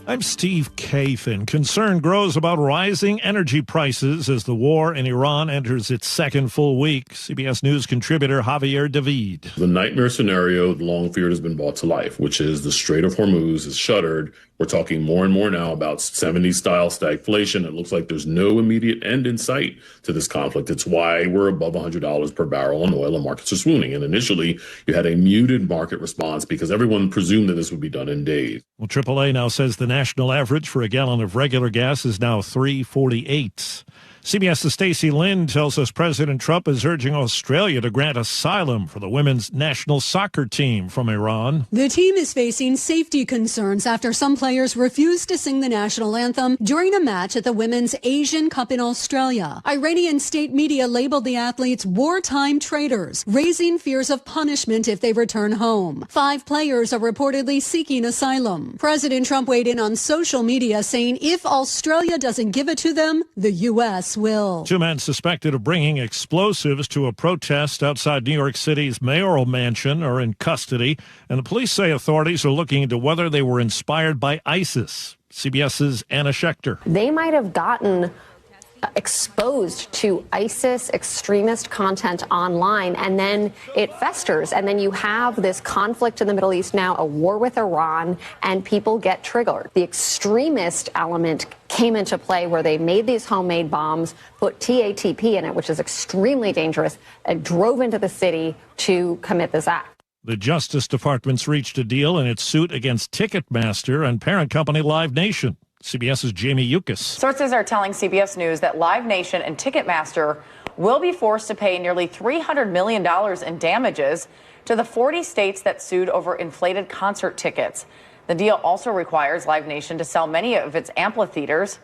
I'm Steve Kathan. Concern grows about rising energy prices as the war in Iran enters its second full week. CBS News contributor Javier David. The nightmare scenario long feared has been brought to life, which is the Strait of Hormuz is shuttered. We're talking more and more now about 70s-style stagflation. It looks like there's no immediate end in sight to this conflict. It's why we're above $100 per barrel on oil and markets are swooning. And initially, you had a muted market response because everyone presumed that this would be done in days. Well, AAA now says the national average for a gallon of regular gas is now $3.48. CBS's Stacey Lynn tells us President Trump is urging Australia to grant asylum for the women's national soccer team from Iran. The team is facing safety concerns after some players refused to sing the national anthem during a match at the Women's Asian Cup in Australia. Iranian state media labeled the athletes wartime traitors, raising fears of punishment if they return home. 5 players are reportedly seeking asylum. President Trump weighed in on social media saying if Australia doesn't give it to them, the U.S. will. 2 men suspected of bringing explosives to a protest outside New York City's mayoral mansion are in custody, and the police say authorities are looking into whether they were inspired by ISIS. CBS's Anna Schechter. They might have gotten exposed to ISIS extremist content online, and then it festers, and then you have this conflict in the Middle East now, a war with Iran, and people get triggered. The extremist element came into play where they made these homemade bombs, put TATP in it, which is extremely dangerous, and drove into the city to commit this act. The Justice Department's reached a deal in its suit against Ticketmaster and parent company Live Nation. CBS's Jamie Yukas. Sources are telling CBS News that Live Nation and Ticketmaster will be forced to pay nearly $300 million in damages to the 40 states that sued over inflated concert tickets. The deal also requires Live Nation to sell many of its amphitheaters.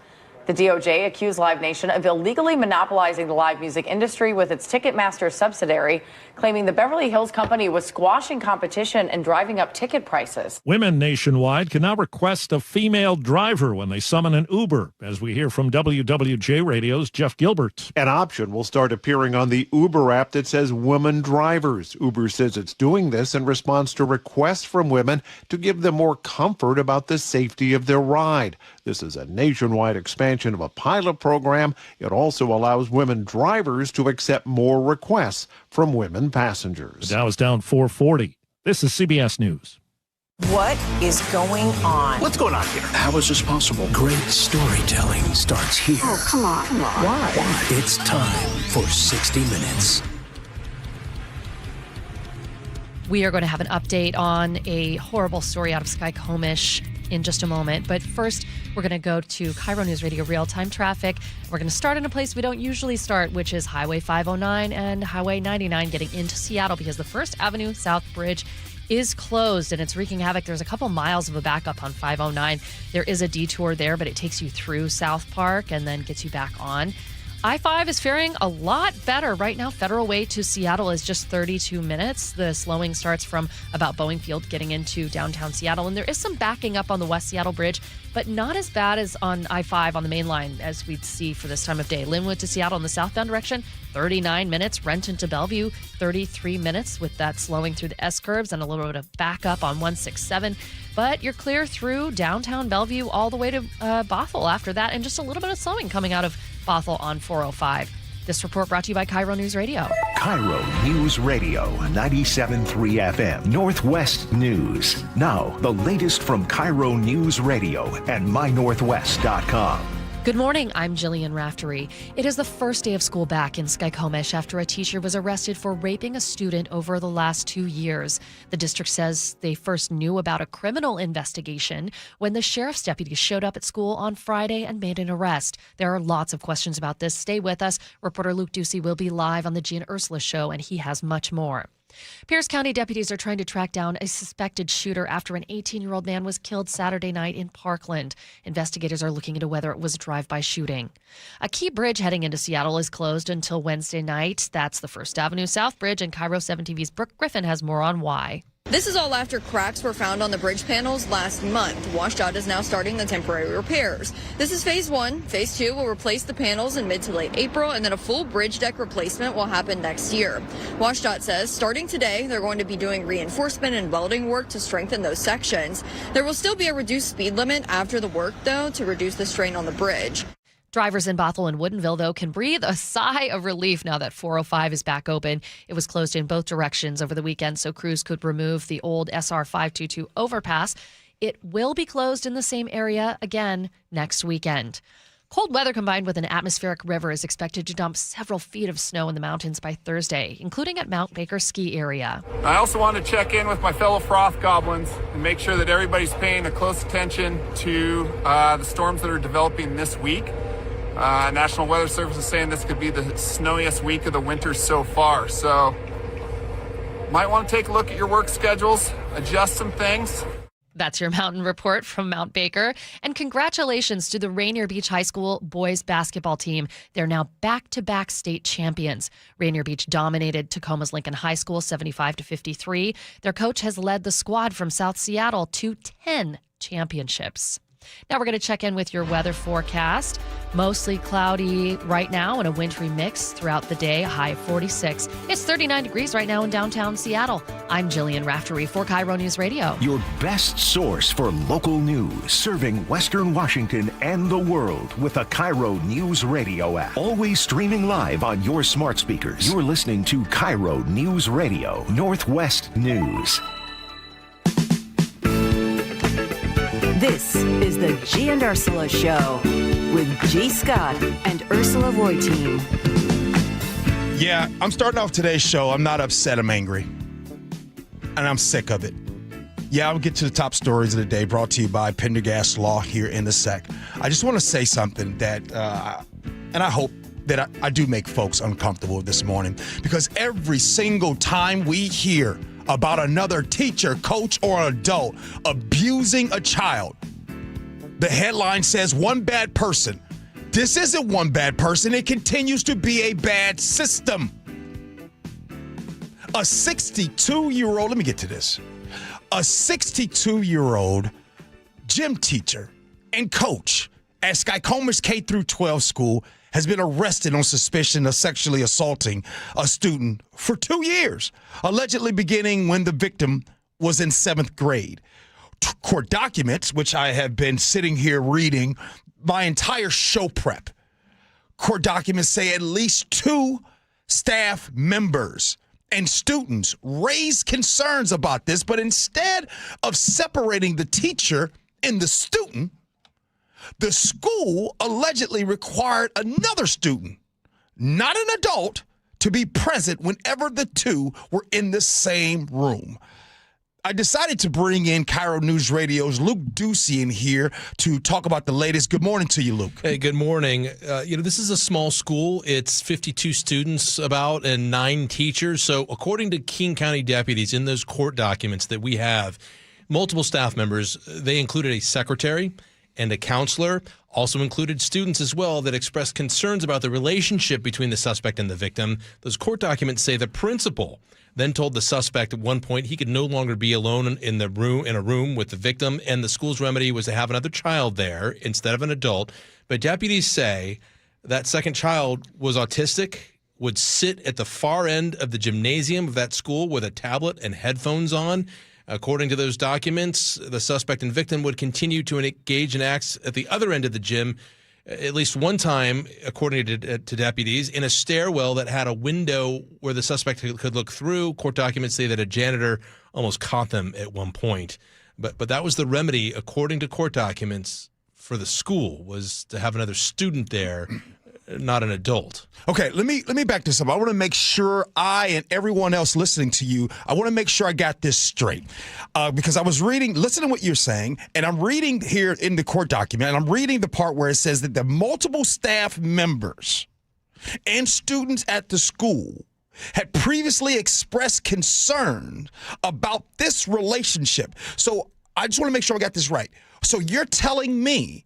The DOJ accused Live Nation of illegally monopolizing the live music industry with its Ticketmaster subsidiary, claiming the Beverly Hills company was squashing competition and driving up ticket prices. Women nationwide can now request a female driver when they summon an Uber, as we hear from WWJ Radio's Jeff Gilbert. An option will start appearing on the Uber app that says women drivers. Uber says it's doing this in response to requests from women to give them more comfort about the safety of their ride. This is a nationwide expansion of a pilot program. It also allows women drivers to accept more requests from women passengers. The Dow is down 440. This is CBS News. What is going on? What's going on here? How is this possible? Great storytelling starts here. Oh, come on. Why? It's time for 60 Minutes. We are going to have an update on a horrible story out of Skycomish in just a moment. But first, we're going to go to KIRO Newsradio real-time traffic. We're going to start in a place we don't usually start, which is Highway 509 and Highway 99 getting into Seattle because the First Avenue South Bridge is closed and it's wreaking havoc. There's a couple miles of a backup on 509. There is a detour there, but it takes you through South Park and then gets you back on. I-5 is faring a lot better right now. Federal Way to Seattle is just 32 minutes. The slowing starts from about Boeing Field getting into downtown Seattle. And there is some backing up on the West Seattle Bridge, but not as bad as on I-5 on the main line as we'd see for this time of day. Linwood to Seattle in the southbound direction, 39 minutes. Renton to Bellevue, 33 minutes with that slowing through the S-curves and a little bit of backup on 167. But you're clear through downtown Bellevue all the way to Bothell after that, and just a little bit of slowing coming out of Bothell on 405. This report brought to you by KIRO News Radio. KIRO News Radio, 97.3 FM, Northwest News. Now, the latest from KIRO News Radio and mynorthwest.com. Good morning, I'm Jillian Raftery. It is the first day of school back in Skycomish after a teacher was arrested for raping a student over the last 2 years. The district says they first knew about a criminal investigation when the sheriff's deputies showed up at school on Friday and made an arrest. There are lots of questions about this. Stay with us. Reporter Luke Ducey will be live on the Gee Ursula Show, and he has much more. Pierce County deputies are trying to track down a suspected shooter after an 18-year-old man was killed Saturday night in Parkland. Investigators are looking into whether it was a drive-by shooting. A key bridge heading into Seattle is closed until Wednesday night. That's the First Avenue South Bridge, and KIRO 7 TV's Brooke Griffin has more on why. This is all after cracks were found on the bridge panels last month. WashDOT is now starting the temporary repairs. This is phase 1. Phase 2 will replace the panels in mid to late April, and then a full bridge deck replacement will happen next year. WashDOT says starting today, they're going to be doing reinforcement and welding work to strengthen those sections. There will still be a reduced speed limit after the work, though, to reduce the strain on the bridge. Drivers in Bothell and Woodinville, though, can breathe a sigh of relief now that 405 is back open. It was closed in both directions over the weekend, so crews could remove the old SR 522 overpass. It will be closed in the same area again next weekend. Cold weather combined with an atmospheric river is expected to dump several feet of snow in the mountains by Thursday, including at Mount Baker ski area. I also want to check in with my fellow froth goblins and make sure that everybody's paying a close attention to the storms that are developing this week. National Weather Service is saying this could be the snowiest week of the winter so far. So might want to take a look at your work schedules, adjust some things. That's your mountain report from Mount Baker. And congratulations to the Rainier Beach High School boys basketball team. They're now back-to-back state champions. Rainier Beach dominated Tacoma's Lincoln High School 75-53. Their coach has led the squad from South Seattle to 10 championships. Now we're going to check in with your weather forecast. Mostly cloudy right now and a wintry mix throughout the day, high of 46. It's 39 degrees right now in downtown Seattle. I'm Jillian Raftery for KIRO News Radio. Your best source for local news, serving Western Washington and the world with the KIRO News Radio app. Always streaming live on your smart speakers. You're listening to KIRO News Radio, Northwest News. This is the Gee and Ursula Show with G. Scott and Ursula Reutin. Yeah, I'm starting off today's show. I'm not upset. I'm angry. And I'm sick of it. Yeah, I'll get to the top stories of the day brought to you by Pendergast Law here in a sec. I just want to say something that, and I hope that I do make folks uncomfortable this morning, because every single time we hear about another teacher, coach, or adult abusing a child, the headline says one bad person. This isn't one bad person. It continues to be a bad system. A 62-year-old, let me get to this. A 62-year-old gym teacher and coach at Skycomer's K-12 school has been arrested on suspicion of sexually assaulting a student for 2 years, allegedly beginning when the victim was in 7th grade. Court documents, which I have been sitting here reading my entire show prep. Court documents say at least 2 staff members and students raised concerns about this, but instead of separating the teacher and the student, the school allegedly required another student, not an adult, to be present whenever the two were in the same room. I decided to bring in KIRO News Radio's Luke Ducey in here to talk about the latest. Good morning to you, Luke. Hey, good morning. This is a small school. It's 52 students about and 9 teachers. So according to King County deputies in those court documents that we have, multiple staff members, they included a secretary and a counselor, also included students as well that expressed concerns about the relationship between the suspect and the victim. Those court documents say the principal then told the suspect at one point he could no longer be alone in a room with the victim, and the school's remedy was to have another child there instead of an adult. But deputies say that second child was autistic, would sit at the far end of the gymnasium of that school with a tablet and headphones on. According to those documents, the suspect and victim would continue to engage in acts at the other end of the gym, at least one time, according to deputies, in a stairwell that had a window where the suspect could look through. Court documents say that a janitor almost caught them at one point. But that was the remedy, according to court documents, for the school, was to have another student there, not an adult. Okay, let me back this up. I want to make sure I and everyone else listening to you, I want to make sure I got this straight. Because I was listening to what you're saying, and I'm reading here in the court document, and I'm reading the part where it says that the multiple staff members and students at the school had previously expressed concern about this relationship. So I just want to make sure I got this right. So you're telling me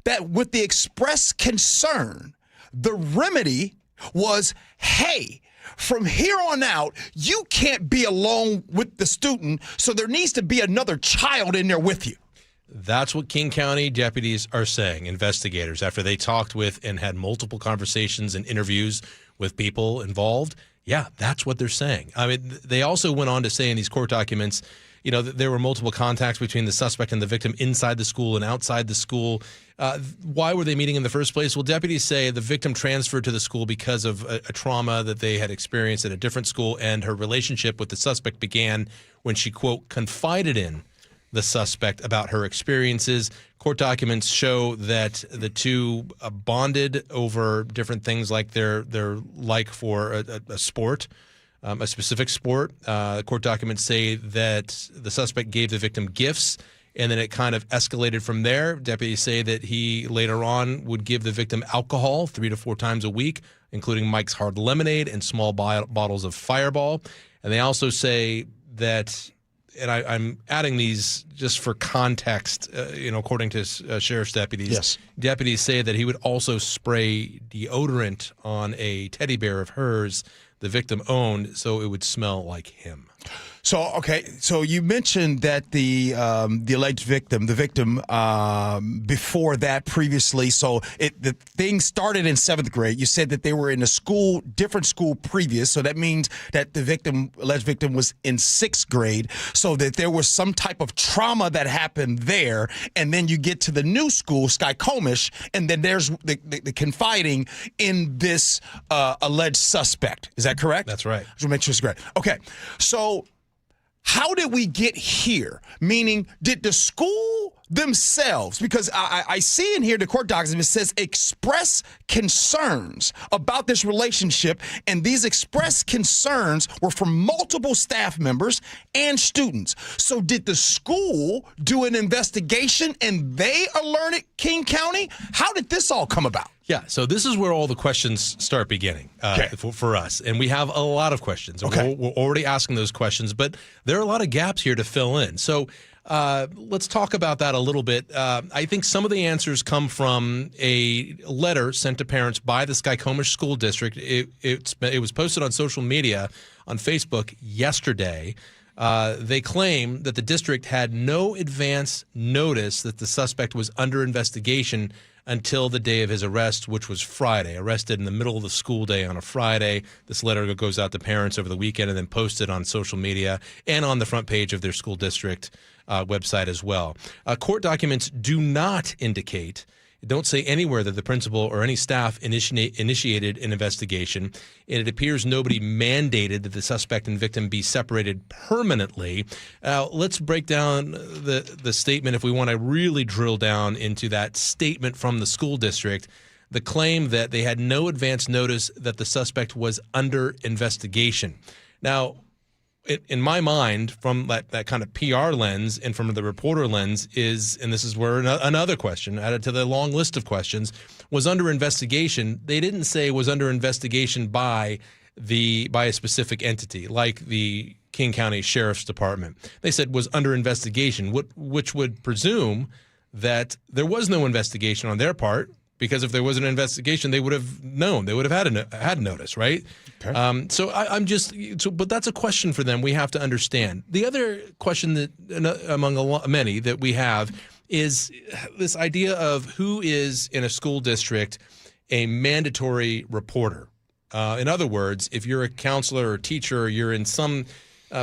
that with the express concern, the remedy was, hey, from here on out, you can't be alone with the student, so there needs to be another child in there with you. That's what King County deputies are saying, investigators, after they talked with and had multiple conversations and interviews with people involved. Yeah, that's what they're saying. I mean, they also went on to say in these court documents, you know, that there were multiple contacts between the suspect and the victim inside the school and outside the school. Why were they meeting in the first place? Well, deputies say the victim transferred to the school because of a trauma that they had experienced at a different school, and her relationship with the suspect began when she, quote, confided in the suspect about her experiences. Court documents show that the two bonded over different things like their like for a sport, a specific sport. Court documents say that the suspect gave the victim gifts, and then it kind of escalated from there. Deputies say that he later on would give the victim alcohol 3 to 4 times a week, including Mike's Hard Lemonade and small bottles of Fireball. And they also say that, and I'm adding these just for context, according to sheriff's deputies. Yes. Deputies say that he would also spray deodorant on a teddy bear of hers the victim owned, so it would smell like him. So you mentioned that the alleged victim, before that previously, the thing started in 7th grade. You said that they were in a different school previous, so that means that the alleged victim was in 6th grade, so that there was some type of trauma that happened there, and then you get to the new school, Skycomish, and then there's the confiding in this alleged suspect. Is that correct? That's right. Just make sure it's correct. Okay, so how did we get here? Meaning, did the school themselves, because I see in here the court document, it says express concerns about this relationship, and these express concerns were from multiple staff members and students. So did the school do an investigation and they alerted King County? How did this all come about? Yeah, so this is where all the questions start beginning for us. And we have a lot of questions. Okay. We're already asking those questions, but there are a lot of gaps here to fill in. So let's talk about that a little bit. I think some of the answers come from a letter sent to parents by the Skycomish School District. It was posted on social media on Facebook yesterday. They claim that the district had no advance notice that the suspect was under investigation until the day of his arrest, which was Friday. Arrested in the middle of the school day on a Friday. This letter goes out to parents over the weekend and then posted on social media and on the front page of their school district website as well. Court documents do not indicate, don't say anywhere that the principal or any staff initiated an investigation, and it appears nobody mandated that the suspect and victim be separated permanently. Let's break down the statement if we want to really drill down into that statement from the school district. The claim that they had no advance notice that the suspect was under investigation. Now, in my mind, from that kind of PR lens and from the reporter lens is, and this is where another question added to the long list of questions, was under investigation. They didn't say was under investigation by a specific entity like the King County Sheriff's Department. They said was under investigation, which would presume that there was no investigation on their part, because if there was an investigation, they would have known. They would have had notice, right? Okay. But that's a question for them we have to understand. The other question that among many that we have is this idea of who is in a school district a mandatory reporter. In other words, if you're a counselor or teacher, or you're in some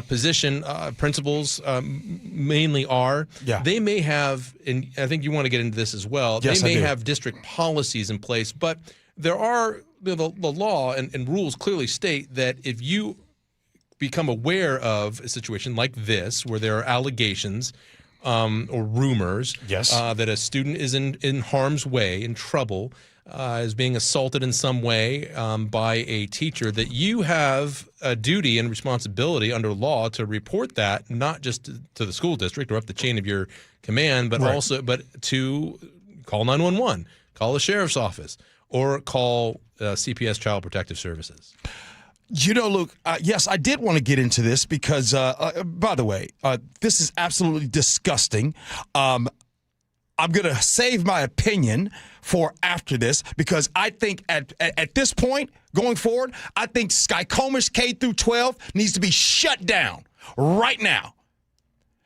position, principals mainly are. Yeah. They may have, and I think you want to get into this as well, yes, they may have district policies in place, but there are, the law and rules clearly state that if you become aware of a situation like this, where there are allegations or rumors that a student is in harm's way, in trouble, is being assaulted in some way by a teacher, that you have a duty and responsibility under law to report that, not just to the school district or up the chain of your command, but also to call 911, call the sheriff's office, or call CPS Child Protective Services. You know, Luke, yes, I did want to get into this because, by the way, this is absolutely disgusting. I'm going to save my opinion for after this because I think at this point, going forward, I think Skycomish K through 12 needs to be shut down right now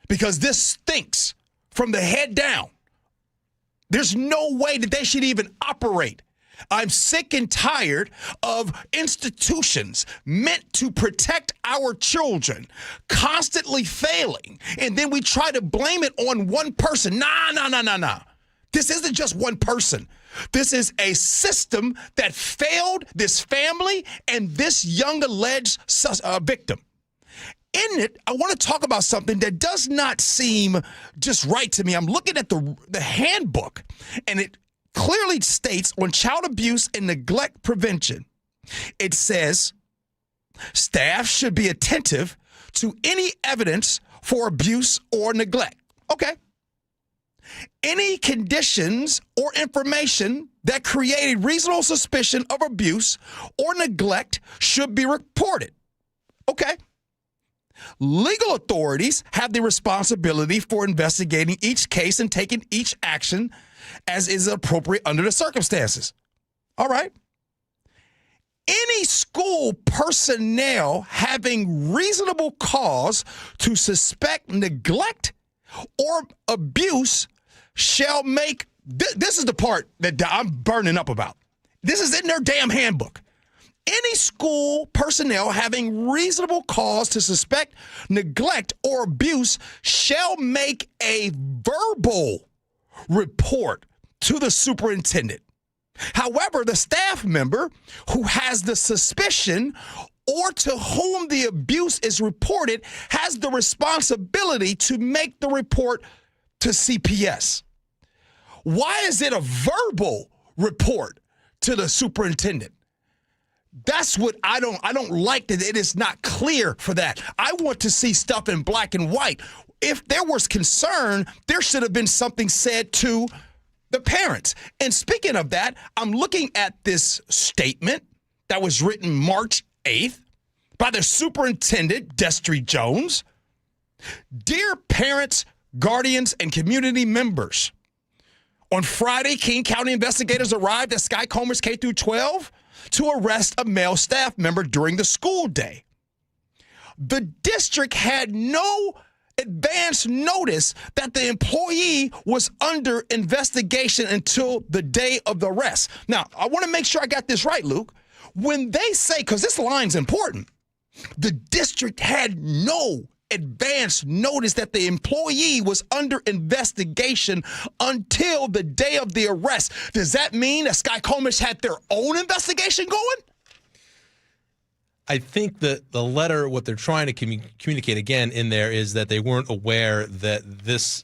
because this stinks from the head down. There's no way that they should even operate. I'm sick and tired of institutions meant to protect our children constantly failing, and then we try to blame it on one person. Nah. This isn't just one person. This is a system that failed this family and this young alleged victim. In it, I want to talk about something that does not seem just right to me. I'm looking at the handbook, and it clearly states on child abuse and neglect prevention, it says staff should be attentive to any evidence for abuse or neglect. Okay. Any conditions or information that created reasonable suspicion of abuse or neglect should be reported. Okay. Legal authorities have the responsibility for investigating each case and taking each action as is appropriate under the circumstances. All right. Any school personnel having reasonable cause to suspect neglect or abuse shall make, this is the part that I'm burning up about. This is in their damn handbook. Any school personnel having reasonable cause to suspect neglect or abuse shall make a verbal report to the superintendent. However, the staff member who has the suspicion or to whom the abuse is reported has the responsibility to make the report to CPS. Why is it a verbal report to the superintendent? That's what I don't like, that it is not clear for that. I want to see stuff in black and white. If there was concern, there should have been something said to the parents. And speaking of that, I'm looking at this statement that was written March 8th by the superintendent, Destry Jones. Dear parents, guardians, and community members, on Friday, King County investigators arrived at Skycomish K through 12 to arrest a male staff member during the school day. The district had no advance notice that the employee was under investigation until the day of the arrest. Now, I want to make sure I got this right, Luke. When they say, because this line's important, the district had no advance notice that the employee was under investigation until the day of the arrest. Does that mean that Skycomish had their own investigation going? I think that the letter, what they're trying to communicate again in there is that they weren't aware that this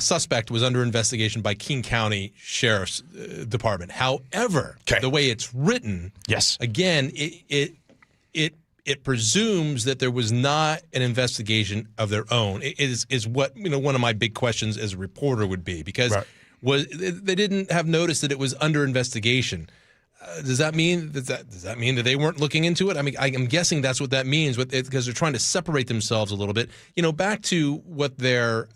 suspect was under investigation by King County Sheriff's Department. However, the way it's written, yes, again, it presumes that there was not an investigation of their own. It is what one of my big questions as a reporter would be, because they didn't have notice that it was under investigation. Does that mean that they weren't looking into it? I mean, I'm guessing that's what that means, because they're trying to separate themselves a little bit. Back to what their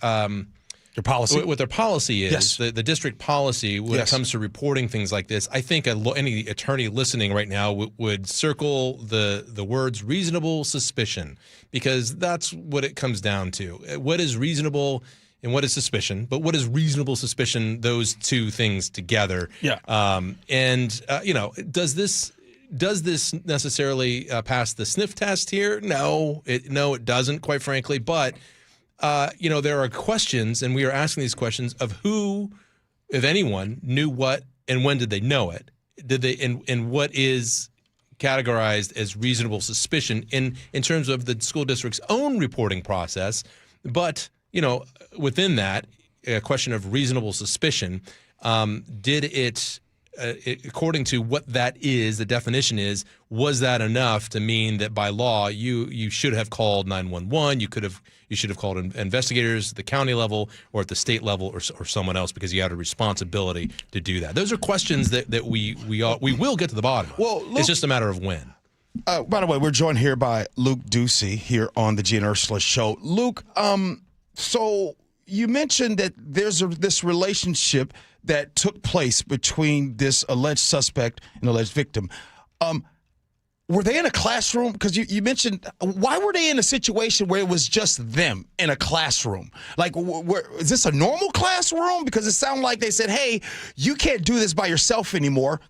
policy, what their policy is, yes. the district policy when it comes to reporting things like this. I think any attorney listening right now would circle the words reasonable suspicion, because that's what it comes down to. What is reasonable and what is suspicion? But what is reasonable suspicion? Those two things together. Yeah. Does this necessarily pass the sniff test here? No, it doesn't, quite frankly. But there are questions, and we are asking these questions of who, if anyone, knew what and when did they know it? Did they and what is categorized as reasonable suspicion in terms of the school district's own reporting process? But within that, a question of reasonable suspicion, did it, according to what that is, the definition is, was that enough to mean that by law you should have called 911? You should have called investigators at the county level or at the state level or someone else, because you had a responsibility to do that. Those are questions that we will get to the bottom of. Well, Luke, it's just a matter of when. By the way, we're joined here by Luke Ducey here on the Gee and Ursula Show. Luke, so you mentioned that there's this relationship that took place between this alleged suspect and alleged victim. Were they in a classroom? Because you mentioned, why were they in a situation where it was just them in a classroom? Like, is this a normal classroom? Because it sounded like they said, hey, you can't do this by yourself anymore.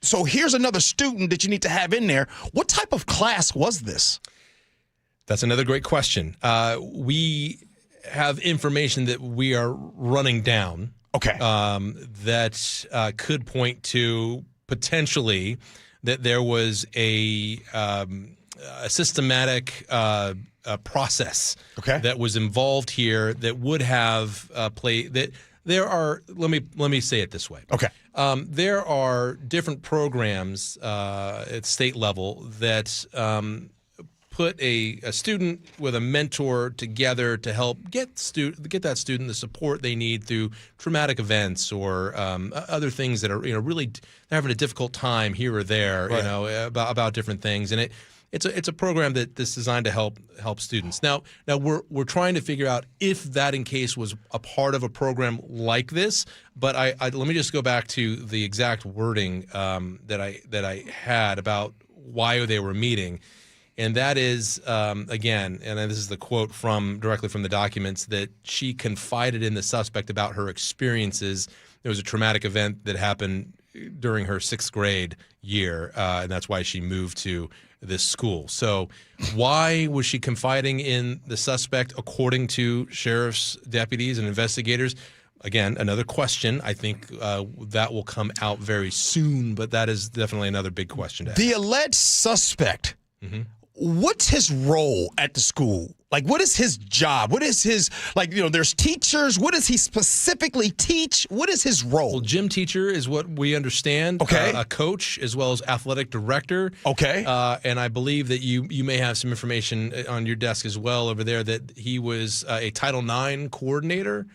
So here's another student that you need to have in there. What type of class was this? That's another great question. We have information that we are running down. Okay. That could point to potentially that there was a systematic process that was involved here that would have played that. There are. Let me say it this way. Okay. There are different programs at state level that put a student with a mentor together to help get that student the support they need through traumatic events or other things that are really they're having a difficult time here or there, right. About different things, and it's a program that's designed to help students. Now we're trying to figure out if that in case was a part of a program like this. But I let me just go back to the exact wording that I had about why they were meeting. And that is, again, and this is the quote directly from the documents, that she confided in the suspect about her experiences. There was a traumatic event that happened during her 6th grade year, and that's why she moved to this school. So why was she confiding in the suspect, according to sheriff's deputies and investigators? Again, another question. I think that will come out very soon, but that is definitely another big question to ask. The alleged suspect, what's his role at the school? Like, what is his job? What is his, there's teachers. What does he specifically teach? What is his role? Well, gym teacher is what we understand. Okay. A coach as well as athletic director. Okay. And I believe that you may have some information on your desk as well over there that he was a Title IX coordinator.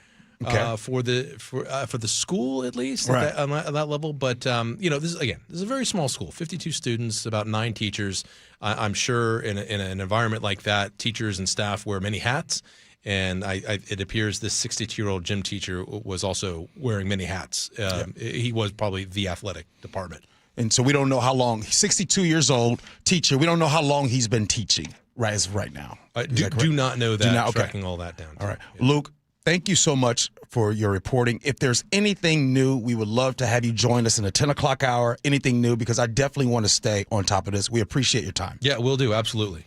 Okay. For the school, at least, right. at that level. But this is a very small school, 52 students, about 9 teachers. I'm sure in an environment like that, teachers and staff wear many hats, and it appears this 62-year-old gym teacher was also wearing many hats. He was probably the athletic department. And so we don't know how long. 62 years old, teacher. We don't know how long he's been teaching as of right now. Do not know that. Okay. Tracking all that down. All right, yeah. Luke. Thank you so much for your reporting. If there's anything new, we would love to have you join us in the 10 o'clock hour, anything new, because I definitely want to stay on top of this. We appreciate your time. Yeah, we'll do. Absolutely.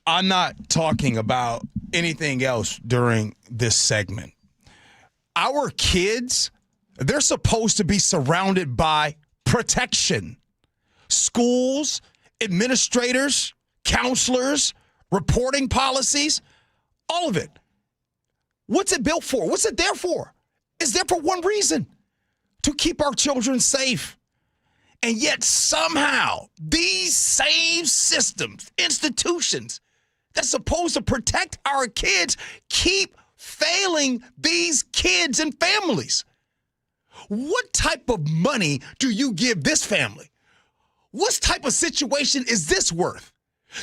I'm not talking about anything else during this segment. Our kids, they're supposed to be surrounded by protection. Schools, administrators, counselors, reporting policies, all of it. What's it built for? What's it there for? It's there for one reason, to keep our children safe. And yet somehow these same systems, institutions that's supposed to protect our kids keep failing these kids and families. What type of money do you give this family? What type of situation is this worth?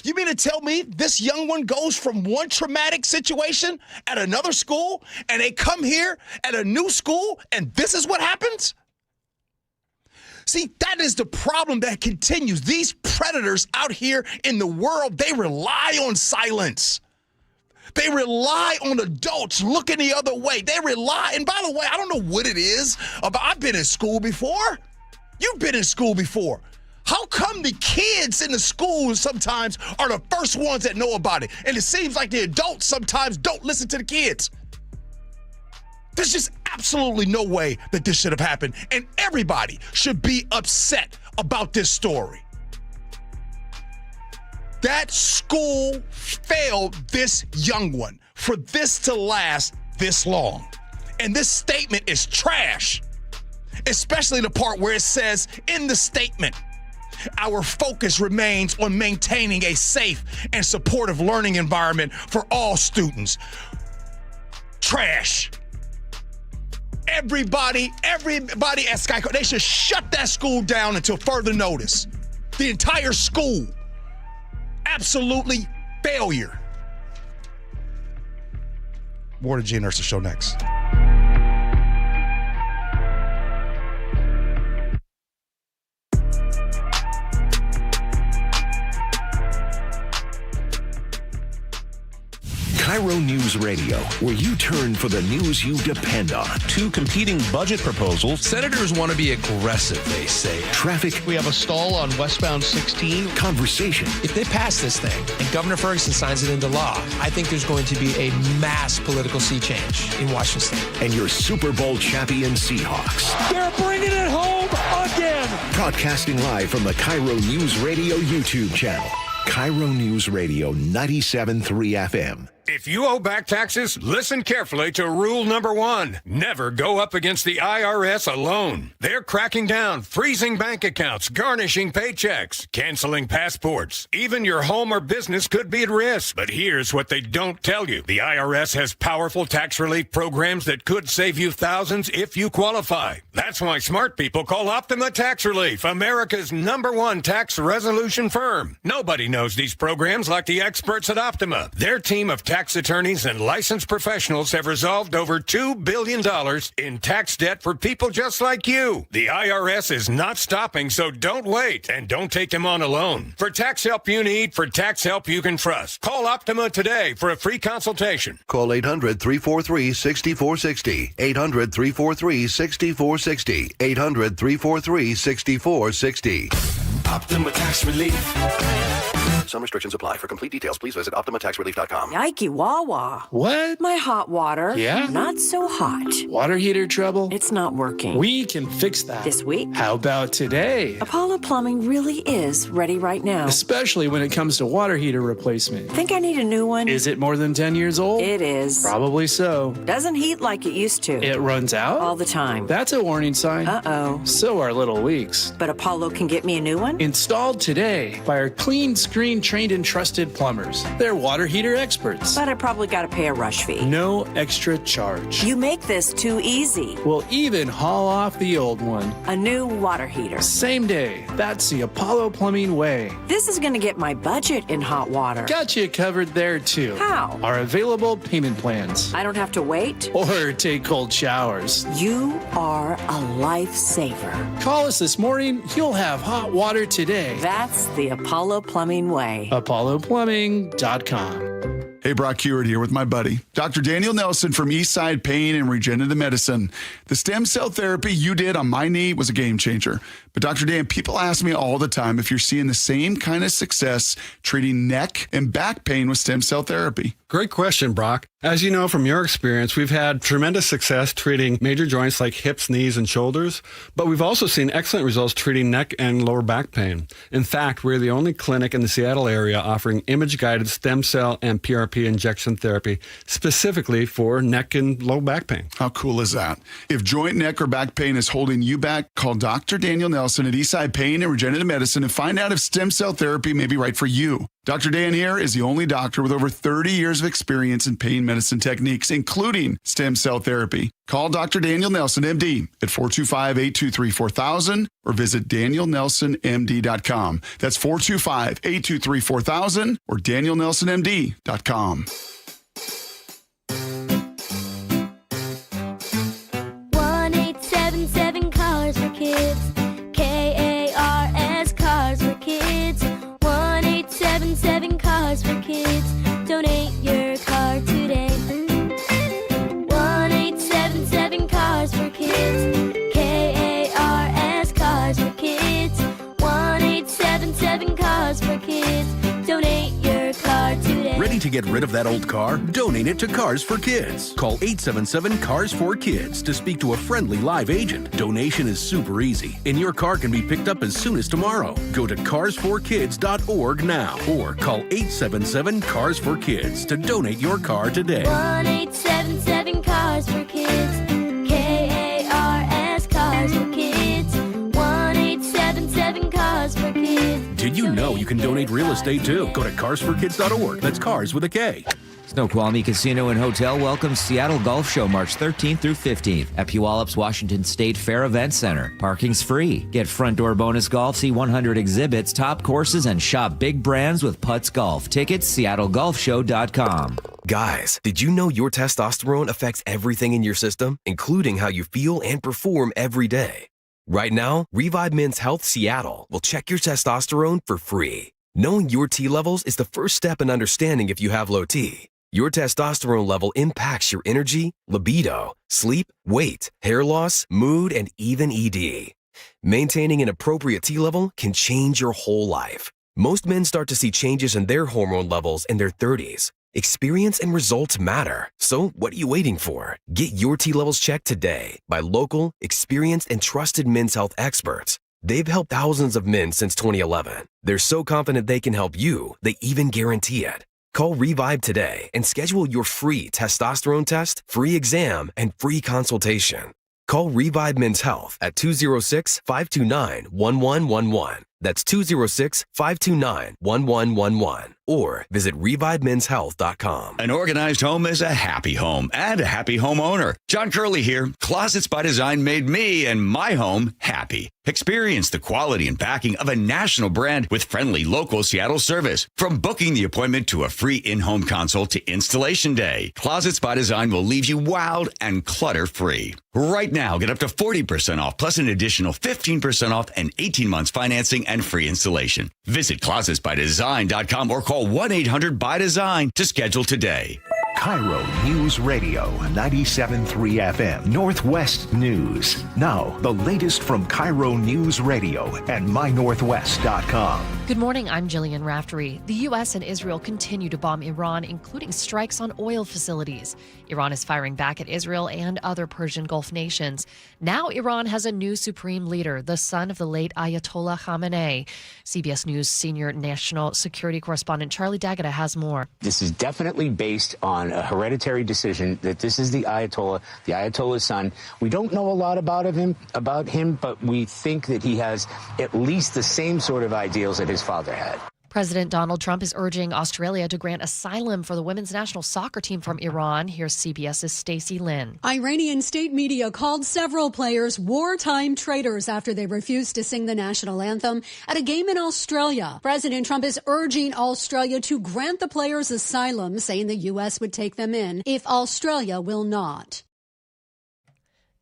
You mean to tell me this young one goes from one traumatic situation at another school and they come here at a new school and this is what happens? See, that is the problem that continues. These predators out here in the world, they rely on silence. They rely on adults looking the other way. They rely, and by the way, I don't know what it is about. I've been in school before. You've been in school before. How come the kids in the schools sometimes are the first ones that know about it? And it seems like the adults sometimes don't listen to the kids. There's just absolutely no way that this should have happened. And everybody should be upset about this story. That school failed this young one for this to last this long. And this statement is trash, especially the part where it says in the statement, our focus remains on maintaining a safe and supportive learning environment for all students. Trash. Everybody at Sky, they should shut that school down until further notice. The entire school. Absolutely failure. More to Gee and Ursula Show next. KIRO News Radio, where you turn for the news you depend on. Two competing budget proposals. Senators want to be aggressive, they say. Traffic. We have a stall on westbound 16. Conversation. If they pass this thing and Governor Ferguson signs it into law, I think there's going to be a mass political sea change in Washington State. And your Super Bowl champion Seahawks. They're bringing it home again. Broadcasting live from the KIRO News Radio YouTube channel. KIRO News Radio 97.3 FM. If you owe back taxes, listen carefully to rule number 1. Never go up against the IRS alone. They're cracking down, freezing bank accounts, garnishing paychecks, canceling passports. Even your home or business could be at risk. But here's what they don't tell you. The IRS has powerful tax relief programs that could save you thousands if you qualify. That's why smart people call Optima Tax Relief, America's #1 tax resolution firm. Nobody knows these programs like the experts at Optima. Their team of tax attorneys and licensed professionals have resolved over $2 billion in tax debt for people just like you. The IRS is not stopping, so don't wait and don't take them on alone. For tax help you need, for tax help you can trust, call Optima today for a free consultation. Call 800-343-6460. 800-343-6460. 800-343-6460. Optima Tax Relief. Some restrictions apply. For complete details, please visit OptimaTaxRelief.com. Yikey Wawa. What? My hot water. Yeah? Not so hot. Water heater trouble? It's not working. We can fix that. This week? How about today? Apollo Plumbing really is ready right now. Especially when it comes to water heater replacement. Think I need a new one? Is it more than 10 years old? It is. Probably so. Doesn't heat like it used to. It runs out? All the time. That's a warning sign. Uh-oh. So are little leaks. But Apollo can get me a new one? Installed today by our clean screen trained and trusted plumbers. They're water heater experts. But I probably got to pay a rush fee. No extra charge. You make this too easy. We'll even haul off the old one. A new water heater. Same day. That's the Apollo Plumbing way. This is going to get my budget in hot water. Got you covered there too. How? Our available payment plans. I don't have to wait? Or take cold showers. You are a lifesaver. Call us this morning. You'll have hot water today. That's the Apollo Plumbing way. ApolloPlumbing.com. Hey, Brock Hewitt here with my buddy, Dr. Daniel Nelson from Eastside Pain and Regenerative Medicine. The stem cell therapy you did on my knee was a game changer. But Dr. Dan, people ask me all the time if you're seeing the same kind of success treating neck and back pain with stem cell therapy. Great question, Brock. As you know from your experience, we've had tremendous success treating major joints like hips, knees, and shoulders, but we've also seen excellent results treating neck and lower back pain. In fact, we're the only clinic in the Seattle area offering image-guided stem cell and PRP injection therapy specifically for neck and low back pain. How cool is that? If joint, neck, or back pain is holding you back, call Dr. Daniel Nelson at Eastside Pain and Regenerative Medicine and find out if stem cell therapy may be right for you. Dr. Dan here is the only doctor with over 30 years of experience in pain medicine techniques, including stem cell therapy. Call Dr. Daniel Nelson, MD, at 425-823-4000 or visit danielnelsonmd.com. That's 425-823-4000 or danielnelsonmd.com. 1877 Cars for Kids. KARS Cars for Kids. 1877 Cars for Kids. Donate your car today. 1877 Cars for Kids. KARS Cars for Kids. 1877 Cars for Kids. Donate your car today. Ready to get rid of that old car? Donate it to Cars for Kids. Call 877 Cars for Kids to speak to a friendly live agent. Donation is super easy, and your car can be picked up as soon as tomorrow. Go to carsforkids.org now or call 877 Cars for Kids to donate your car today. 1877 Cars for Kids. KARS Cars for Kids. 1877 Cars for Kids. Did you know you can donate real estate too? Go to carsforkids.org. That's cars with a K. Snoqualmie Casino and Hotel welcomes Seattle Golf Show March 13th through 15th at Puyallups Washington State Fair Event Center. Parking's free. Get front door bonus golf, see 100 exhibits, top courses, and shop big brands with Putts Golf. Tickets, seattlegolfshow.com. Guys, did you know your testosterone affects everything in your system, including how you feel and perform every day? Right now, Revive Men's Health Seattle will check your testosterone for free. Knowing your T levels is the first step in understanding if you have low T. Your testosterone level impacts your energy, libido, sleep, weight, hair loss, mood, and even ED. Maintaining an appropriate T level can change your whole life. Most men start to see changes in their hormone levels in their 30s. Experience and results matter. So what are you waiting for? Get your T levels checked today by local, experienced, and trusted men's health experts. They've helped thousands of men since 2011. They're so confident they can help you, they even guarantee it. Call Revive today and schedule your free testosterone test, free exam, and free consultation. Call Revive Men's Health at 206-529-1111. That's 206-529-1111. Or visit ReviveMen'sHealth.com. An organized home is a happy home and a happy homeowner. John Curley here. Closets by Design made me and my home happy. Experience the quality and backing of a national brand with friendly local Seattle service. From booking the appointment to a free in-home consult to installation day, Closets by Design will leave you wowed and clutter-free. Right now, get up to 40% off plus an additional 15% off and 18 months financing and free installation. Visit closetsbydesign.com or call 1-800-BY-DESIGN to schedule today. KIRO News Radio 97.3 FM Northwest News. Now, the latest from KIRO News Radio and mynorthwest.com. Good morning, I'm Jillian Raftery. The U.S. and Israel continue to bomb Iran, including strikes on oil facilities. Iran is firing back at Israel and other Persian Gulf nations. Now Iran has a new supreme leader, the son of the late Ayatollah Khamenei. CBS News senior national security correspondent Charlie D'Agata has more. This is definitely based on a hereditary decision that this is the Ayatollah's son. We don't know a lot about him, but we think that he has at least the same sort of ideals that his father had. President Donald Trump is urging Australia to grant asylum for the women's national soccer team from Iran. Here's CBS's Stacey Lynn. Iranian state media called several players wartime traitors after they refused to sing the national anthem at a game in Australia. President Trump is urging Australia to grant the players asylum, saying the U.S. would take them in if Australia will not.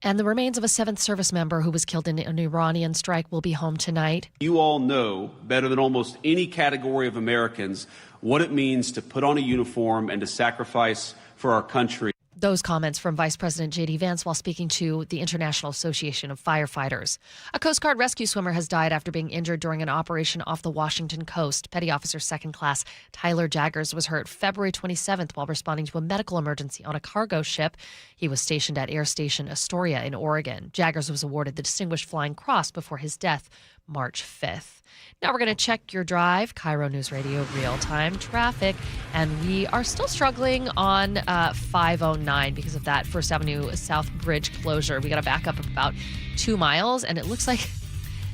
And the remains of a 7th service member who was killed in an Iranian strike will be home tonight. You all know better than almost any category of Americans what it means to put on a uniform and to sacrifice for our country. Those comments from Vice President J.D. Vance while speaking to the International Association of Firefighters. A Coast Guard rescue swimmer has died after being injured during an operation off the Washington coast. Petty Officer 2nd Class Tyler Jaggers was hurt February 27th while responding to a medical emergency on a cargo ship. He was stationed at Air Station Astoria in Oregon. Jaggers was awarded the Distinguished Flying Cross before his death March 5th. Now we're going to check your drive, KIRO News Radio real-time traffic, and we are still struggling on 509 because of that First Avenue South Bridge closure. We got to back up about 2 miles, and it looks like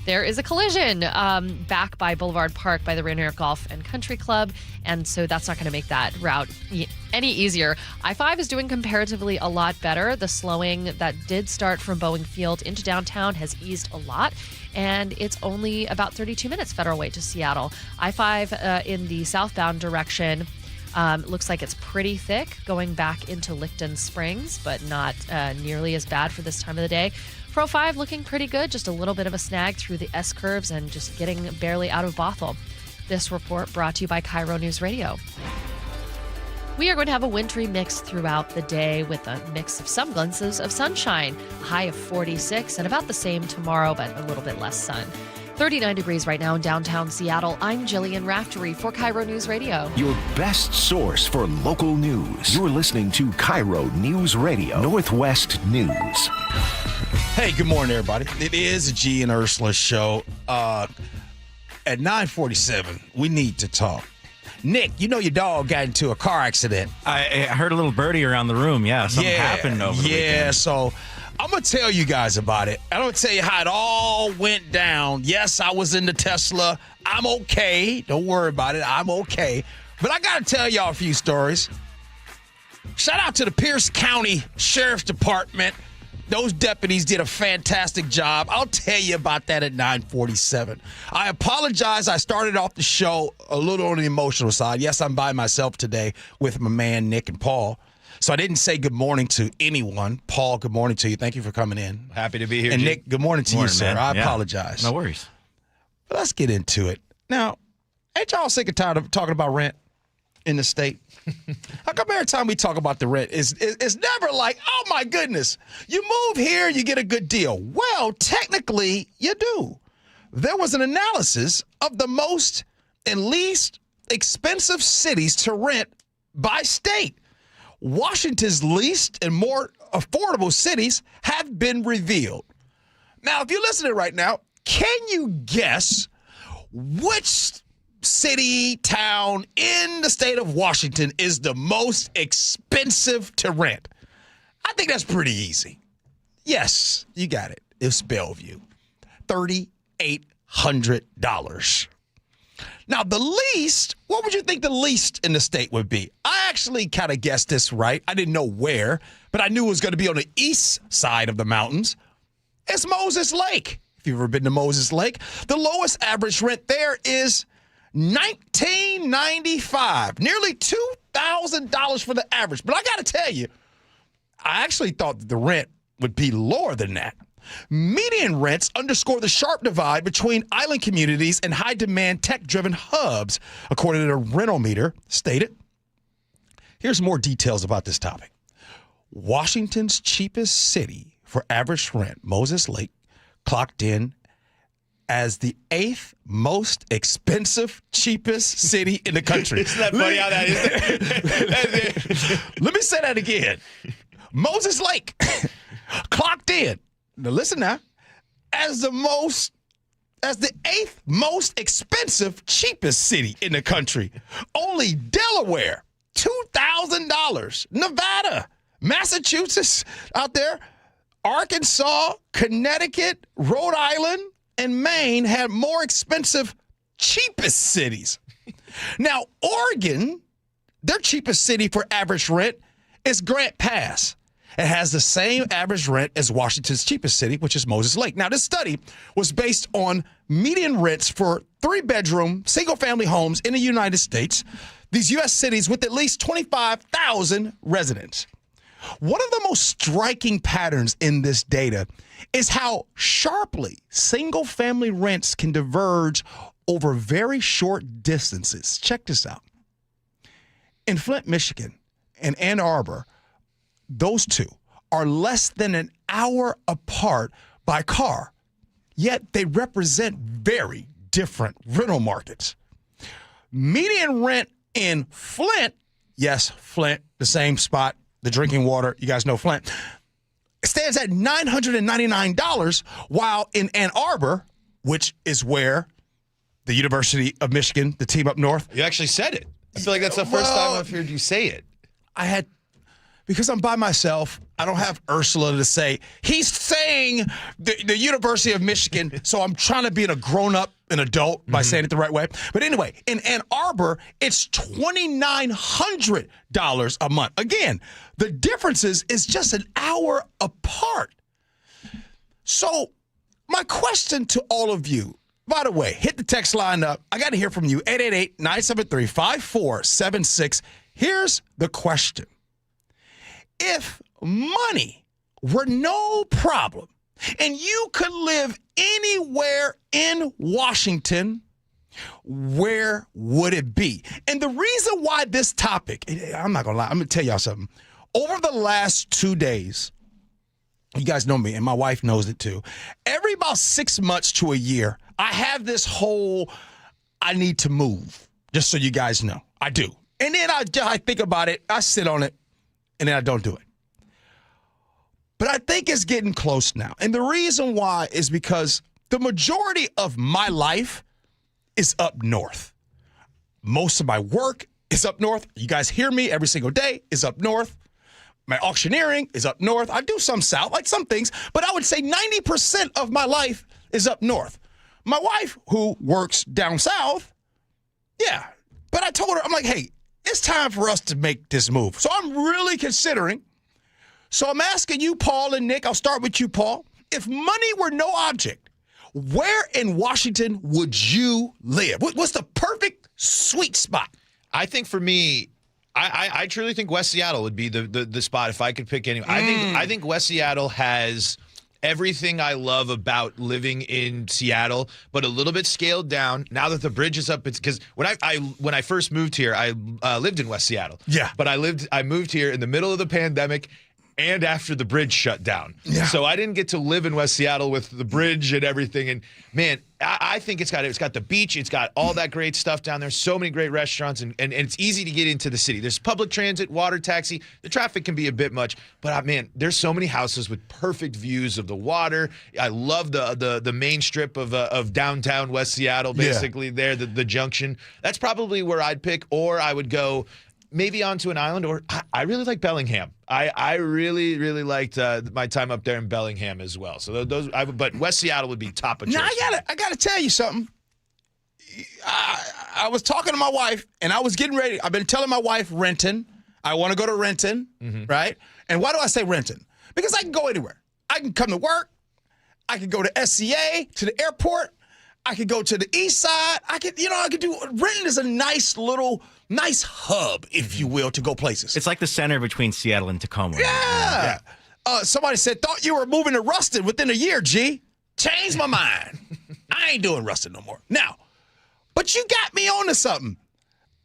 there is a collision back by Boulevard Park by the Rainier Golf and Country Club, and so that's not going to make that route any easier. I-5 is doing comparatively a lot better. The slowing that did start from Boeing Field into downtown has eased a lot, and it's only about 32 minutes Federal Way to Seattle. I-5 in the southbound direction looks like it's pretty thick going back into Licton Springs, but not nearly as bad for this time of the day. Pro 5 looking pretty good, just a little bit of a snag through the S-curves and just getting barely out of Bothell. This report brought to you by KIRO News Radio. We are going to have a wintry mix throughout the day with a mix of some glimpses of sunshine, a high of 46 and about the same tomorrow, but a little bit less sun. 39 degrees right now in downtown Seattle. I'm Jillian Raftery for KIRO News Radio. Your best source for local news. You're listening to KIRO News Radio, Northwest News. Hey, good morning, everybody. It is a Gee and Ursula show. At 9:47, we need to talk. Nick, you know your dog got into a car accident. I heard a little birdie around the room. Yeah, something happened over the weekend. So I'm going to tell you guys about it. I'm going to tell you how it all went down. Yes, I was in the Tesla. I'm okay. Don't worry about it. I'm okay. But I got to tell y'all a few stories. Shout out to the Pierce County Sheriff's Department. Those deputies did a fantastic job. I'll tell you about that at 9:47. I apologize. I started off the show a little on the emotional side. Yes, I'm by myself today with my man, Nick and Paul. So I didn't say good morning to anyone. Paul, good morning to you. Thank you for coming in. Happy to be here. And G. Nick, good morning to you, sir. Man. I Yeah. apologize. No worries. But let's get into it. Now, ain't y'all sick and tired of talking about rent in the state? How come every time we talk about the rent, it's never like, oh, my goodness, you move here, you get a good deal. Well, technically, you do. There was an analysis of the most and least expensive cities to rent by state. Washington's least and more affordable cities have been revealed. Now, if you're listening right now, can you guess which city, town in the state of Washington is the most expensive to rent? I think that's pretty easy. Yes, you got it. It's Bellevue. $3,800. Now, the least, what would you think the least in the state would be? I actually kind of guessed this right. I didn't know where, but I knew it was going to be on the east side of the mountains. It's Moses Lake. If you've ever been to Moses Lake, the lowest average rent there is $1,995, nearly $2,000 for the average. But I got to tell you, I actually thought that the rent would be lower than that. Median rents underscore the sharp divide between island communities and high-demand tech-driven hubs, according to the Rental-Meter stated. Here's more details about this topic. Washington's cheapest city for average rent, Moses Lake, clocked in as the 8th most expensive, cheapest city in the country. Isn't that funny how that is? Let me say that again. Moses Lake clocked in. Now listen now, as the 8th most expensive, cheapest city in the country. Only Delaware, $2,000. Nevada, Massachusetts out there, Arkansas, Connecticut, Rhode Island, and Maine had more expensive, cheapest cities. Now, Oregon, their cheapest city for average rent is Grant Pass. It has the same average rent as Washington's cheapest city, which is Moses Lake. Now, this study was based on median rents for 3-bedroom, single-family homes in the United States, these U.S. cities with at least 25,000 residents. One of the most striking patterns in this data is how sharply single-family rents can diverge over very short distances. Check this out. In Flint, Michigan, and Ann Arbor, those two are less than an hour apart by car, yet they represent very different rental markets. Median rent in Flint, yes, Flint, the same spot, the drinking water, you guys know Flint, stands at $999, while in Ann Arbor, which is where the University of Michigan, the team up north. You actually said it. I feel like that's the first time I've heard you say it. Because I'm by myself, I don't have Ursula to say, he's saying the University of Michigan, so I'm trying to be a grown-up, an adult by saying it the right way. But anyway, in Ann Arbor, it's $2,900 a month. Again, the differences is just an hour apart. So my question to all of you, by the way, hit the text line up. I got to hear from you, 888-973-5476. Here's the question. If money were no problem and you could live anywhere in Washington, where would it be? And the reason why this topic, I'm not going to lie, I'm going to tell y'all something. Over the last 2 days, you guys know me and my wife knows it too. Every about 6 months to a year, I have this whole, I need to move, just so you guys know. I do. And then I think about it, I sit on it, and then I don't do it. But I think it's getting close now. And the reason why is because the majority of my life is up north. Most of my work is up north. You guys hear me every single day is up north. My auctioneering is up north. I do some south, like some things, but I would say 90% of my life is up north. My wife, who works down south, yeah. But I told her, I'm like, hey, it's time for us to make this move. So I'm really considering So I'm asking you, Paul and Nick, I'll start with you, Paul. If money were no object, where in Washington would you live? What's the perfect sweet spot? I think for me, I truly think West Seattle would be the spot if I could pick any. I think West Seattle has everything I love about living in Seattle, but a little bit scaled down. Now that the bridge is up, it's because when I first moved here, I lived in West Seattle. Yeah, but I moved here in the middle of the pandemic and after the bridge shut down. Yeah. So I didn't get to live in West Seattle with the bridge and everything. And man, I think it's got the beach. It's got all that great stuff down there. So many great restaurants, and it's easy to get into the city. There's public transit, water taxi. The traffic can be a bit much, but man, there's so many houses with perfect views of the water. I love the main strip of downtown West Seattle, basically there, the junction. That's probably where I'd pick, or I would go maybe onto an island, or I really like Bellingham. I really, really liked my time up there in Bellingham as well. So but West Seattle would be top of choice. Now I gotta tell you something. I was talking to my wife, and I was getting ready. I've been telling my wife Renton. I want to go to Renton, right? And why do I say Renton? Because I can go anywhere. I can come to work. I can go to SCA, to the airport. I could go to the east side. I could do. Renton is a nice hub, if you will, to go places. It's like the center between Seattle and Tacoma. Yeah. Somebody said, thought you were moving to Ruston within a year, G. Changed my mind. I ain't doing Ruston no more. Now, but you got me onto something.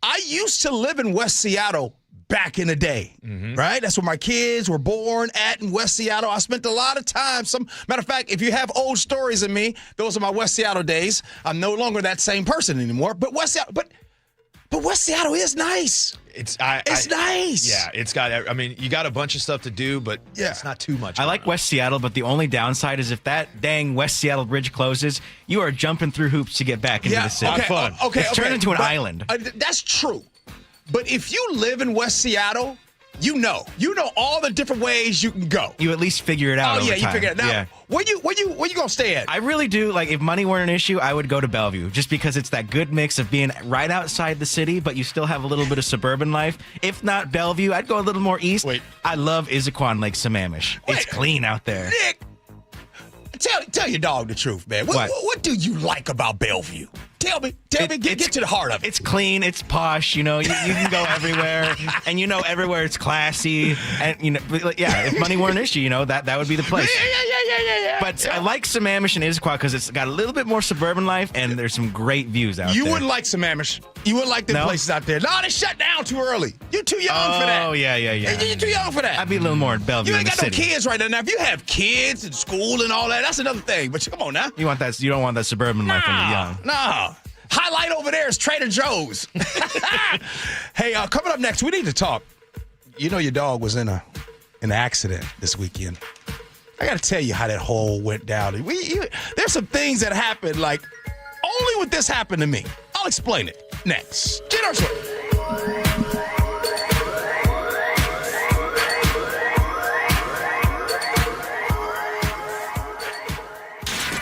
I used to live in West Seattle back in the day, right? That's where my kids were born at, in West Seattle. I spent a lot of time. Matter of fact, if you have old stories of me, those are my West Seattle days. I'm no longer that same person anymore. But West Seattle is nice. It's nice. Yeah, it's got. I mean, you got a bunch of stuff to do, but it's not too much. I like West Seattle, but the only downside is if that dang West Seattle bridge closes, you are jumping through hoops to get back into the city. It's turned into an island. That's true. But if you live in West Seattle, you know all the different ways you can go. You at least figure it out. Oh, you figure it out. Now, where you gonna stay at? I really do. Like, if money weren't an issue, I would go to Bellevue, just because it's that good mix of being right outside the city, but you still have a little bit of suburban life. If not Bellevue, I'd go a little more east. I love Issaquah, Lake Sammamish. It's clean out there. Nick, tell your dog the truth, man. What do you like about Bellevue? Tell me, get to the heart of it. It's clean, it's posh, you can go everywhere, and everywhere it's classy, and if money were an issue, that would be the place. Yeah. But I like Sammamish and Issaquah because it's got a little bit more suburban life, and there's some great views out there. You wouldn't like Sammamish. You wouldn't like the places out there. No, they shut down too early. You're too young for that. Oh, yeah. You're too young for that. I'd be a little more in Bellevue. You ain't got no kids right now. Now, if you have kids in school and all that, that's another thing. But come on now. You don't want that suburban life when you're young. No. Highlight over there is Trader Joe's. Hey, coming up next, we need to talk. Your dog was in an accident this weekend. I got to tell you how that whole went down. There's some things that happened, like, only with this happened to me. I'll explain it next. Gee Ursula.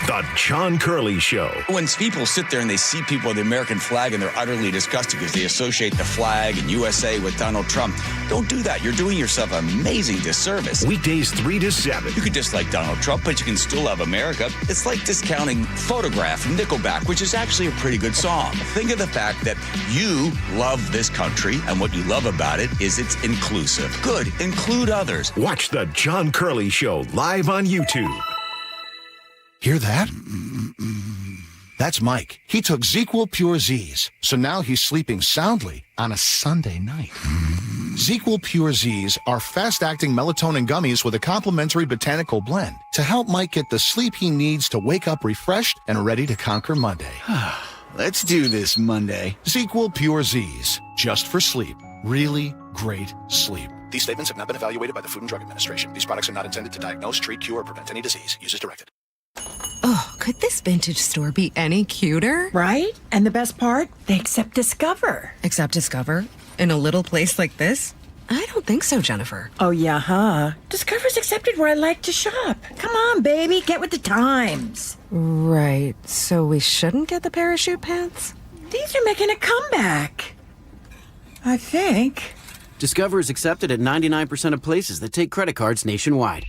The John Curley Show. When people sit there and they see people with the American flag and they're utterly disgusted because they associate the flag and USA with Donald Trump, don't do that. You're doing yourself an amazing disservice. Weekdays 3 to 7. You could dislike Donald Trump, but you can still love America. It's like discounting Photograph from Nickelback, which is actually a pretty good song. Think of the fact that you love this country, and what you love about it is it's inclusive. Good. Include others. Watch The John Curley Show live on YouTube. Hear that? That's Mike. He took ZQL Pure Z's, so now he's sleeping soundly on a Sunday night. ZQL Pure Z's are fast-acting melatonin gummies with a complementary botanical blend to help Mike get the sleep he needs to wake up refreshed and ready to conquer Monday. Let's do this Monday. ZQL Pure Z's, just for sleep. Really great sleep. These statements have not been evaluated by the Food and Drug Administration. These products are not intended to diagnose, treat, cure, or prevent any disease. Use as directed. Oh, could this vintage store be any cuter? Right? And the best part? They accept Discover. Accept Discover? In a little place like this? I don't think so, Jennifer. Oh, yeah, huh? Discover's accepted where I like to shop. Come on, baby, get with the times. Right. So we shouldn't get the parachute pants? These are making a comeback. I think. Discover is accepted at 99% of places that take credit cards nationwide.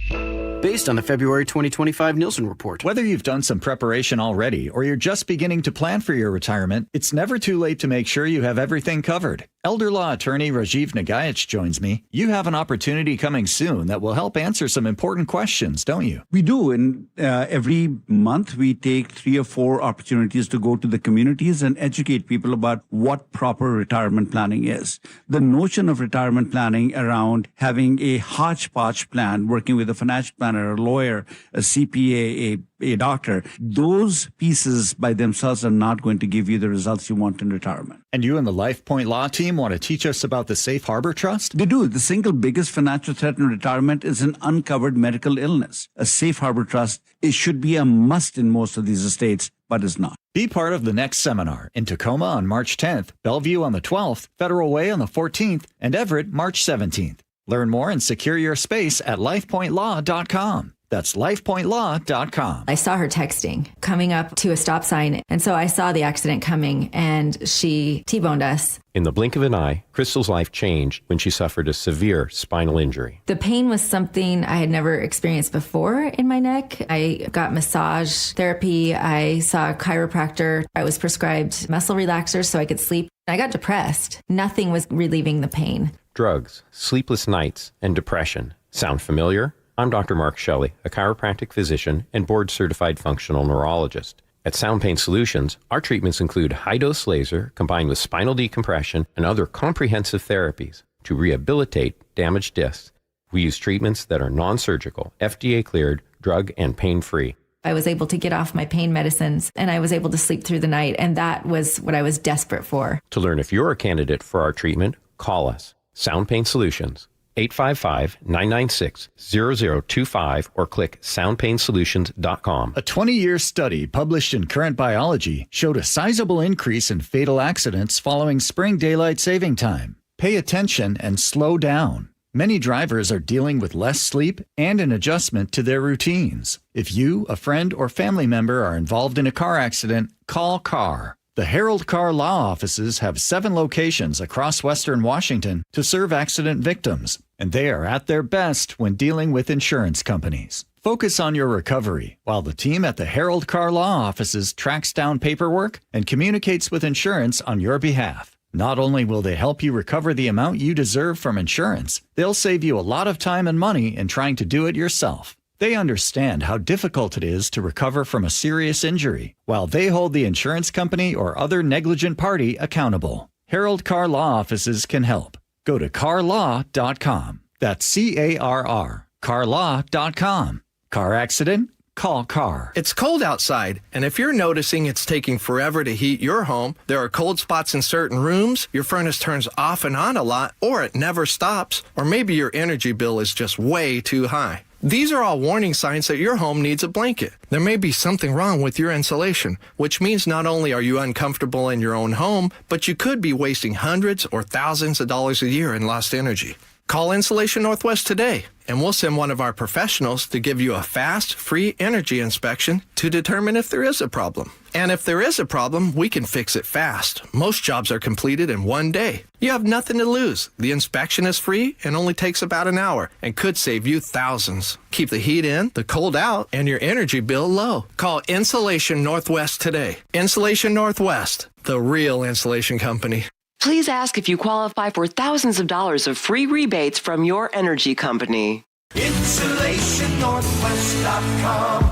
Based on the February 2025 Nielsen report. Whether you've done some preparation already or you're just beginning to plan for your retirement, it's never too late to make sure you have everything covered. Elder law attorney Rajiv Nagayach joins me. You have an opportunity coming soon that will help answer some important questions, don't you? We do. And every month we take 3 or 4 opportunities to go to the communities and educate people about what proper retirement planning is. The notion of retirement planning around having a hodgepodge plan, working with a financial planner, a lawyer, a CPA, a doctor, those pieces by themselves are not going to give you the results you want in retirement. And you and the LifePoint Law team want to teach us about the Safe Harbor Trust? They do. The single biggest financial threat in retirement is an uncovered medical illness. A Safe Harbor Trust, it should be a must in most of these estates, but it's not. Be part of the next seminar in Tacoma on March 10th, Bellevue on the 12th, Federal Way on the 14th, and Everett March 17th. Learn more and secure your space at lifepointlaw.com. That's lifepointlaw.com. I saw her texting, coming up to a stop sign. And so I saw the accident coming and she T-boned us. In the blink of an eye, Crystal's life changed when she suffered a severe spinal injury. The pain was something I had never experienced before in my neck. I got massage therapy. I saw a chiropractor. I was prescribed muscle relaxers so I could sleep. I got depressed. Nothing was relieving the pain. Drugs, sleepless nights, and depression. Sound familiar? I'm Dr. Mark Shelley, a chiropractic physician and board-certified functional neurologist. At Sound Pain Solutions, our treatments include high-dose laser combined with spinal decompression and other comprehensive therapies to rehabilitate damaged discs. We use treatments that are non-surgical, FDA-cleared, drug and pain-free. I was able to get off my pain medicines and I was able to sleep through the night, and that was what I was desperate for. To learn if you're a candidate for our treatment, call us. Sound Pain Solutions. 855-996-0025 or click soundpainsolutions.com. A 20-year study published in Current Biology showed a sizable increase in fatal accidents following spring daylight saving time. Pay attention and slow down. Many drivers are dealing with less sleep and an adjustment to their routines. If you, a friend, or family member are involved in a car accident, call CAR. The Herald Car Law Offices have 7 locations across Western Washington to serve accident victims, and they are at their best when dealing with insurance companies. Focus on your recovery while the team at the Herald Car Law Offices tracks down paperwork and communicates with insurance on your behalf. Not only will they help you recover the amount you deserve from insurance, they'll save you a lot of time and money in trying to do it yourself. They understand how difficult it is to recover from a serious injury, while they hold the insurance company or other negligent party accountable. Herald Car Law Offices can help. Go to carlaw.com. That's C-A-R-R. carlaw.com. Car accident? Call CAR. It's cold outside, and if you're noticing it's taking forever to heat your home, there are cold spots in certain rooms, your furnace turns off and on a lot, or it never stops, or maybe your energy bill is just way too high. These are all warning signs that your home needs a blanket. There may be something wrong with your insulation, which means not only are you uncomfortable in your own home, but you could be wasting hundreds or thousands of dollars a year in lost energy. Call Insulation Northwest today, and we'll send one of our professionals to give you a fast, free energy inspection to determine if there is a problem. And if there is a problem, we can fix it fast. Most jobs are completed in 1 day. You have nothing to lose. The inspection is free and only takes about an hour and could save you thousands. Keep the heat in, the cold out, and your energy bill low. Call Insulation Northwest today. Insulation Northwest, the real insulation company. Please ask if you qualify for thousands of dollars of free rebates from your energy company. InsulationNorthwest.com.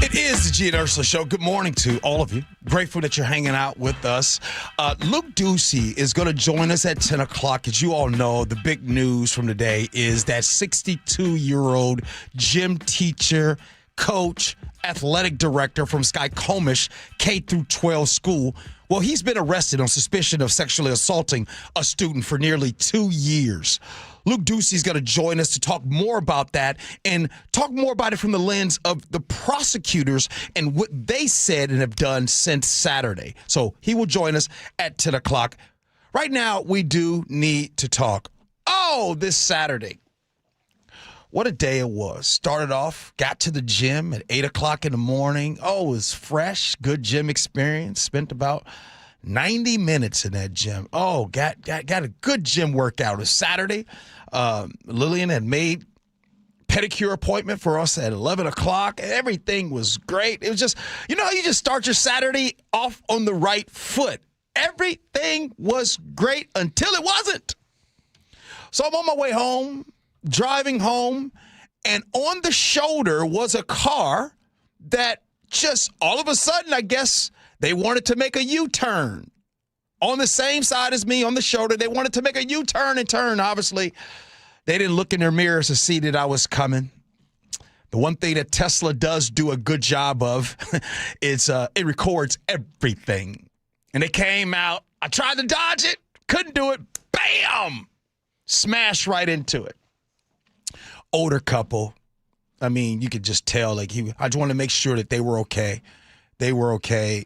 It is the Gee and Ursula Show. Good morning to all of you. Grateful that you're hanging out with us. Luke Ducey is going to join us at 10 o'clock. As you all know, the big news from today is that 62-year-old gym teacher, coach, athletic director from Skycomish K-12 school. Well, he's been arrested on suspicion of sexually assaulting a student for nearly 2 years. Luke Ducey is going to join us to talk more about that and talk more about it from the lens of the prosecutors and what they said and have done since Saturday. So he will join us at 10 o'clock. Right now, we do need to talk. This Saturday. What a day it was. Started off, got to the gym at 8 o'clock in the morning. It was fresh, good gym experience. Spent about 90 minutes in that gym. Oh, got a good gym workout. It was Saturday. Lillian had made pedicure appointment for us at 11 o'clock. Everything was great. It was just, you just start your Saturday off on the right foot. Everything was great until it wasn't. So I'm on my way home, driving home, and on the shoulder was a car that just all of a sudden, I guess, they wanted to make a U-turn. On the same side as me, on the shoulder, they wanted to make a U-turn and turn. Obviously, they didn't look in their mirrors to see that I was coming. The one thing that Tesla does do a good job of is it records everything. And they came out. I tried to dodge it. Couldn't do it. Bam! Smashed right into it. Older couple. I mean, you could just tell. I just wanted to make sure that they were okay. They were okay.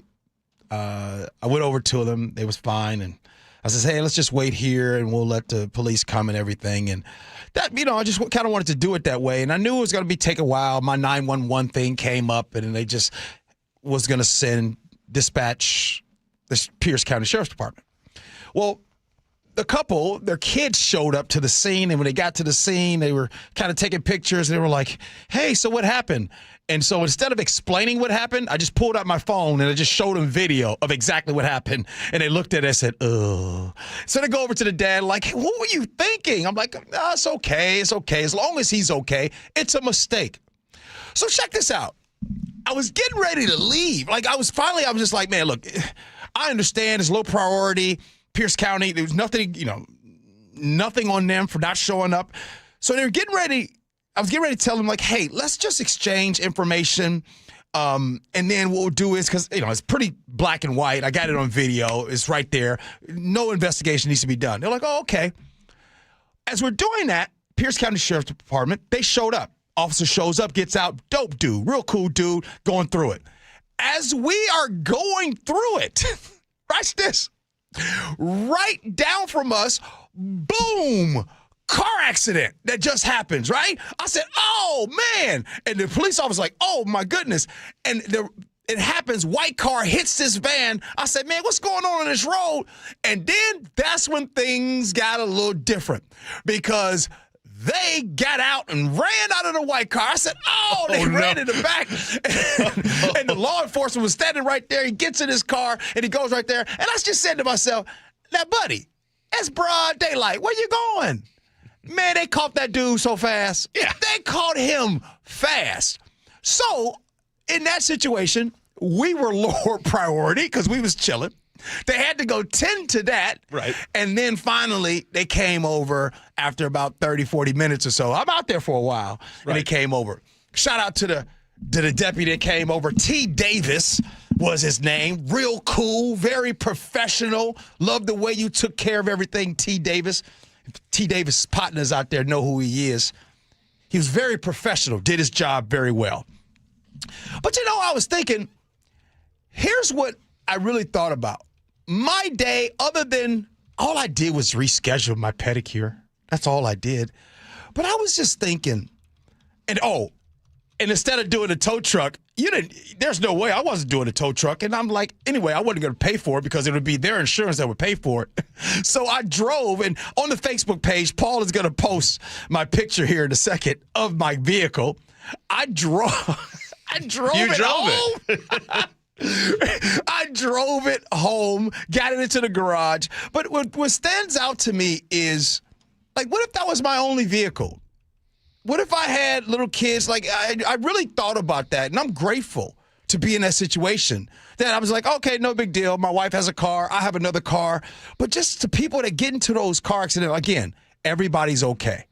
I went over to them. They was fine. And I said, hey, let's just wait here and we'll let the police come and everything. And that, I just kind of wanted to do it that way. And I knew it was going to take a while. My 911 thing came up and they just was going to dispatch the Pierce County Sheriff's Department. Well, the couple, their kids showed up to the scene, and when they got to the scene, they were kind of taking pictures, and they were like, hey, so what happened? And so instead of explaining what happened, I just pulled out my phone, and I just showed them video of exactly what happened, and they looked at it and said, ugh. So they go over to the dad, like, what were you thinking? I'm like, no, it's okay, as long as he's okay, it's a mistake. So check this out. I was getting ready to leave. I was just like, man, look, I understand it's low priority. Pierce County, there was nothing, nothing on them for not showing up. So they were getting ready. I was getting ready to tell them, like, hey, let's just exchange information. And then what we'll do is, because, it's pretty black and white. I got it on video. It's right there. No investigation needs to be done. They're like, oh, okay. As we're doing that, Pierce County Sheriff's Department, they showed up. Officer shows up, gets out. Dope dude, real cool dude, going through it. As we are going through it, watch this. Right down from us, boom, car accident that just happens, right? I said, oh, man. And the police officer was like, oh, my goodness. And it happens, white car hits this van. I said, man, what's going on this road? And then that's when things got a little different because they got out and ran out of the white car. I said, oh, they ran in the back. And the law enforcement was standing right there. He gets in his car, and he goes right there. And I just said to myself, now, buddy, that's broad daylight. Where you going? Man, they caught that dude so fast. Yeah. They caught him fast. So, in that situation, we were lower priority because we was chilling. They had to go tend to that. Right. And then finally, they came over after about 30, 40 minutes or so. I'm out there for a while. Right. And they came over. Shout out to the deputy that came over. T. Davis was his name. Real cool, very professional. Love the way you took care of everything, T. Davis. T. Davis' partners out there know who he is. He was very professional, did his job very well. But, I was thinking, here's what I really thought about. My day, other than all I did was reschedule my pedicure. That's all I did. But I was just thinking, and instead of doing a tow truck, there's no way I wasn't doing a tow truck. And I'm like, anyway, I wasn't going to pay for it because it would be their insurance that would pay for it. So I drove, and on the Facebook page, Paul is going to post my picture here in a second of my vehicle. I drove it. I drove it home, got it into the garage. But what stands out to me is, what if that was my only vehicle? What if I had little kids? I really thought about that, and I'm grateful to be in that situation. That I was like, okay, no big deal. My wife has a car. I have another car. But just to people that get into those car accidents, again, everybody's okay.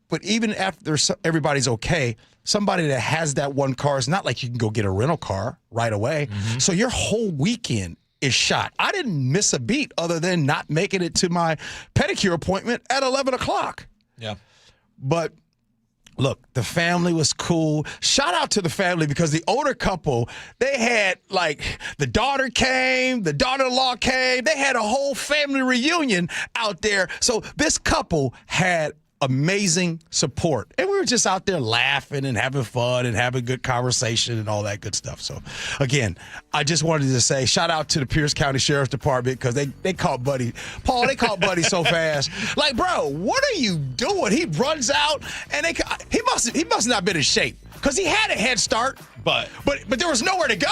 But even after everybody's okay, somebody that has that one car, is not like you can go get a rental car right away. Mm-hmm. So your whole weekend is shot. I didn't miss a beat other than not making it to my pedicure appointment at 11 o'clock. Yeah. But look, the family was cool. Shout out to the family because the older couple, they had the daughter came, the daughter-in-law came. They had a whole family reunion out there. So this couple had amazing support. And we were just out there laughing and having fun and having good conversation and all that good stuff. So, again, I just wanted to say shout out to the Pierce County Sheriff's Department because they caught Buddy. Paul, they caught Buddy so fast. Like, bro, what are you doing? He runs out, and he must not have been in shape because he had a head start. But there was nowhere to go.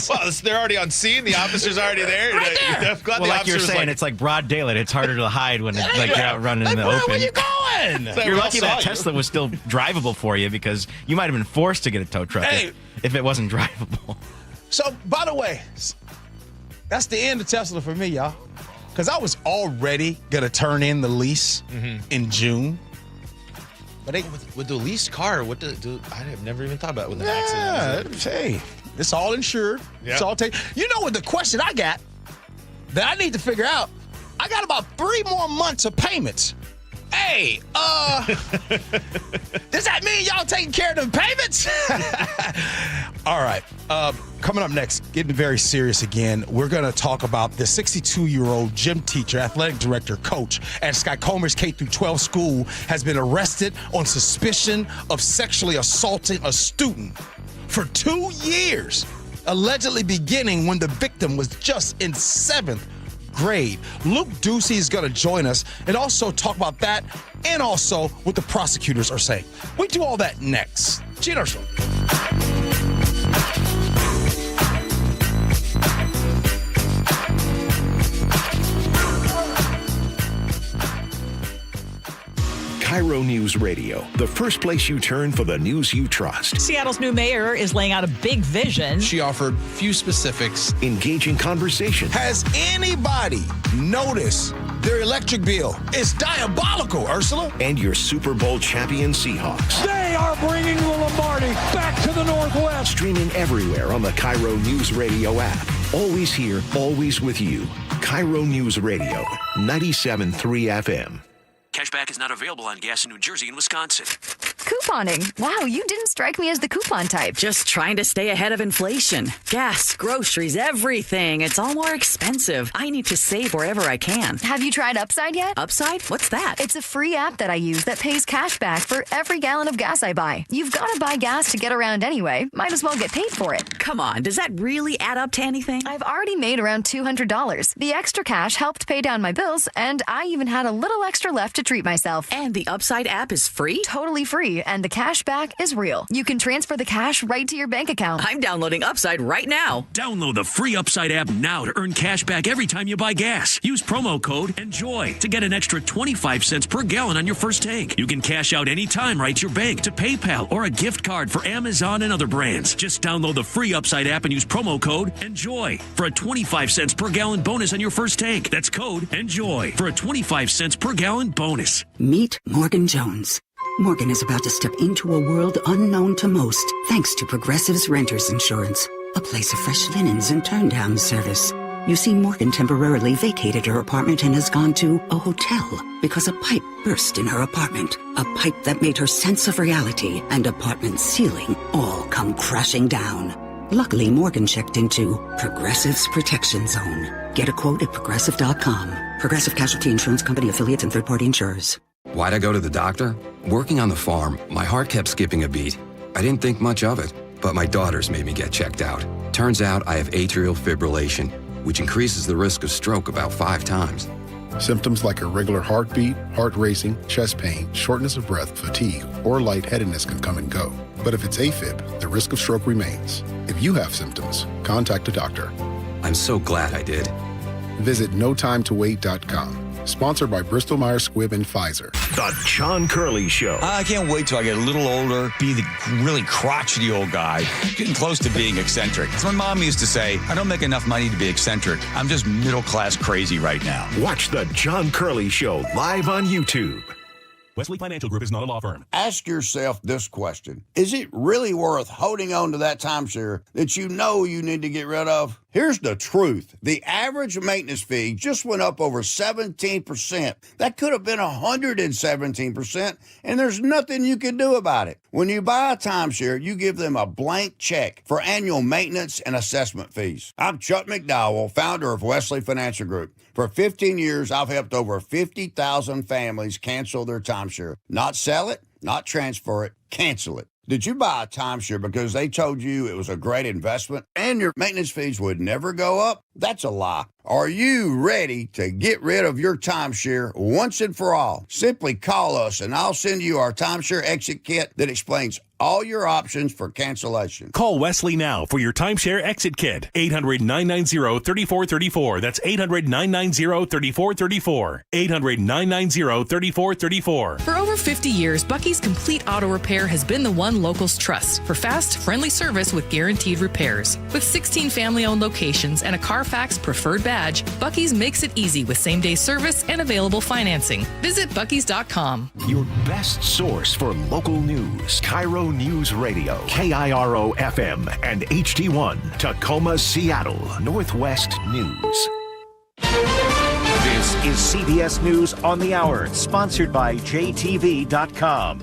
Well, they're already on scene. The officer's already there. Right there. Well, like you're saying, it's like broad daylight. It's harder to hide when you're out running in the open. Where you going? You're lucky that Tesla was still drivable for you because you might have been forced to get a tow truck if it wasn't drivable. So, by the way, that's the end of Tesla for me, y'all. Because I was already going to turn in the lease in June. But with the leased car, I have never even thought about it with an accident. Hey, it's all insured. Yeah. It's all taken. You know what the question I got that I need to figure out? I got about 3 more months of payments. Hey, does that mean y'all taking care of the payments? All right. Coming up next, getting very serious again, we're going to talk about the 62-year-old gym teacher, athletic director, coach at Skycomers K-12 school has been arrested on suspicion of sexually assaulting a student for 2 years, allegedly beginning when the victim was just in 7th grade. Luke Ducey is going to join us and also talk about that and also what the prosecutors are saying. We do all that next. Gee Ursula. KIRO Newsradio, the first place you turn for the news you trust. Seattle's new mayor is laying out a big vision. She offered few specifics. Engaging conversation. Has anybody noticed their electric bill? It's diabolical, Ursula. And your Super Bowl champion Seahawks. They are bringing the Lombardi back to the Northwest. Streaming everywhere on the KIRO Newsradio app. Always here, always with you. KIRO Newsradio, 97.3 FM. Cashback is not available on gas in New Jersey and Wisconsin. Couponing. Wow, you didn't strike me as the coupon type. Just trying to stay ahead of inflation. Gas, groceries, everything. It's all more expensive. I need to save wherever I can. Have you tried Upside yet? Upside? What's that? It's a free app that I use that pays cash back for every gallon of gas I buy. You've got to buy gas to get around anyway. Might as well get paid for it. Come on, does that really add up to anything? I've already made around $200. The extra cash helped pay down my bills, and I even had a little extra left to treat myself. And the Upside app is free? Totally free, and the cash back is real. You can transfer the cash right to your bank account. I'm downloading Upside right now. Download the free Upside app now to earn cash back every time you buy gas. Use promo code ENJOY to get an extra 25 cents per gallon on your first tank. You can cash out anytime right to your bank, to PayPal, or a gift card for Amazon and other brands. Just download the free Upside app and use promo code ENJOY for a 25 cents per gallon bonus on your first tank. That's code ENJOY for a 25 cents per gallon bonus. Meet Morgan Jones. Morgan is about to step into a world unknown to most, thanks to Progressive's Renters Insurance, a place of fresh linens and turn-down service. You see, Morgan temporarily vacated her apartment and has gone to a hotel because a pipe burst in her apartment. A pipe that made her sense of reality and apartment ceiling all come crashing down. Luckily, Morgan checked into Progressive's Protection Zone. Get a quote at Progressive.com. Progressive Casualty Insurance Company, affiliates, and third-party insurers. Why'd I go to the doctor? Working on the farm, my heart kept skipping a beat. I didn't think much of it, but my daughters made me get checked out. Turns out I have atrial fibrillation, which increases the risk of stroke about 5 times. Symptoms like irregular heartbeat, heart racing, chest pain, shortness of breath, fatigue, or lightheadedness can come and go. But if it's AFib, the risk of stroke remains. If you have symptoms, contact a doctor. I'm so glad I did. Visit notimetowait.com. Sponsored by Bristol Myers Squibb and Pfizer. The John Curley Show. I can't wait till I get a little older, be the really crotchety old guy, getting close to being eccentric. As my mom used to say, I don't make enough money to be eccentric. I'm just middle-class crazy right now. Watch The John Curley Show live on YouTube. Wesley Financial Group is not a law firm. Ask yourself this question. Is it really worth holding on to that timeshare that you know you need to get rid of? Here's the truth. The average maintenance fee just went up over 17%. That could have been 117%, and there's nothing you can do about it. When you buy a timeshare, you give them a blank check for annual maintenance and assessment fees. I'm Chuck McDowell, founder of Wesley Financial Group. For 15 years, I've helped over 50,000 families cancel their timeshare. Not sell it, not transfer it, cancel it. Did you buy a timeshare because they told you it was a great investment and your maintenance fees would never go up? That's a lie. Are you ready to get rid of your timeshare once and for all? Simply call us and I'll send you our timeshare exit kit that explains all your options for cancellation. Call Wesley now for your timeshare exit kit. 800-990-3434. That's 800-990-3434. 800-990-3434. For over 50 years, Bucky's Complete Auto Repair has been the one locals trust for fast, friendly service with guaranteed repairs. With 16 family-owned locations and a Carfax preferred badge, Bucky's makes it easy with same-day service and available financing. Visit Bucky's.com. Your best source for local news. KIRO Newsradio, KIRO FM and HD1, Tacoma, Seattle, Northwest News. This is CBS News on the Hour, sponsored by JTV.com.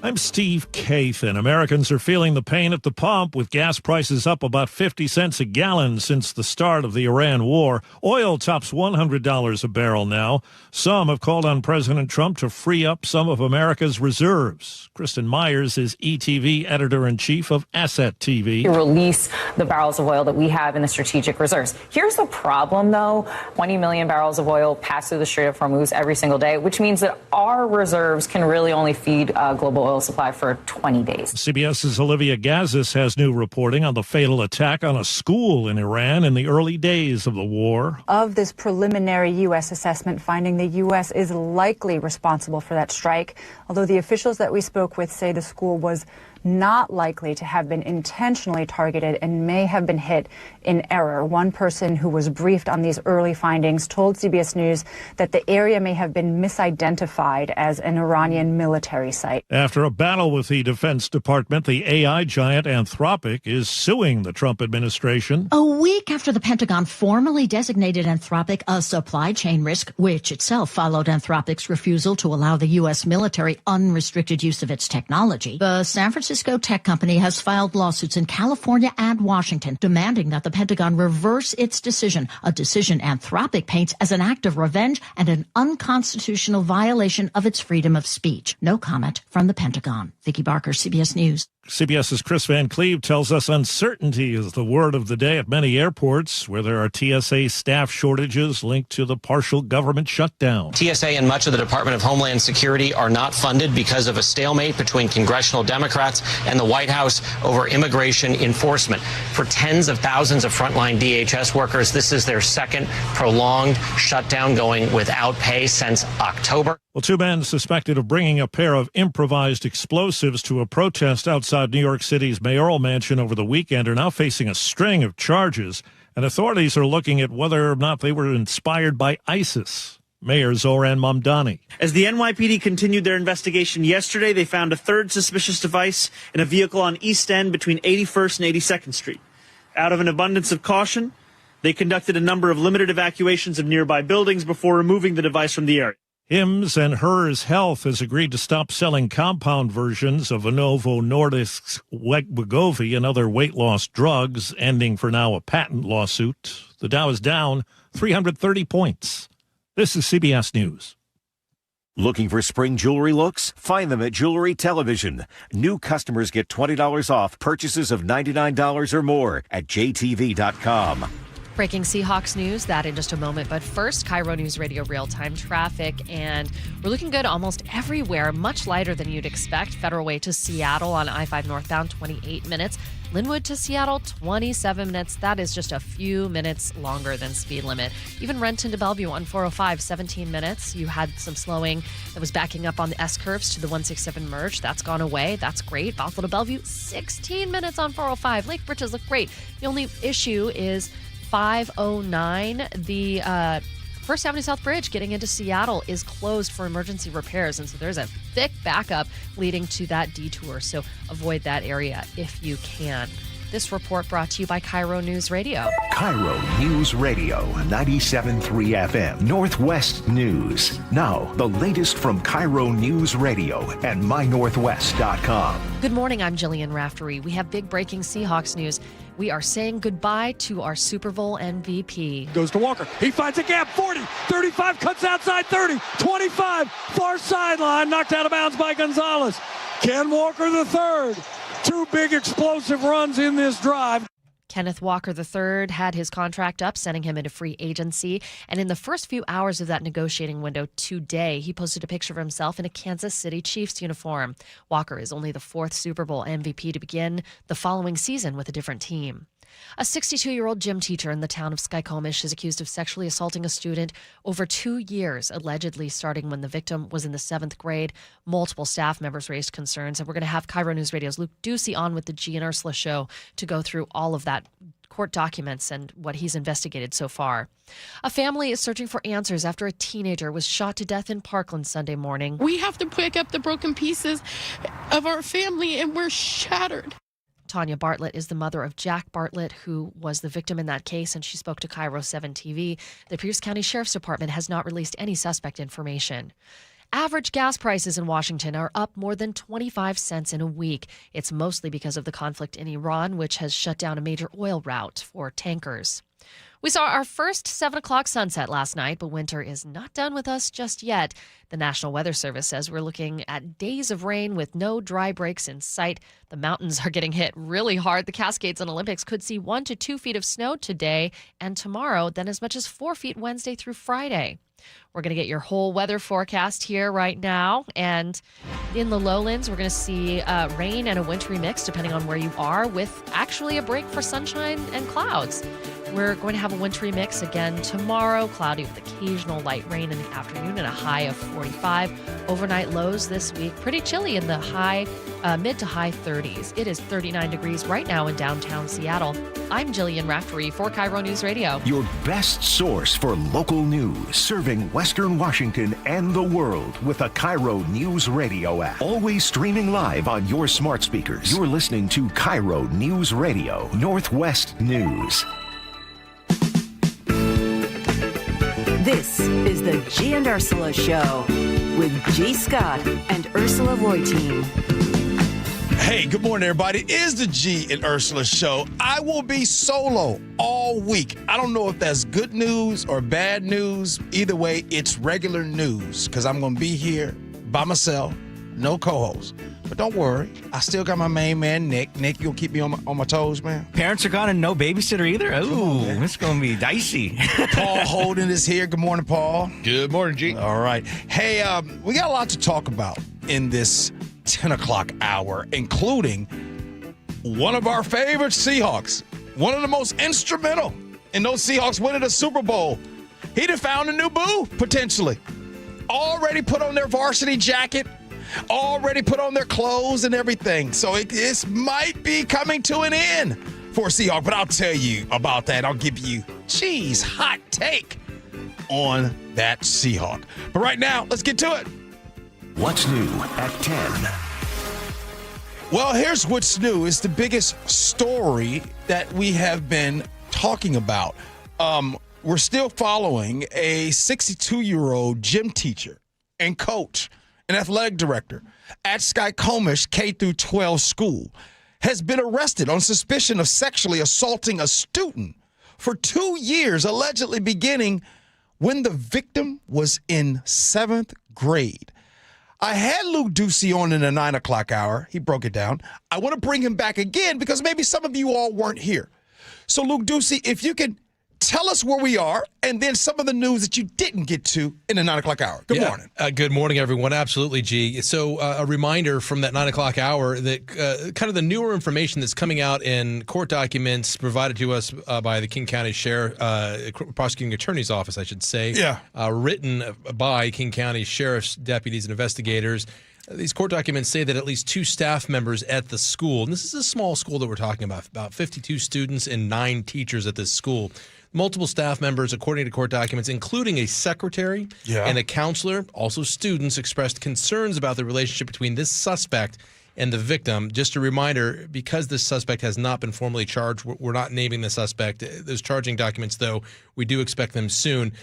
I'm Steve Kathan. Americans are feeling the pain at the pump with gas prices up about 50 cents a gallon since the start of the Iran war. Oil tops $100 a barrel now. Some have called on President Trump to free up some of America's reserves. Kristen Myers is ETV editor-in-chief of Asset TV. To release the barrels of oil that we have in the strategic reserves. Here's the problem, though. 20 million barrels of oil pass through the Strait of Hormuz every single day, which means that our reserves can really only feed global oil supply for 20 days. CBS's Olivia Gazis has new reporting on the fatal attack on a school in Iran in the early days of the war. Of this preliminary U.S. assessment finding the U.S. is likely responsible for that strike, although the officials that we spoke with say the school was not likely to have been intentionally targeted and may have been hit in error. One person who was briefed on these early findings told CBS News that the area may have been misidentified as an Iranian military site. After a battle with the Defense Department, the AI giant Anthropic is suing the Trump administration. A week after the Pentagon formally designated Anthropic a supply chain risk, which itself followed Anthropic's refusal to allow the U.S. military unrestricted use of its technology, the San Francisco tech company has filed lawsuits in California and Washington demanding that the Pentagon reverse its decision, a decision Anthropic paints as an act of revenge and an unconstitutional violation of its freedom of speech. No comment from the Pentagon. Vicki Barker, CBS News. CBS's Chris Van Cleve tells us uncertainty is the word of the day at many airports where there are TSA staff shortages linked to the partial government shutdown. TSA and much of the Department of Homeland Security are not funded because of a stalemate between congressional Democrats and the White House over immigration enforcement. For tens of thousands of frontline DHS workers, this is their second prolonged shutdown going without pay since October. Well, two men suspected of bringing a pair of improvised explosives to a protest outside New York City's mayoral mansion over the weekend are now facing a string of charges, and authorities are looking at whether or not they were inspired by ISIS. Mayor Zoran Mamdani. As the NYPD continued their investigation yesterday, they found a third suspicious device in a vehicle on East End between 81st and 82nd Street. Out of an abundance of caution, they conducted a number of limited evacuations of nearby buildings before removing the device from the area. Hims and Hers Health has agreed to stop selling compound versions of Novo Nordisk's Wegovy and other weight loss drugs, ending for now a patent lawsuit. The Dow is down 330 points. This is CBS News. Looking for spring jewelry looks? Find them at Jewelry Television. New customers get $20 off purchases of $99 or more at JTV.com. Breaking Seahawks news, that in just a moment. But first, KIRO Newsradio real-time traffic. And we're looking good almost everywhere, much lighter than you'd expect. Federal Way to Seattle on I-5 northbound, 28 minutes. Linwood to Seattle, 27 minutes. That is just a few minutes longer than speed limit. Even Renton to Bellevue on 405, 17 minutes. You had some slowing that was backing up on the S-curves to the 167 merge. That's gone away. That's great. Bothell to Bellevue, 16 minutes on 405. Lake Bridges look great. The only issue is 509, the First Avenue South Bridge getting into Seattle is closed for emergency repairs, and so there's a thick backup leading to that detour, so avoid that area if you can. This report brought to you by KIRO News Radio. KIRO News Radio, 97.3 FM, Northwest News. Now, the latest from KIRO News Radio and mynorthwest.com. Good morning, I'm Jillian Raftery. We have big breaking Seahawks news. We are saying goodbye to our Super Bowl MVP. Goes to Walker. He finds a gap. 40, 35, cuts outside 30, 25, far sideline, knocked out of bounds by Gonzalez. Ken Walker III. 2 big explosive runs in this drive. Kenneth Walker III had his contract up, sending him into free agency. And in the first few hours of that negotiating window today, he posted a picture of himself in a Kansas City Chiefs uniform. Walker is only the 4th Super Bowl MVP to begin the following season with a different team. A 62-year-old gym teacher in the town of Skykomish is accused of sexually assaulting a student over 2 years, allegedly starting when the victim was in the 7th grade. Multiple staff members raised concerns, and we're going to have KIRO News Radio's Luke Ducey on with the Gee and Ursula Show to go through all of that court documents and what he's investigated so far. A family is searching for answers after a teenager was shot to death in Parkland Sunday morning. We have to pick up the broken pieces of our family, and we're shattered. Tanya Bartlett is the mother of Jack Bartlett, who was the victim in that case, and she spoke to KIRO 7 TV. The Pierce County Sheriff's Department has not released any suspect information. Average gas prices in Washington are up more than 25 cents in a week. It's mostly because of the conflict in Iran, which has shut down a major oil route for tankers. We saw our first 7 o'clock sunset last night, but winter is not done with us just yet. The National Weather Service says we're looking at days of rain with no dry breaks in sight. The mountains are getting hit really hard. The Cascades and Olympics could see 1 to 2 feet of snow today and tomorrow, then as much as 4 feet Wednesday through Friday. We're going to get your whole weather forecast here right now. And in the lowlands, we're going to see rain and a wintry mix, depending on where you are, with actually a break for sunshine and clouds. We're going to have a wintry mix again tomorrow, cloudy with occasional light rain in the afternoon and a high of 45. Overnight lows this week, pretty chilly in the mid to high 30s. It is 39 degrees right now in downtown Seattle. I'm Jillian Raftery for KIRO News Radio. Your best source for local news, serving Western Washington and the world with a KIRO News Radio app. Always streaming live on your smart speakers. You're listening to KIRO News Radio, Northwest News. This is the Gee and Ursula Show with G. Scott and Ursula Reutin. Hey, good morning, everybody. It is the Gee and Ursula Show. I will be solo all week. I don't know if that's good news or bad news. Either way, it's regular news because I'm going to be here by myself, no co-host. But don't worry, I still got my main man, Nick. Nick, you gonna keep me on my toes, man? Parents are gone and no babysitter either? Ooh, it's gonna be dicey. Paul Holden is here. Good morning, Paul. Good morning, G. All right. Hey, we got a lot to talk about in this 10 o'clock hour, including one of our favorite Seahawks, one of the most instrumental in those Seahawks winning a Super Bowl. He'd have found a new boo, potentially. Already put on their varsity jacket, already put on their clothes and everything. So this might be coming to an end for Seahawks. But I'll tell you about that. I'll give you hot take on that Seahawk. But right now, let's get to it. What's new at 10? Well, here's what's new. It's the biggest story that we have been talking about. We're still following a 62-year-old gym teacher and coach, an athletic director at Skykomish K-12 school, has been arrested on suspicion of sexually assaulting a student for 2 years, allegedly beginning when the victim was in 7th grade. I had Luke Ducey on in the 9 o'clock hour. He broke it down. I want to bring him back again because maybe some of you all weren't here. So, Luke Ducey, if you could tell us where we are and then some of the news that you didn't get to in the 9 o'clock hour. Good morning. Good morning, everyone. Absolutely, G. So a reminder from that 9 o'clock hour that kind of the newer information that's coming out in court documents provided to us by the King County Prosecuting Attorney's Office, I should say. Yeah. Written by King County Sheriff's deputies and investigators. These court documents say that at least 2 staff members at the school, and this is a small school that we're talking about 52 students and 9 teachers at this school. Multiple staff members, according to court documents, including a secretary and a counselor, also students, expressed concerns about the relationship between this suspect and the victim. Just a reminder, because this suspect has not been formally charged, we're not naming the suspect. Those charging documents, though, we do expect them soon.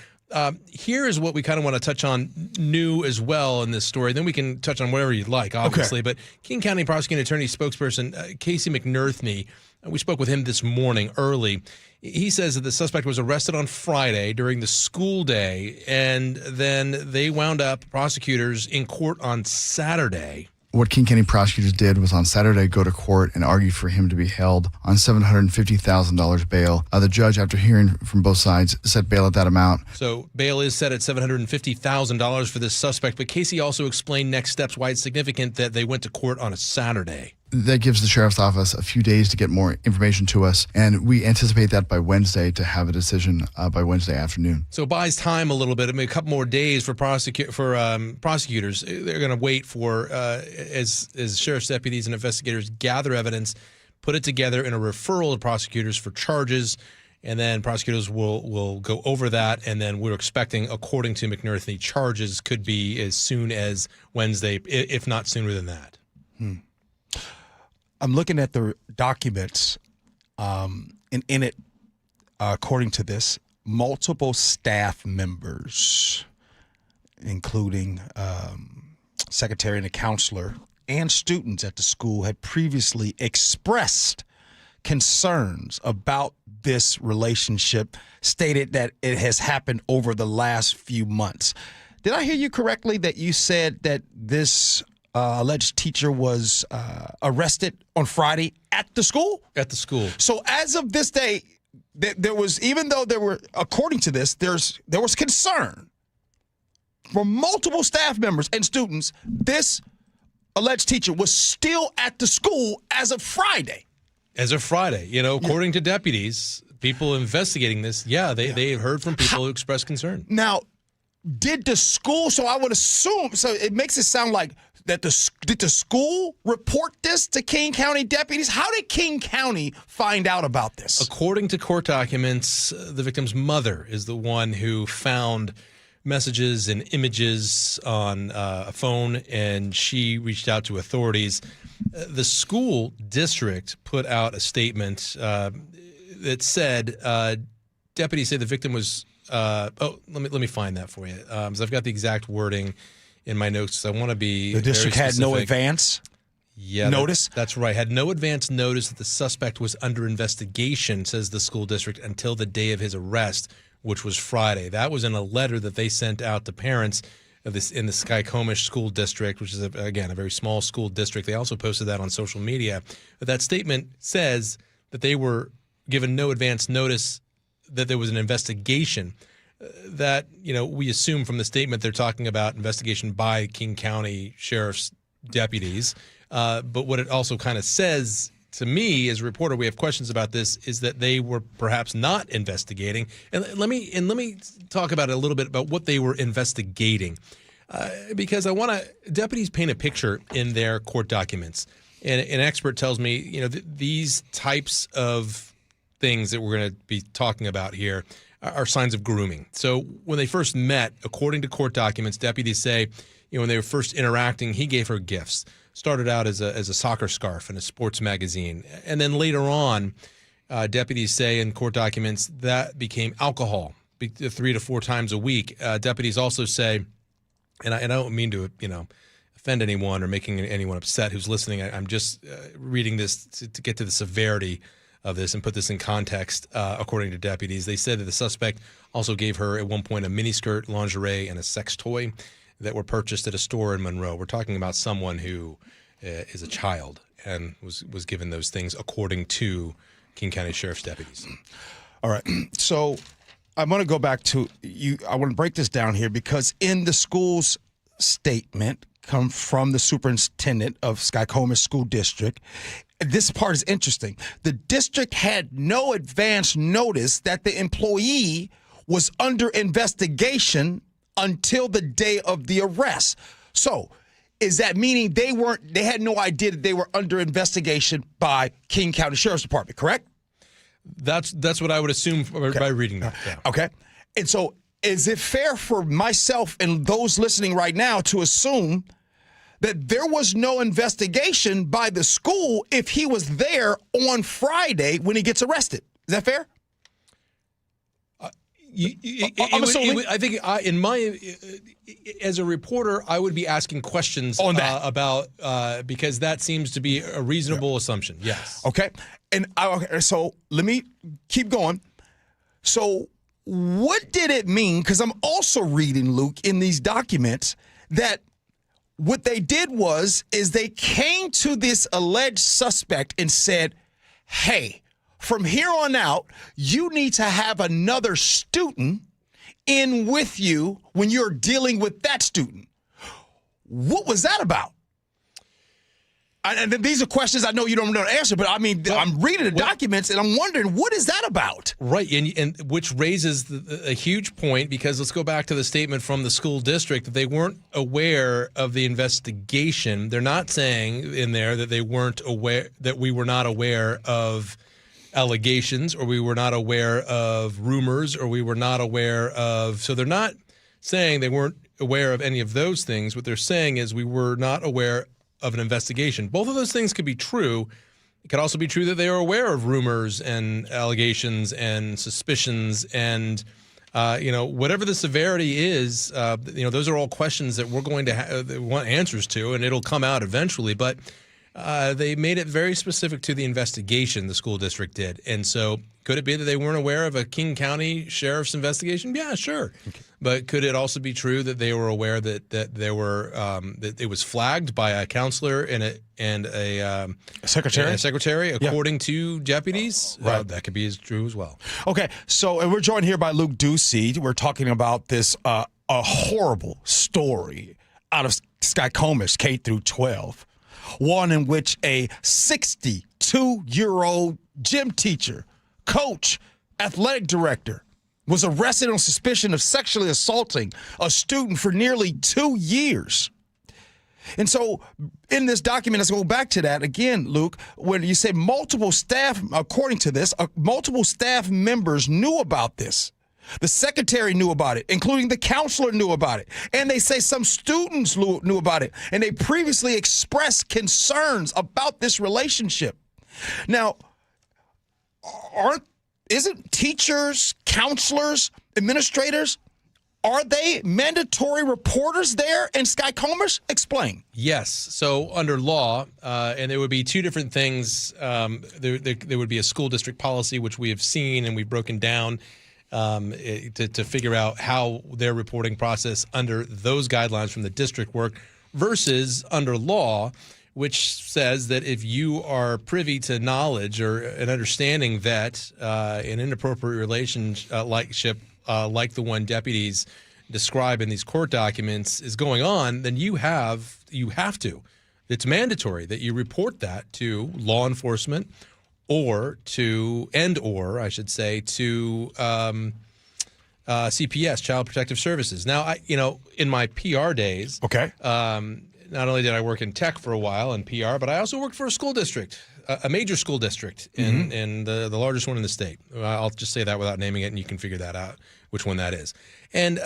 Here is what we kind of want to touch on new as well in this story. Then we can touch on whatever you'd like, obviously. Okay. But King County Prosecuting Attorney spokesperson Casey McNerthney, we spoke with him this morning early. He says that the suspect was arrested on Friday during the school day, and then they wound up, prosecutors, in court on Saturday. What King County prosecutors did was on Saturday go to court and argue for him to be held on $750,000 bail. The judge, after hearing from both sides, set bail at that amount. So bail is set at $750,000 for this suspect, but Casey also explained next steps, why it's significant that they went to court on a Saturday. That gives the sheriff's office a few days to get more information to us, and we anticipate that by Wednesday to have a decision by Wednesday afternoon. So it buys time a little bit. I mean, a couple more days for prosecutors. They're going to wait for as sheriff's deputies and investigators gather evidence, put it together in a referral to prosecutors for charges, and then prosecutors will go over that, and then we're expecting, according to McNerthney, charges could be as soon as Wednesday, if not sooner than that. I'm looking at the documents, and in it, according to this, multiple staff members, including secretary and a counselor, and students at the school had previously expressed concerns about this relationship, stated that it has happened over the last few months. Did I hear you correctly that you said that this alleged teacher was arrested on Friday at the school? At the school. So as of this day, there was, even though there were, according to this, there was concern from multiple staff members and students, this alleged teacher was still at the school as of Friday. As of Friday, according to deputies, people investigating this, they heard from people who expressed concern. Now, did the school, so I would assume, so it makes it sound like that did the school report this to King County deputies? How did King County find out about this? According to court documents, the victim's mother is the one who found messages and images on a phone, and she reached out to authorities. The school district put out a statement that said, deputies say the victim was, let me find that for you. So I've got the exact wording in my notes. I want to be the district had no advance notice? That's right. Had no advance notice that the suspect was under investigation, says the school district, until the day of his arrest, which was Friday. That was in a letter that they sent out to parents of this in the Skycomish School District, which is, again, a very small school district. They also posted that on social media. But that statement says that they were given no advance notice that there was an investigation. That, we assume from the statement they're talking about investigation by King County Sheriff's deputies. But what it also kind of says to me as a reporter, we have questions about this, is that they were perhaps not investigating. And let me talk about it a little bit about what they were investigating. Because deputies paint a picture in their court documents. And an expert tells me, these types of things that we're going to be talking about here are signs of grooming. So when they first met, according to court documents, deputies say, when they were first interacting, he gave her gifts. Started out as a soccer scarf in a sports magazine. And then later on, deputies say in court documents, that became alcohol 3 to 4 times a week. Deputies also say, and I don't mean to, offend anyone or making anyone upset who's listening. I'm just reading this to get to the severity of this and put this in context. According to deputies, they said that the suspect also gave her at one point a miniskirt, lingerie, and a sex toy that were purchased at a store in Monroe. We're talking about someone who is a child and was given those things, according to King County Sheriff's deputies. All right. So I'm going to go back to you. I want to break this down here because in the school's statement come from the superintendent of Skycomish School District. This part is interesting. The district had no advance notice that the employee was under investigation until the day of the arrest. So, is that meaning they had no idea that they were under investigation by King County Sheriff's Department, correct? That's what I would assume by reading that. Yeah. Okay. And so, is it fair for myself and those listening right now to assume that there was no investigation by the school if he was there on Friday when he gets arrested. Is that fair? I think as a reporter, I would be asking questions on that about because that seems to be a reasonable assumption. Yes. Okay. And so let me keep going. So what did it mean? Because I'm also reading, Luke, in these documents that what they did is they came to this alleged suspect and said, hey, from here on out, you need to have another student in with you when you're dealing with that student. What was that about? And these are questions I know you don't know the answer, but I mean, I'm reading the documents and I'm wondering, what is that about? Right, and which raises a huge point, because let's go back to the statement from the school district that they weren't aware of the investigation. They're not saying in there that they weren't aware, that we were not aware of allegations, or we were not aware of rumors, or we were not aware of. So they're not saying they weren't aware of any of those things. What they're saying is we were not aware of an investigation. Both of those things could be true. It could also be true that they are aware of rumors and allegations and suspicions and, whatever the severity is, those are all questions that we're going to want answers to, and it'll come out eventually. But they made it very specific to the investigation the school district did. And so could it be that they weren't aware of a King County Sheriff's investigation? Yeah, sure. Okay. But could it also be true that they were aware that there were that it was flagged by a counselor and a secretary, according to deputies? Right. That could be as true as well. Okay, so we're joined here by Luke Ducey. We're talking about this a horrible story out of Skycomish, K through 12. One in which a 62-year-old gym teacher, coach, athletic director was arrested on suspicion of sexually assaulting a student for nearly 2 years. And so in this document, let's go back to that again, Luke, when you say multiple staff, according to this, multiple staff members knew about this. The secretary knew about it, including the counselor knew about it. And they say some students knew about it. And they previously expressed concerns about this relationship. Now, isn't teachers, counselors, administrators, are they mandatory reporters there in Skycomish? Explain. Yes. So under law, and there would be two different things. There would be a school district policy, which we have seen and we've broken down to figure out how their reporting process under those guidelines from the district work versus under law, which says that if you are privy to knowledge or an understanding that an inappropriate relationship like the one deputies describe in these court documents is going on, then you have to. It's mandatory that you report that to law enforcement or to CPS, Child Protective Services. Now, in my PR days, not only did I work in tech for a while in PR, but I also worked for a school district, a major school district in the largest one in the state. I'll just say that without naming it, and you can figure that out, which one that is. And,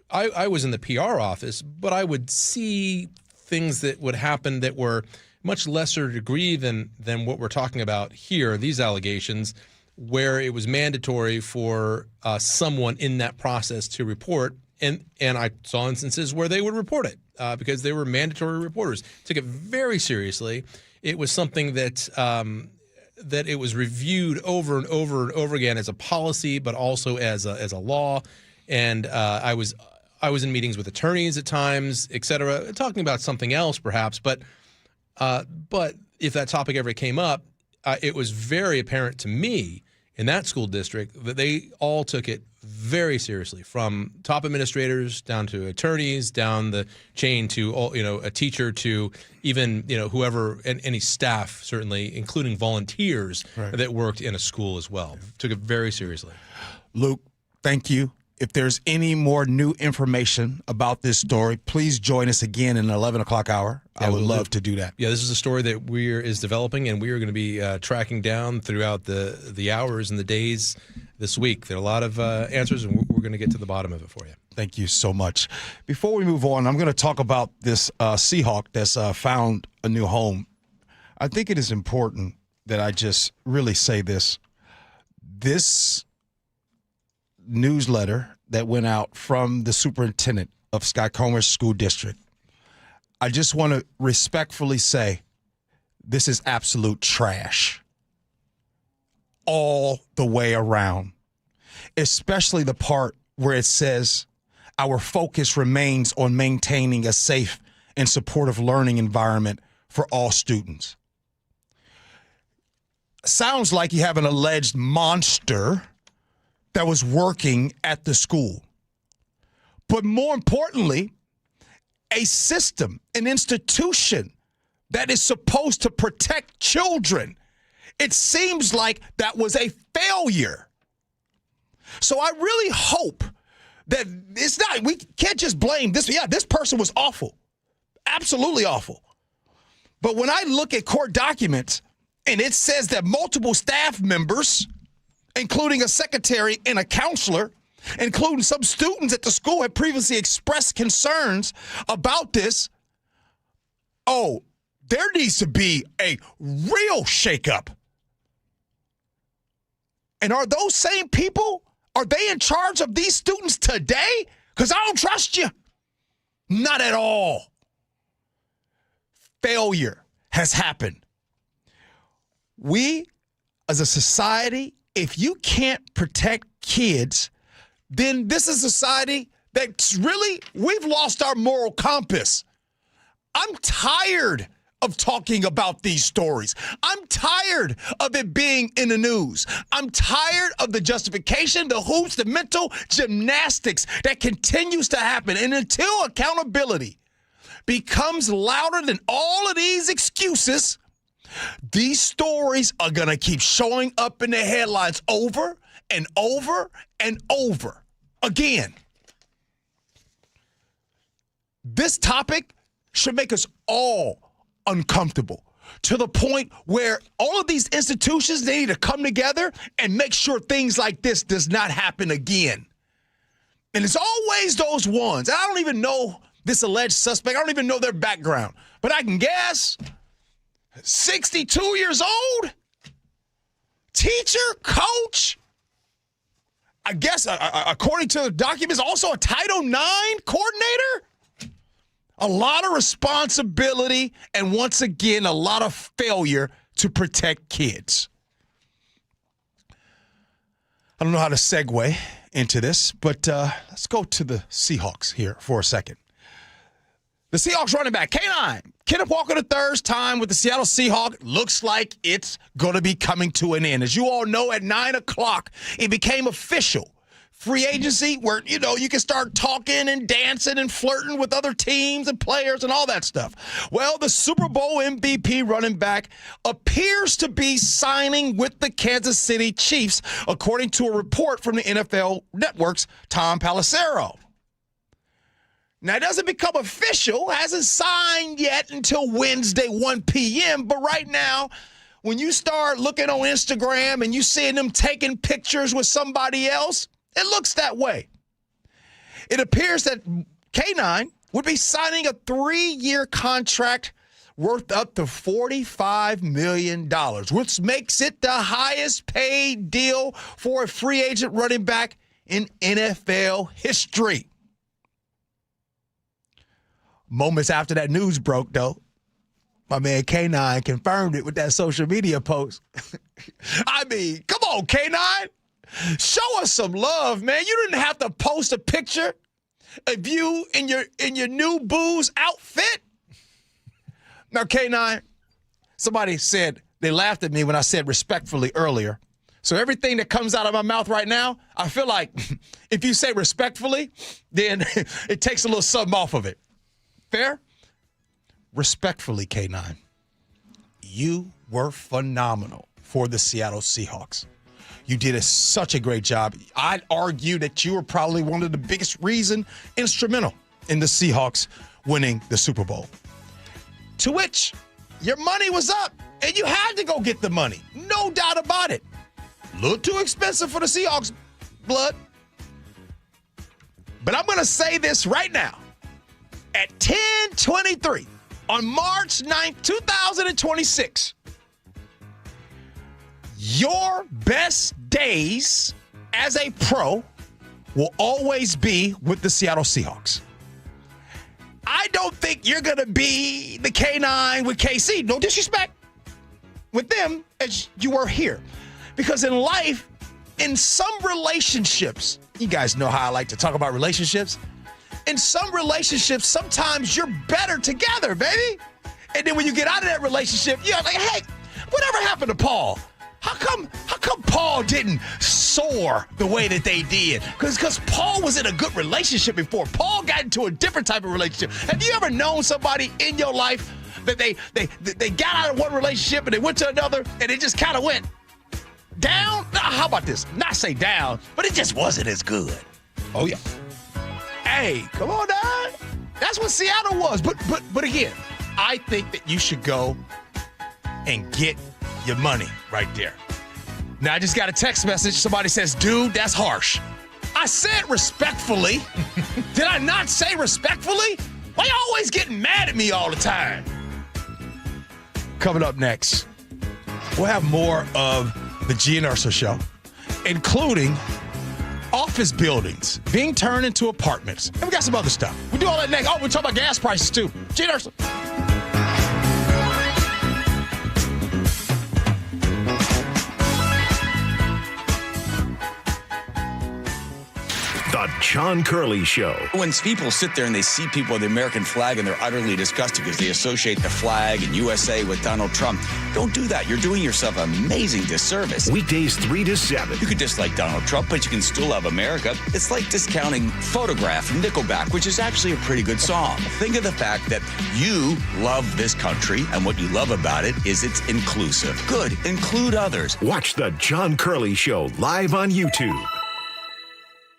I was in the PR office, but I would see things that would happen that were much lesser degree than what we're talking about here, these allegations, where it was mandatory for someone in that process to report. And I saw instances where they would report it because they were mandatory reporters. Took it very seriously. It was something that it was reviewed over and over and over again as a policy, but also as a law. And I was in meetings with attorneys at times, et cetera, talking about something else perhaps. But if that topic ever came up, it was very apparent to me in that school district that they all took it very seriously, from top administrators down to attorneys, down the chain to a teacher to even whoever, and any staff certainly, including volunteers that worked in a school as well. Took it very seriously. Luke, thank you. If there's any more new information about this story, please join us again in the 11 o'clock hour. I would love to do that. Yeah, this is a story that is developing, and we are going to be tracking down throughout the hours and the days this week. There are a lot of answers, and we're going to get to the bottom of it for you. Thank you so much. Before we move on, I'm going to talk about this Seahawk that's found a new home. I think it is important that I just really say this. This newsletter that went out from the superintendent of Scott Comer's school district, I just want to respectfully say this is absolute trash all the way around, especially the part where it says our focus remains on maintaining a safe and supportive learning environment for all students. Sounds like you have an alleged monster that was working at the school. But more importantly, a system, an institution that is supposed to protect children. It seems like that was a failure. So I really hope that we can't just blame this. Yeah, this person was awful. Absolutely awful. But when I look at court documents and it says that multiple staff members, including a secretary and a counselor, including some students at the school, had previously expressed concerns about this, there needs to be a real shakeup. And are those same people, are they in charge of these students today? Because I don't trust you. Not at all. Failure has happened. We, as a society, if you can't protect kids, then this is a society that's really, we've lost our moral compass. I'm tired of talking about these stories. I'm tired of it being in the news. I'm tired of the justification, the hoops, the mental gymnastics that continues to happen. And until accountability becomes louder than all of these excuses, these stories are going to keep showing up in the headlines over and over and over again. This topic should make us all uncomfortable, to the point where all of these institutions, they need to come together and make sure things like this does not happen again. And it's always those ones. I don't even know this alleged suspect. I don't even know their background. But I can guess 62 years old, teacher, coach, I guess, according to the documents, also a Title IX coordinator. A lot of responsibility and, once again, a lot of failure to protect kids. I don't know how to segue into this, but let's go to the Seahawks here for a second. The Seahawks running back, K9, Kenneth Walker III's time with the Seattle Seahawks looks like it's going to be coming to an end. As you all know, at 9 o'clock, it became official. Free agency where, you can start talking and dancing and flirting with other teams and players and all that stuff. Well, the Super Bowl MVP running back appears to be signing with the Kansas City Chiefs, according to a report from the NFL Network's Tom Pelissero. Now, it doesn't become official, hasn't signed yet until Wednesday, 1 p.m., but right now, when you start looking on Instagram and you seeing them taking pictures with somebody else, it looks that way. It appears that K9 would be signing a 3-year contract worth up to $45 million, which makes it the highest paid deal for a free agent running back in NFL history. Moments after that news broke, though, my man K9 confirmed it with that social media post. I mean, come on, K9. Show us some love, man. You didn't have to post a picture of you in your new booze outfit. Now, K9, somebody said, they laughed at me when I said respectfully earlier. So everything that comes out of my mouth right now, I feel like if you say respectfully, then it takes a little something off of it. Fair? Respectfully, K9, you were phenomenal for the Seattle Seahawks. You did such a great job. I'd argue that you were probably one of the biggest instrumental in the Seahawks winning the Super Bowl. To which your money was up, and you had to go get the money. No doubt about it. A little too expensive for the Seahawks, blood. But I'm going to say this right now. At 10:23 on March 9th, 2026, your best days as a pro will always be with the Seattle Seahawks. I don't think you're going to be the K9 with KC. No disrespect with them as you were here. Because in life, in some relationships, you guys know how I like to talk about relationships. In some relationships, sometimes you're better together, baby. And then when you get out of that relationship, you're like, hey, whatever happened to Paul? How come Paul didn't soar the way that they did? Because Paul was in a good relationship before. Paul got into a different type of relationship. Have you ever known somebody in your life that they got out of one relationship and they went to another and it just kind of went down? How about this? Not say down, but it just wasn't as good. Oh, yeah. Hey, come on, Dad. That's what Seattle was. But again, I think that you should go and get your money right there. Now, I just got a text message. Somebody says, dude, that's harsh. I said respectfully. Did I not say respectfully? Why you always getting mad at me all the time? Coming up next, we'll have more of the Gee and Ursula Show, including office buildings being turned into apartments. And we got some other stuff. We do all that next. Oh, we'll talk about gas prices, too. Gee and Ursula. The John Curley Show. When people sit there and they see people with the American flag and they're utterly disgusted because they associate the flag and USA with Donald Trump, don't do that. You're doing yourself an amazing disservice. Weekdays 3 to 7. You could dislike Donald Trump, but you can still love America. It's like discounting Photograph from Nickelback, which is actually a pretty good song. Think of the fact that you love this country, and what you love about it is it's inclusive. Good. Include others. Watch The John Curley Show live on YouTube.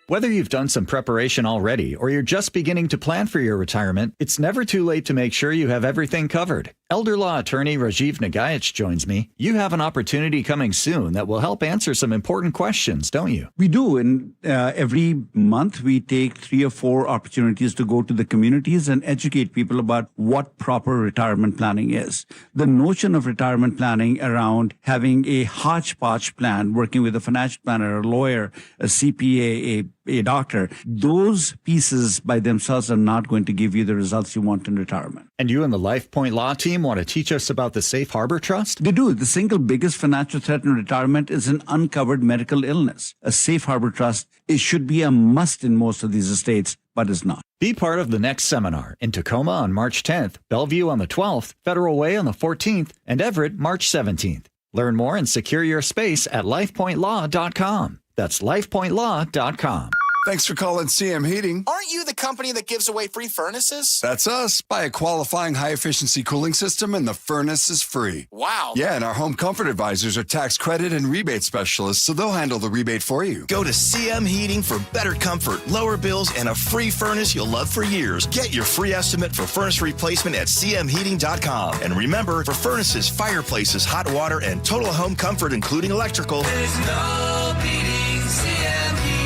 Whether you've done some preparation already or you're just beginning to plan for your retirement, it's never too late to make sure you have everything covered. Elder law attorney Rajiv Nagayich joins me. You have an opportunity coming soon that will help answer some important questions, don't you? We do. And every month we take 3 or 4 opportunities to go to the communities and educate people about what proper retirement planning is. The notion of retirement planning around having a hodgepodge plan, working with a financial planner, a lawyer, a CPA, a doctor, those pieces by themselves are not going to give you the results you want in retirement. And you and the LifePoint Law team want to teach us about the Safe Harbor Trust? They do. The single biggest financial threat in retirement is an uncovered medical illness. A Safe Harbor Trust, it should be a must in most of these estates, but it's not. Be part of the next seminar in Tacoma on March 10th, Bellevue on the 12th, Federal Way on the 14th, and Everett March 17th. Learn more and secure your space at lifepointlaw.com. That's lifepointlaw.com. Thanks for calling CM Heating. Aren't you the company that gives away free furnaces? That's us. Buy a qualifying high-efficiency cooling system and the furnace is free. Wow. Yeah, and our home comfort advisors are tax credit and rebate specialists, so they'll handle the rebate for you. Go to CM Heating for better comfort, lower bills, and a free furnace you'll love for years. Get your free estimate for furnace replacement at cmheating.com. And remember, for furnaces, fireplaces, hot water, and total home comfort, including electrical, there's no beating CM Heating.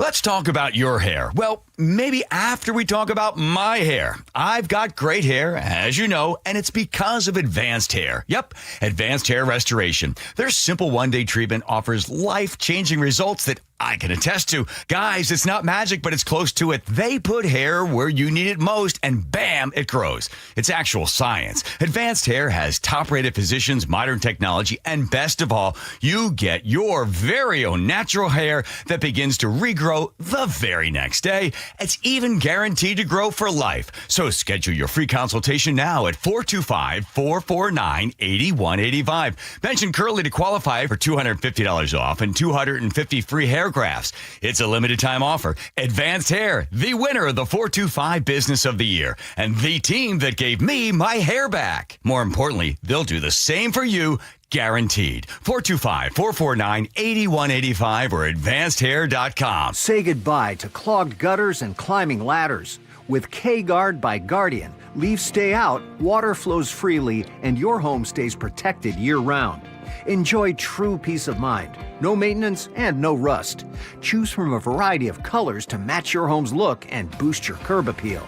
Let's talk about your hair. Well, maybe after we talk about my hair. I've got great hair, as you know, and it's because of Advanced Hair. Yep, Advanced Hair Restoration. Their simple one-day treatment offers life-changing results that I can attest to. Guys, it's not magic, but it's close to it. They put hair where you need it most, and bam, it grows. It's actual science. Advanced Hair has top-rated physicians, modern technology, and best of all, you get your very own natural hair that begins to regrow the very next day. It's even guaranteed to grow for life. So schedule your free consultation now at 425-449-8185. Mention Curly to qualify for $250 off and 250 free hair grafts. It's a limited time offer. Advanced Hair, the winner of the 425 Business of the Year, and the team that gave me my hair back. More importantly, they'll do the same for you, guaranteed. 425-449-8185 or advancedhair.com. Say goodbye to clogged gutters and climbing ladders. With K-Guard by Guardian, leaves stay out, water flows freely, and your home stays protected year-round. Enjoy true peace of mind. No maintenance and no rust. Choose from a variety of colors to match your home's look and boost your curb appeal.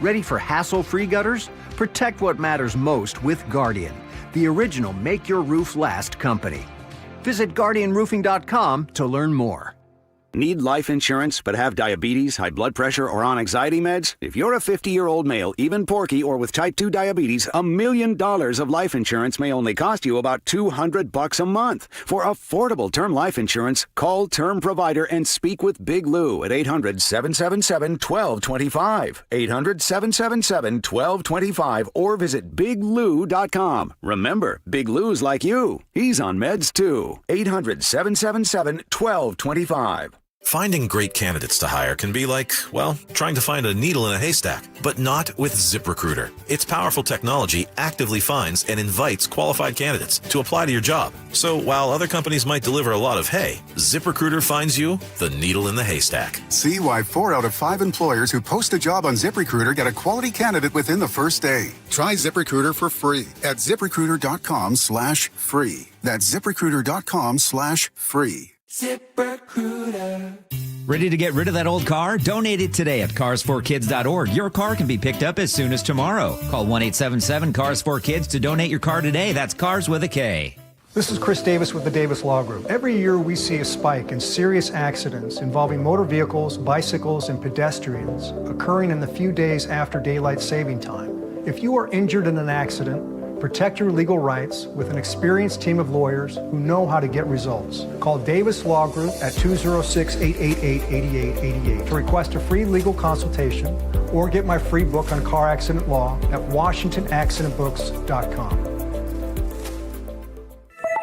Ready for hassle-free gutters? Protect what matters most with Guardian, the original make your roof last company. Visit GuardianRoofing.com to learn more. Need life insurance but have diabetes, high blood pressure, or on anxiety meds? If you're a 50-year-old male, even porky, or with type 2 diabetes, $1 million of life insurance may only cost you about $200 a month. For affordable term life insurance, call Term Provider and speak with Big Lou at 800-777-1225. 800-777-1225 or visit biglou.com. Remember, Big Lou's like you. He's on meds too. 800-777-1225. Finding great candidates to hire can be like, well, trying to find a needle in a haystack, but not with ZipRecruiter. Its powerful technology actively finds and invites qualified candidates to apply to your job. So while other companies might deliver a lot of hay, ZipRecruiter finds you the needle in the haystack. See why 4 out of 5 employers who post a job on ZipRecruiter get a quality candidate within the first day. Try ZipRecruiter for free at ZipRecruiter.com/free. That's ZipRecruiter.com/free. ZipRecruiter. Ready to get rid of that old car? Donate it today at carsforkids.org. Your car can be picked up as soon as tomorrow. Call 1-877-CARS4KIDS to donate your car today. That's Cars with a K. This is Chris Davis with the Davis Law Group. Every year we see a spike in serious accidents involving motor vehicles, bicycles, and pedestrians occurring in the few days after daylight saving time. If you are injured in an accident, protect your legal rights with an experienced team of lawyers who know how to get results. Call Davis Law Group at 206-888-8888 to request a free legal consultation or get my free book on car accident law at WashingtonAccidentBooks.com.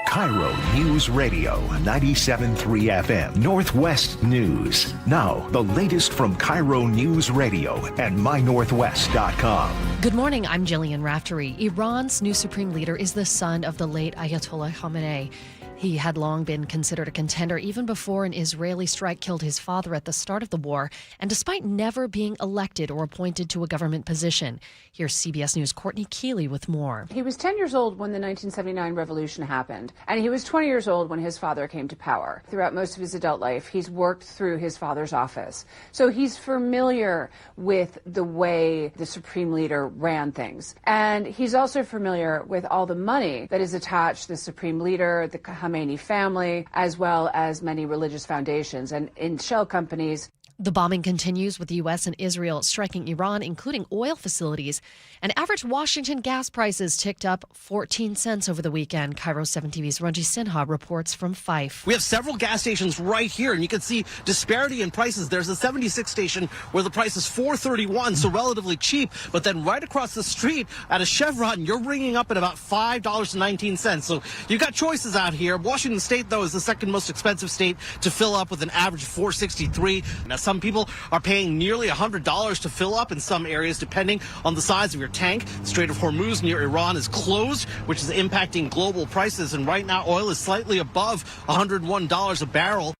KIRO News Radio 97.3 FM Northwest News. Now, the latest from KIRO News Radio and MyNorthwest.com. Good morning, I'm Jillian Raftery. Iran's new supreme leader is the son of the late Ayatollah Khamenei. He had long been considered a contender even before an Israeli strike killed his father at the start of the war, and despite never being elected or appointed to a government position. Here's CBS News' Courtney Keeley with more. He was 10 years old when the 1979 revolution happened, and he was 20 years old when his father came to power. Throughout most of his adult life, he's worked through his father's office. So he's familiar with the way the supreme leader ran things. And he's also familiar with all the money that is attached to the supreme leader, the Khamenei family, as well as many religious foundations and in shell companies. The bombing continues with the U.S. and Israel striking Iran, including oil facilities. And average Washington gas prices ticked up 14 cents over the weekend. KIRO 7 TV's Ranji Sinha reports from Fife. We have several gas stations right here, and you can see disparity in prices. There's a 76 station where the price is $4.31, so relatively cheap. But then right across the street at a Chevron, you're ringing up at about $5.19. So you've got choices out here. Washington State, though, is the second most expensive state to fill up with an average of $4.63. Now, some people are paying nearly $100 to fill up in some areas, depending on the size of your tank. The Strait of Hormuz near Iran is closed, which is impacting global prices. And right now, oil is slightly above $101 a barrel.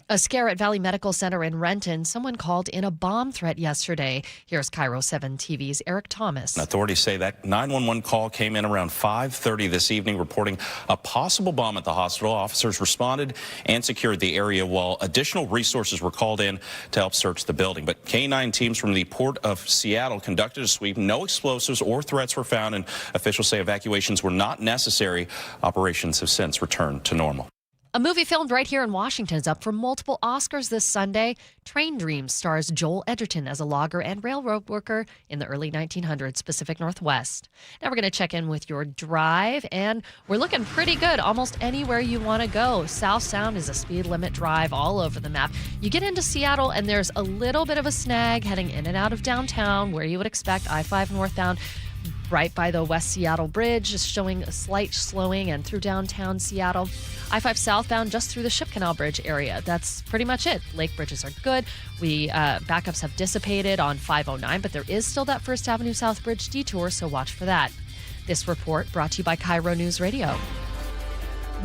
A scare at Valley Medical Center in Renton. Someone called in a bomb threat yesterday. Here's KIRO 7 TV's Eric Thomas. Authorities say that 911 call came in around 5:30 this evening, reporting a possible bomb at the hospital. Officers responded and secured the area while additional resources were called in to help search the building. But K-9 teams from the Port of Seattle conducted a sweep. No explosives or threats were found, and officials say evacuations were not necessary. Operations have since returned to normal. A movie filmed right here in Washington is up for multiple Oscars this Sunday. Train Dreams stars Joel Edgerton as a logger and railroad worker in the early 1900s Pacific Northwest. Now we're going to check in with your drive, and we're looking pretty good almost anywhere you want to go. South Sound is a speed limit drive all over the map. You get into Seattle, and there's a little bit of a snag heading in and out of downtown where you would expect I-5 northbound. Right by the West Seattle Bridge is showing a slight slowing, and through downtown Seattle. I-5 southbound just through the Ship Canal Bridge area. That's pretty much it. Lake bridges are good. Backups have dissipated on 509, but there is still that First Avenue South Bridge detour, so watch for that. This report brought to you by KIRO News Radio.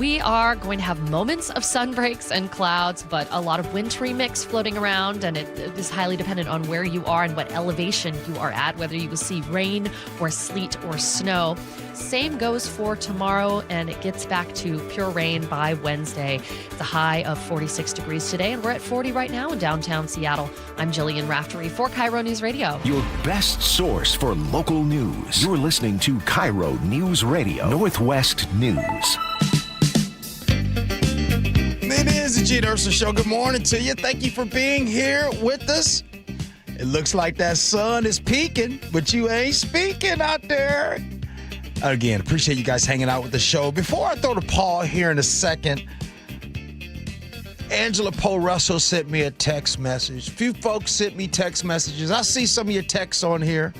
We are going to have moments of sun breaks and clouds, but a lot of wintry mix floating around, and it is highly dependent on where you are and what elevation you are at, whether you will see rain or sleet or snow. Same goes for tomorrow, and it gets back to pure rain by Wednesday. It's a high of 46 degrees today, and we're at 40 right now in downtown Seattle. I'm Jillian Raftery for KIRO News Radio. Your best source for local news. You're listening to KIRO News Radio, Northwest News. It is the Gee Ursula Show. Good morning to you. Thank you for being here with us. It looks like that sun is peaking, but you ain't speaking out there. Again, appreciate you guys hanging out with the show. Before I throw the Paul here in a second, Angela Poe Russell sent me a text message. A few folks sent me text messages. I see some of your texts on here.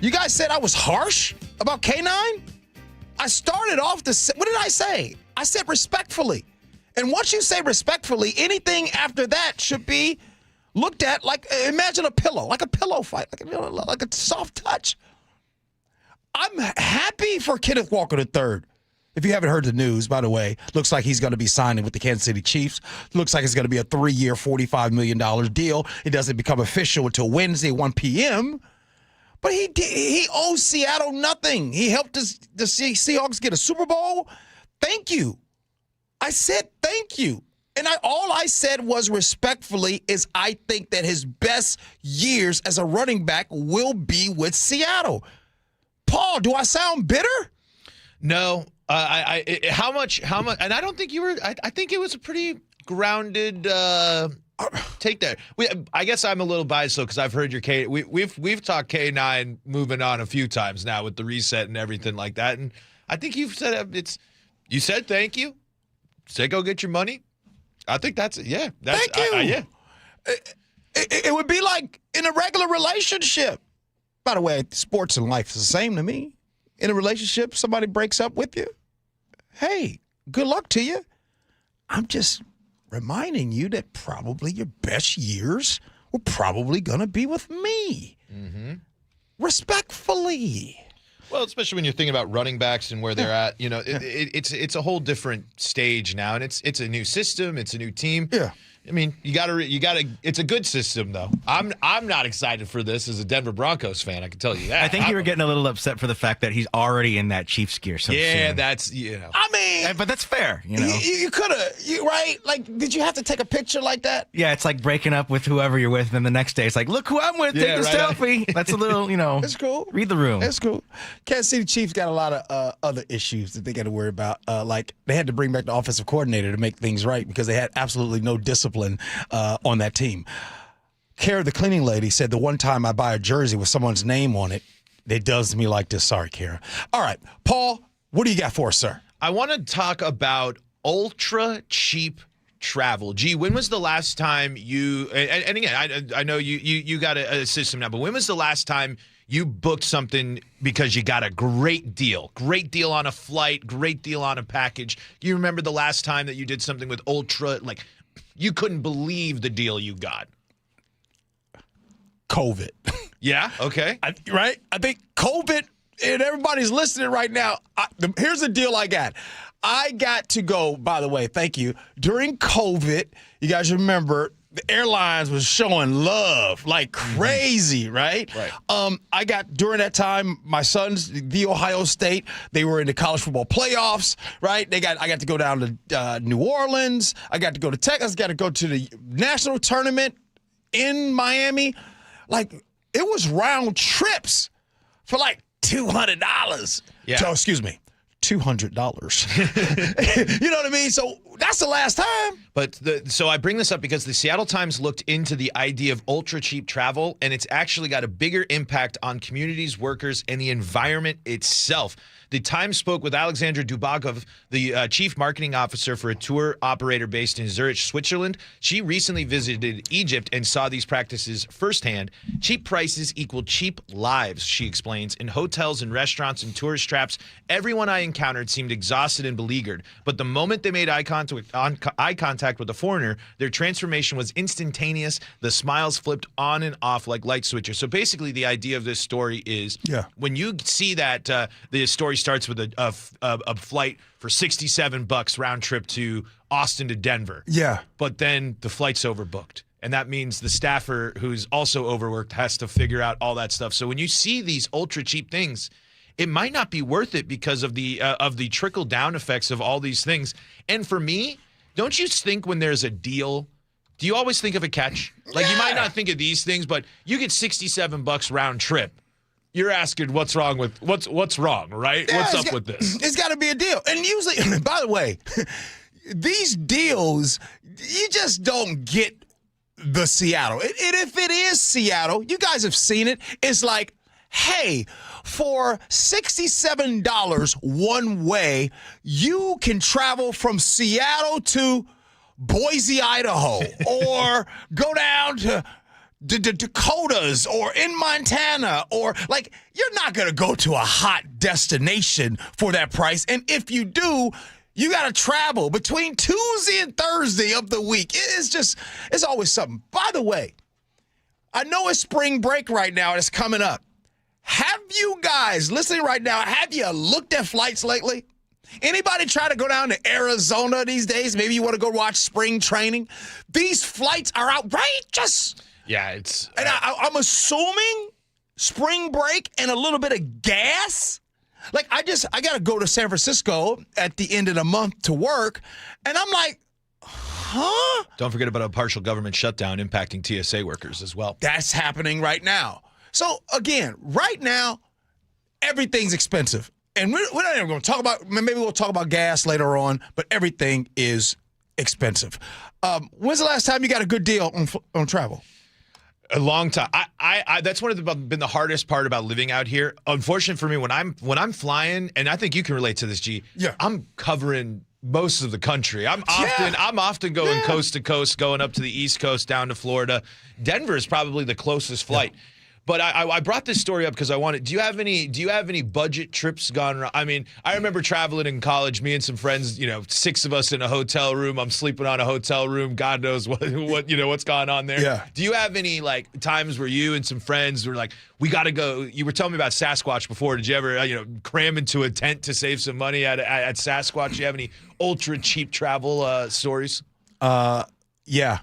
You guys said I was harsh about K9? I started off what did I say? I said respectfully. And once you say respectfully, anything after that should be looked at like, imagine a pillow, like a pillow fight, like a soft touch. I'm happy for Kenneth Walker III. If you haven't heard the news, by the way, looks like he's going to be signing with the Kansas City Chiefs. Looks like it's going to be a 3-year, $45 million deal. It doesn't become official until Wednesday, 1 p.m., but he owes Seattle nothing. He helped the Seahawks get a Super Bowl. Thank you. I said thank you. And all I said was respectfully is I think that his best years as a running back will be with Seattle. Paul, do I sound bitter? No. How much? And I don't think you were. I think it was a pretty grounded take there. I guess I'm a little biased though because I've heard your K. We've talked K9 moving on a few times now with the reset and everything like that. And I think you've said you said thank you. Say go get your money. I think that's it. Yeah. Thank you. Yeah. It would be like in a regular relationship. By the way, sports and life is the same to me. In a relationship, somebody breaks up with you. Hey, good luck to you. I'm just reminding you that probably your best years were probably going to be with me. Mm-hmm. Respectfully. Well, especially when you're thinking about running backs and where they're at, it's a whole different stage now, and it's a new system, it's a new team. Yeah. I mean, you gotta. It's a good system, though. I'm not excited for this as a Denver Broncos fan. I can tell you that. I think you were getting a little upset for the fact that he's already in that Chiefs gear. So yeah, soon. that's I mean, but that's fair. You could have. Right? Like, did you have to take a picture like that? Yeah, it's like breaking up with whoever you're with, and then the next day it's like, look who I'm with. Take a selfie. That's a little, It's cool. Read the room. It's cool. Kansas City Chiefs got a lot of other issues that they got to worry about. Like they had to bring back the offensive coordinator to make things right because they had absolutely no discipline on that team. Kara, the cleaning lady, said the one time I buy a jersey with someone's name on it, it does me like this. Sorry, Kara. All right, Paul, what do you got for us, sir? I want to talk about ultra cheap travel. Gee, when was the last time you? And again, I know you got a system now, but when was the last time you booked something because you got a great deal on a flight, great deal on a package? Do you remember the last time that you did something with ultra, like you couldn't believe the deal you got? COVID. Yeah, okay. Right? I think COVID, and everybody's listening right now. Here's the deal I got. I got to go, by the way, thank you. During COVID, you guys remember, the airlines was showing love like crazy, right? Right. I got, during that time, my sons, the Ohio State, they were in the college football playoffs, right? I got to go down to New Orleans. I got to go to Texas. Got to go to the national tournament in Miami. Like, it was round trips for like $200. Yeah. So, excuse me. $200. You know what I mean? So that's the last time. But so I bring this up because the Seattle Times looked into the idea of ultra cheap travel, and it's actually got a bigger impact on communities, workers, and the environment itself. The Times spoke with Alexandra Dubakov, the chief marketing officer for a tour operator based in Zurich, Switzerland. She recently visited Egypt and saw these practices firsthand. Cheap prices equal cheap lives, she explains. In hotels and restaurants and tourist traps, everyone I encountered seemed exhausted and beleaguered, but the moment they made eye contact with the foreigner, their transformation was instantaneous. The smiles flipped on and off like light switches. So basically, the idea of this story is when you see that the story starts with a flight for $67 round trip to Austin to Denver. Yeah. But then the flight's overbooked. And that means the staffer who's also overworked has to figure out all that stuff. So when you see these ultra cheap things, it might not be worth it because of the trickle down effects of all these things. And for me, don't you think when there's a deal, do you always think of a catch? Like you might not think of these things, but you get $67 round trip. You're asking what's wrong with what's wrong, right? Yeah, what's up with this? It's got to be a deal. And usually, by the way, these deals, you just don't get the Seattle. And if it is Seattle, you guys have seen it. It's like, hey, for $67 one way, you can travel from Seattle to Boise, Idaho, or go down to the Dakotas or in Montana, or like you're not going to go to a hot destination for that price. And if you do, you got to travel between Tuesday and Thursday of the week. It's always something. By the way, I know it's spring break right now and it's coming up. Have you guys listening right now, have you looked at flights lately? Anybody try to go down to Arizona these days? Maybe you want to go watch spring training. These flights are outrageous. Yeah, it's... And I'm assuming spring break and a little bit of gas. Like, I got to go to San Francisco at the end of the month to work, and I'm like, huh? Don't forget about a partial government shutdown impacting TSA workers as well. That's happening right now. So, again, right now, everything's expensive. And we're not even going to talk about, maybe we'll talk about gas later on, but everything is expensive. When's the last time you got a good deal on travel? A long time. I that's been the hardest part about living out here. Unfortunately for me, when I'm flying, and I think you can relate to this, G. Yeah. I'm covering most of the country. I'm often going coast to coast, going up to the East Coast, down to Florida. Denver is probably the closest flight. Yeah. But I brought this story up because I wanted. Do you have any budget trips gone wrong? I mean, I remember traveling in college. Me and some friends, 6 of us in a hotel room. I'm sleeping on a hotel room. God knows what's going on there. Yeah. Do you have any like times where you and some friends were like, we got to go? You were telling me about Sasquatch before. Did you ever cram into a tent to save some money at Sasquatch? Do you have any ultra cheap travel stories? Yeah.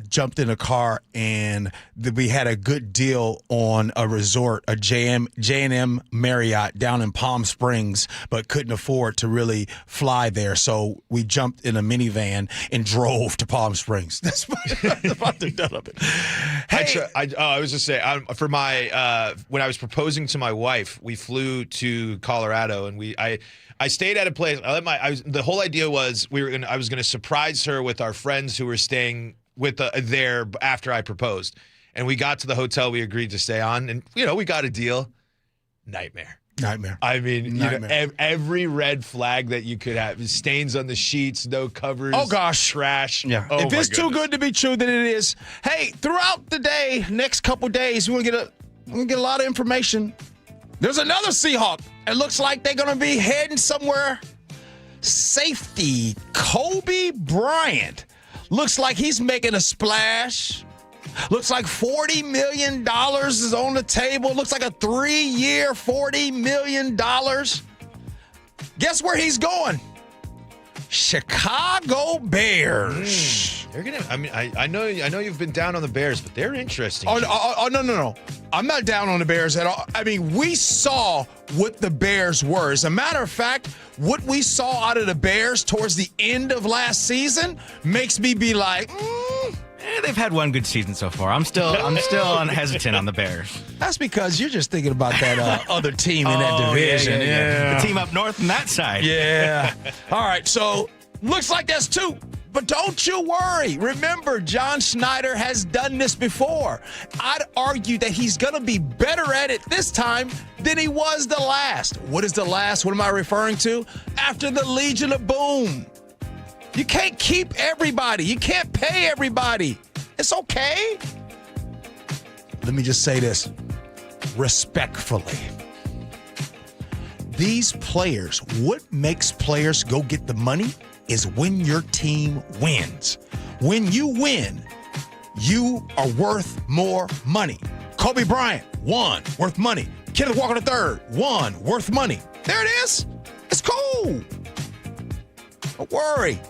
Jumped in a car and we had a good deal on a resort, a J&M Marriott down in Palm Springs, but couldn't afford to really fly there. So we jumped in a minivan and drove to Palm Springs. That's about the done of it. Hey, I was just saying, for my when I was proposing to my wife, we flew to Colorado and I stayed at a place. The whole idea was I was going to surprise her with our friends who were staying there after I proposed. And we got to the hotel we agreed to stay on, and we got a deal. Nightmare. I mean, every red flag that you could have. Stains on the sheets, no covers. Oh gosh, trash. Yeah. Oh, if it's too good to be true, then it is. Hey, throughout the day, next couple days, we're gonna get a lot of information. There's another Seahawk. It looks like they're gonna be heading somewhere. Safety Kobe Bryant. Looks like he's making a splash. Looks like $40 million is on the table. Looks like a 3-year, $40 million. Guess where he's going? Chicago Bears. They're gonna. I mean, I know you've been down on the Bears, but they're interesting. Oh, no. I'm not down on the Bears at all. I mean, we saw what the Bears were. As a matter of fact, what we saw out of the Bears towards the end of last season makes me be like, they've had one good season so far. I'm still hesitant on the Bears. That's because you're just thinking about that other team in that division. Yeah. The team up north on that side. Yeah. All right, so looks like that's 2. But don't you worry. Remember, John Schneider has done this before. I'd argue that he's going to be better at it this time than he was the last. What is the last? What am I referring to? After the Legion of Boom. You can't keep everybody. You can't pay everybody. It's okay. Let me just say this respectfully. these players, what makes players go get the money is when your team wins. When you win, you are worth more money. Kobe Bryant, 1, worth money. Kenneth Walker III, 1, worth money. There it is. It's cool. Don't worry.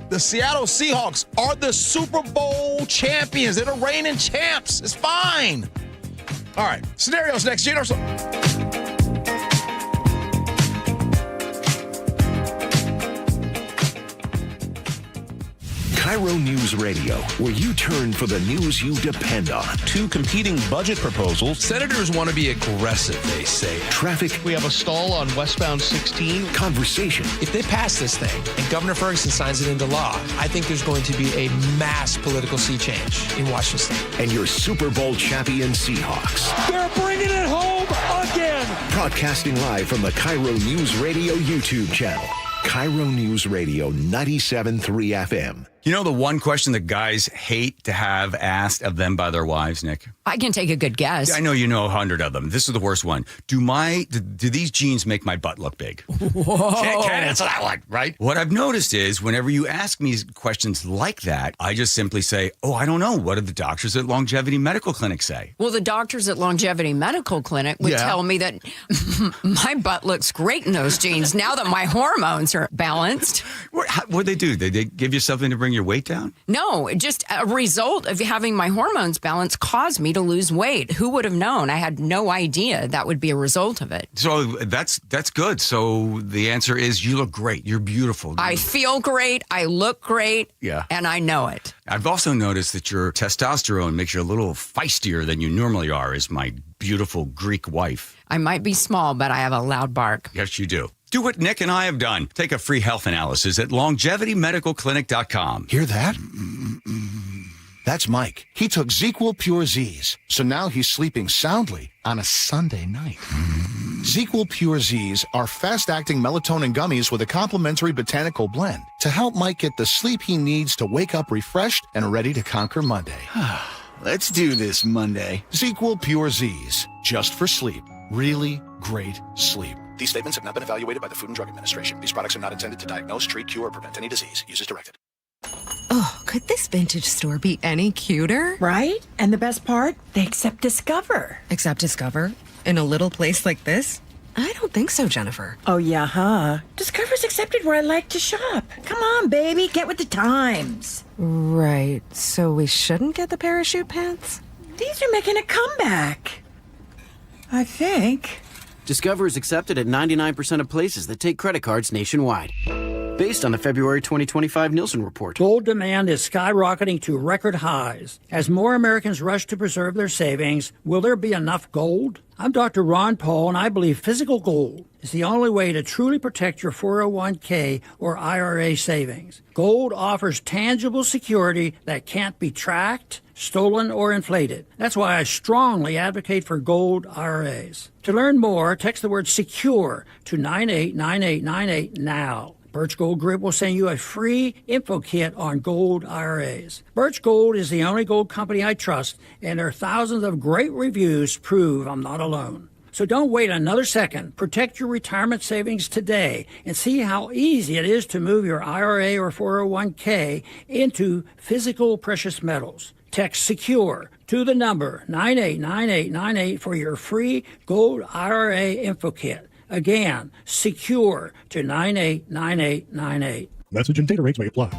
The Seattle Seahawks are the Super Bowl champions. They're the reigning champs. It's fine. All right. Scenarios next. Gee Ursula. KIRO News Radio, where you turn for the news you depend on. 2 competing budget proposals. Senators want to be aggressive, they say. Traffic. We have a stall on westbound 16. Conversation. If they pass this thing and Governor Ferguson signs it into law, I think there's going to be a mass political sea change in Washington State. And your Super Bowl champion Seahawks. They're bringing it home again. Broadcasting live from the KIRO News Radio YouTube channel. KIRO News Radio 97.3 FM. You know the one question that guys hate to have asked of them by their wives, Nick? I can take a good guess. I know you know 100 of them. This is the worst one. Do these jeans make my butt look big? Whoa. Can't answer that one, right? What I've noticed is whenever you ask me questions like that, I just simply say, oh, I don't know. What did the doctors at Longevity Medical Clinic say? Well, the doctors at Longevity Medical Clinic would tell me that my butt looks great in those jeans now that my hormones are balanced. What'd they do? Did they give you something to bring your weight down? No, just a result of having my hormones balanced caused me to lose weight. Who would have known? I had no idea that would be a result of it. So that's good. So the answer is you look great. You're beautiful. I feel great. I look great. Yeah. And I know it. I've also noticed that your testosterone makes you a little feistier than you normally are as my beautiful Greek wife. I might be small, but I have a loud bark. Yes, you do. Do what Nick and I have done. Take a free health analysis at longevitymedicalclinic.com. Hear that? That's Mike. He took ZQL Pure Z's, so now he's sleeping soundly on a Sunday night. ZQL Pure Z's are fast-acting melatonin gummies with a complementary botanical blend to help Mike get the sleep he needs to wake up refreshed and ready to conquer Monday. Let's do this Monday. ZQL Pure Z's, just for sleep. Really great sleep. These statements have not been evaluated by the Food and Drug Administration. These products are not intended to diagnose, treat, cure, or prevent any disease. Use as directed. Oh, could this vintage store be any cuter? Right? And the best part? They accept Discover. Accept Discover? In a little place like this? I don't think so, Jennifer. Oh, yeah, huh? Discover's accepted where I like to shop. Come on, baby, get with the times. Right. So we shouldn't get the parachute pants? These are making a comeback. I think. Discover is accepted at 99% of places that take credit cards nationwide. Based on the February 2025 Nielsen report. Gold demand is skyrocketing to record highs. As more Americans rush to preserve their savings, will there be enough gold? I'm Dr. Ron Paul, and I believe physical gold is the only way to truly protect your 401k or IRA savings. Gold offers tangible security that can't be tracked, stolen, or inflated. That's why I strongly advocate for gold IRAs. To learn more, text the word SECURE to 989898 now. Birch Gold Group will send you a free info kit on gold IRAs. Birch Gold is the only gold company I trust, and their thousands of great reviews prove I'm not alone. So don't wait another second. Protect your retirement savings today and see how easy it is to move your IRA or 401k into physical precious metals. Text SECURE to the number 989898 for your free gold IRA info kit. Again, SECURE to 989898. Message and data rates may apply.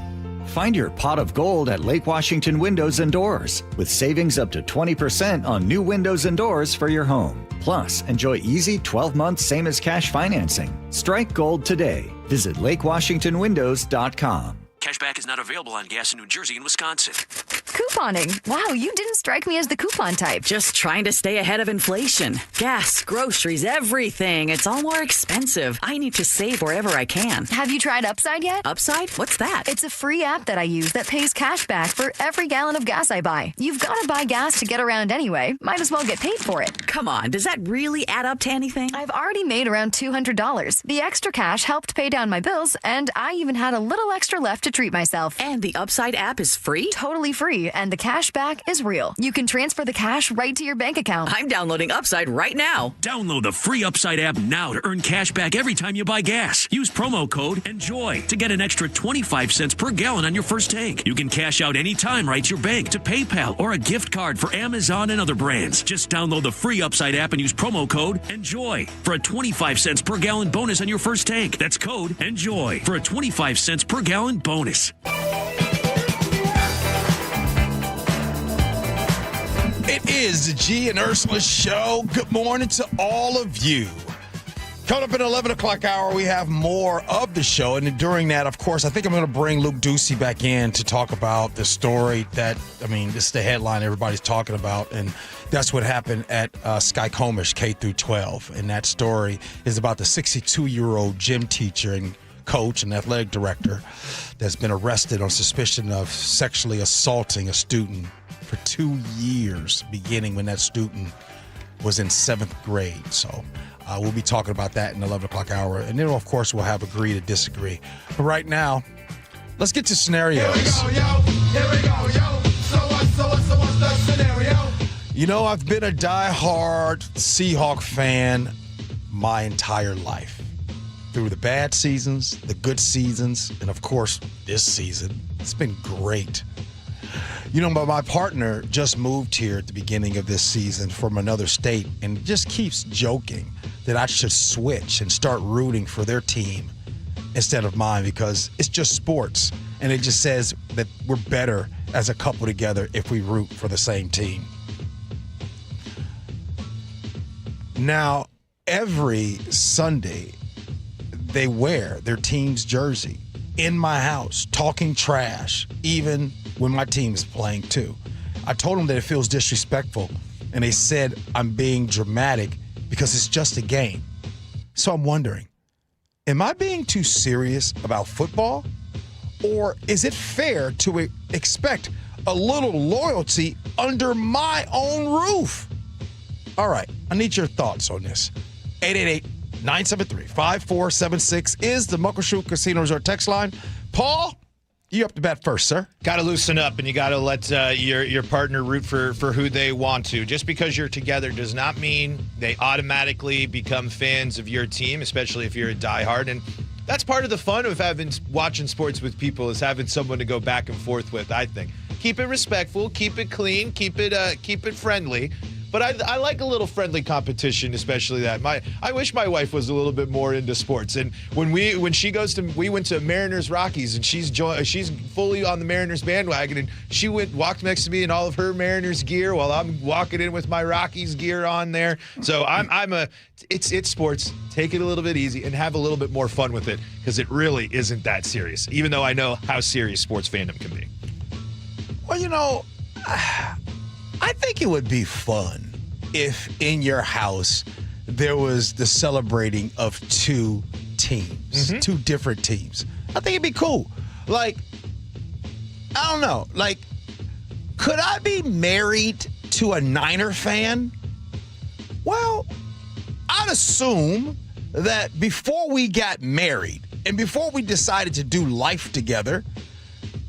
Find your pot of gold at Lake Washington Windows and Doors with savings up to 20% on new windows and doors for your home. Plus, enjoy easy 12-month same as cash financing. Strike gold today. Visit lakewashingtonwindows.com. Cashback is not available on gas in New Jersey and Wisconsin. Couponing. Wow, you didn't strike me as the coupon type. Just trying to stay ahead of inflation. Gas, groceries, everything. It's all more expensive. I need to save wherever I can. Have you tried Upside yet? Upside? What's that? It's a free app that I use that pays cash back for every gallon of gas I buy. You've got to buy gas to get around anyway. Might as well get paid for it. Come on, does that really add up to anything? I've already made around $200. The extra cash helped pay down my bills, and I even had a little extra left to treat myself. And the Upside app is free? Totally free, and And the cash back is real. You can transfer the cash right to your bank account. I'm downloading Upside right now. Download the free Upside app now to earn cash back every time you buy gas. Use promo code ENJOY to get an extra 25 cents per gallon on your first tank. You can cash out anytime right to your bank, to PayPal, or a gift card for Amazon and other brands. Just download the free Upside app and use promo code ENJOY for a 25 cents per gallon bonus on your first tank. That's code ENJOY for a 25 cents per gallon bonus. It is the Gee and Ursula Show. Good morning to all of you. Coming up at 11 o'clock hour, we have more of the show. And during that, of course, I think I'm going to bring Luke Ducey back in to talk about the story that, this is the headline everybody's talking about. And that's what happened at Skycomish K through 12. And that story is about the 62-year-old gym teacher and coach and athletic director that's been arrested on suspicion of sexually assaulting a student for 2 years, beginning when that student was in 7th grade. So we'll be talking about that in the 11 o'clock hour. And then, of course, we'll have agree to disagree. But right now, let's get to scenarios. Here we go, yo. Here we go, yo. So what's the scenario? You know, I've been a diehard Seahawk fan my entire life. Through the bad seasons, the good seasons, and, of course, this season. It's been great. You know, my partner just moved here at the beginning of this season from another state and just keeps joking that I should switch and start rooting for their team instead of mine because it's just sports. And it just says that we're better as a couple together if we root for the same team. Now, every Sunday, they wear their team's jersey in my house, talking trash, even when my team is playing too. I told them that it feels disrespectful, and they said I'm being dramatic because it's just a game. So I'm wondering, am I being too serious about football? Or is it fair to expect a little loyalty under my own roof? All right, I need your thoughts on this. 888-973-5476 is the Muckleshoot Casino Resort text line. Paul, you up to bat first, sir. Got to loosen up, and you got to let your partner root for who they want to. Just because you're together does not mean they automatically become fans of your team, especially if you're a diehard. And that's part of the fun of watching sports with people, is having someone to go back and forth with, I think. Keep it respectful, keep it clean, keep it friendly. But I like a little friendly competition, especially that. I wish my wife was a little bit more into sports. And when she goes to, we went to Mariners Rockies, and she's fully on the Mariners bandwagon, and she walked next to me in all of her Mariners gear while I'm walking in with my Rockies gear on there. So it's sports. Take it a little bit easy and have a little bit more fun with it, because it really isn't that serious, even though I know how serious sports fandom can be. Well, you know, I think it would be fun if in your house there was the celebrating of two teams, two different teams. I think it'd be cool. Like, I don't know. Like, could I be married to a Niner fan? Well, I'd assume that before we got married and before we decided to do life together,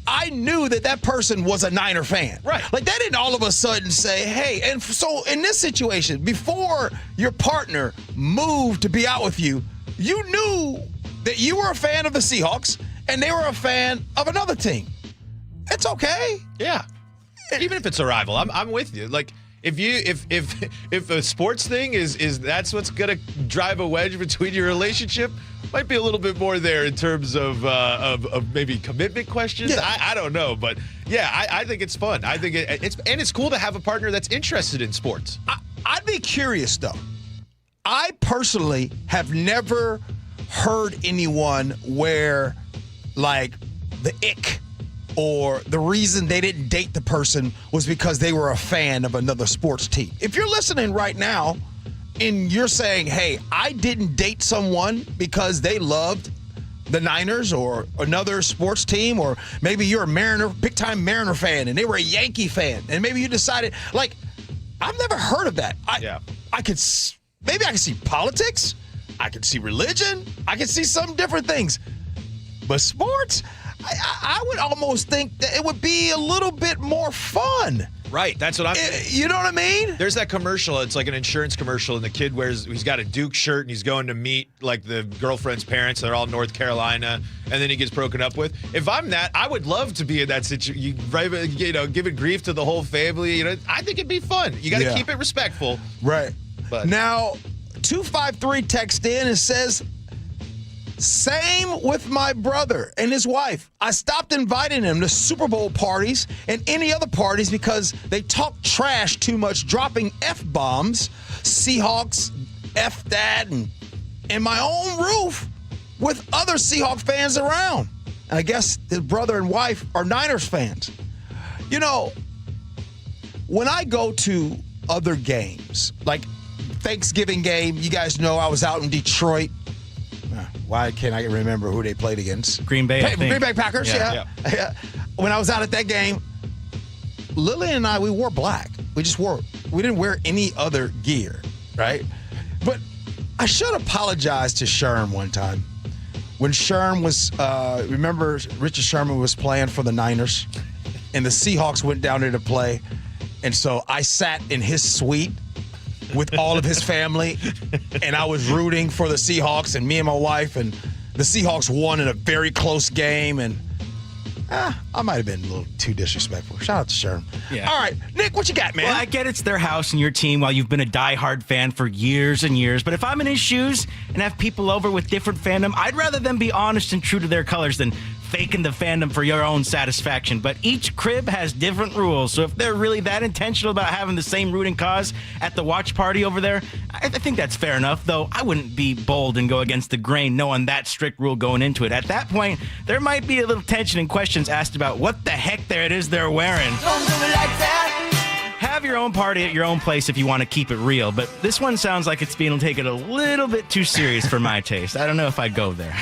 I knew that person was a Niner fan. Right. Like, they didn't all of a sudden say, hey, and so in this situation, before your partner moved to be out with you, you knew that you were a fan of the Seahawks and they were a fan of another team. It's okay. Yeah. Even if it's a rival, I'm with you. Like, if a sports thing is that's what's gonna drive a wedge between your relationship, might be a little bit more there in terms of maybe commitment questions. Yeah. I don't know, but yeah, I think it's fun. I think it's cool to have a partner that's interested in sports. I'd be curious though. I personally have never heard anyone where, like, the ick or the reason they didn't date the person was because they were a fan of another sports team. If you're listening right now and you're saying, hey, I didn't date someone because they loved the Niners or another sports team, or maybe you're a big-time Mariner fan and they were a Yankee fan, and maybe you decided, like, I've never heard of that. I could see politics, I could see religion, I could see some different things. But sports, I would almost think that it would be a little bit more fun. Right, that's what I'm saying. You know what I mean? There's that commercial. It's like an insurance commercial, and the kid he's got a Duke shirt, and he's going to meet like the girlfriend's parents. They're all North Carolina, and then he gets broken up with. If I'm that, I would love to be in that situation. Giving grief to the whole family. I think it'd be fun. You got to keep it respectful. Right. But now, 253 text in and says, same with my brother and his wife. I stopped inviting them to Super Bowl parties and any other parties because they talk trash too much, dropping F-bombs, Seahawks, F that, and my own roof with other Seahawk fans around. And I guess the brother and wife are Niners fans. When I go to other games, like Thanksgiving game, you guys know I was out in Detroit. Why can't I remember who they played against? Green Bay, I think. Green Bay Packers, yeah. When I was out at that game, Lily and I, we wore black. We didn't wear any other gear, right? But I should apologize to Sherm one time. When Sherm was, remember Richard Sherman was playing for the Niners, and the Seahawks went down there to play, and so I sat in his suite with all of his family, and I was rooting for the Seahawks, and me and my wife, and the Seahawks won in a very close game, and I might have been a little too disrespectful. Shout out to Sherm. Yeah. All right, Nick, what you got, man? Well, I get it's their house and your team while you've been a diehard fan for years and years, but if I'm in his shoes and have people over with different fandom, I'd rather them be honest and true to their colors than faking the fandom for your own satisfaction. But each crib has different rules, so if they're really that intentional about having the same rooting cause at the watch party over there, I think that's fair enough, though I wouldn't be bold and go against the grain knowing that strict rule going into it. At that point, there might be a little tension and questions asked about what the heck it is they're wearing. Have your own party at your own place if you want to keep it real, but this one sounds like it's being taken a little bit too serious for my taste. I don't know if I'd go there.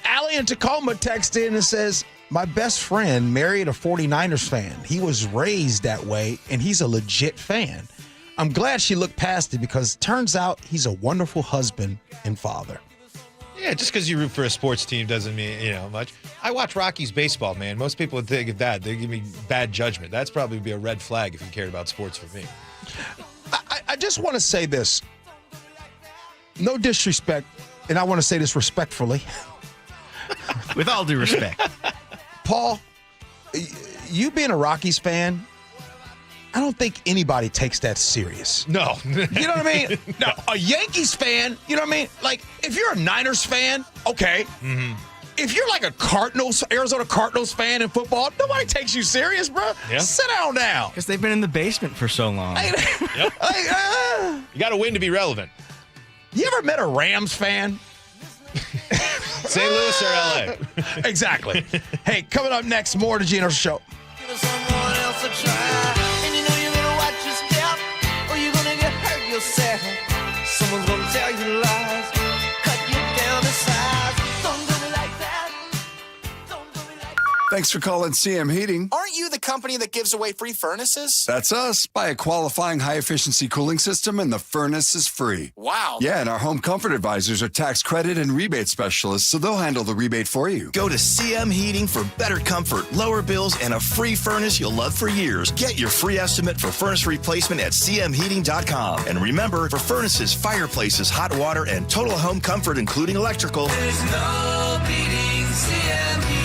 Allie in Tacoma texts in and says, my best friend married a 49ers fan. He was raised that way, and he's a legit fan. I'm glad she looked past it because it turns out he's a wonderful husband and father. Yeah, just because you root for a sports team doesn't mean, much. I watch Rockies baseball, man. Most people would think of that. They give me bad judgment. That's probably be a red flag if you cared about sports for me. I just want to say this. No disrespect, and I want to say this respectfully. With all due respect. Paul, you being a Rockies fan, I don't think anybody takes that serious. No. You know what I mean? No, a Yankees fan, you know what I mean? Like, if you're a Niners fan, okay. Mm-hmm. If you're like a Arizona Cardinals fan in football, nobody takes you serious, bro. Yeah. Sit down now. Because they've been in the basement for so long. Yep. You got to win to be relevant. You ever met a Rams fan? St. Louis or L.A.? Exactly. Hey, coming up next, more to Gee Ursula Show. Give someone else a try, and you know you're gonna watch your step, or you're gonna get hurt yourself. Someone's gonna tell you lies, cut you down to size. Don't do me like that. Don't do me like that. Thanks for calling CM Heating. Aren't you the company that gives away free furnaces? That's us. Buy a qualifying high-efficiency cooling system, and the furnace is free. Wow. Yeah, and our home comfort advisors are tax credit and rebate specialists, so they'll handle the rebate for you. Go to CM Heating for better comfort, lower bills, and a free furnace you'll love for years. Get your free estimate for furnace replacement at cmheating.com. And remember, for furnaces, fireplaces, hot water, and total home comfort, including electrical, There's no beating CM Heating.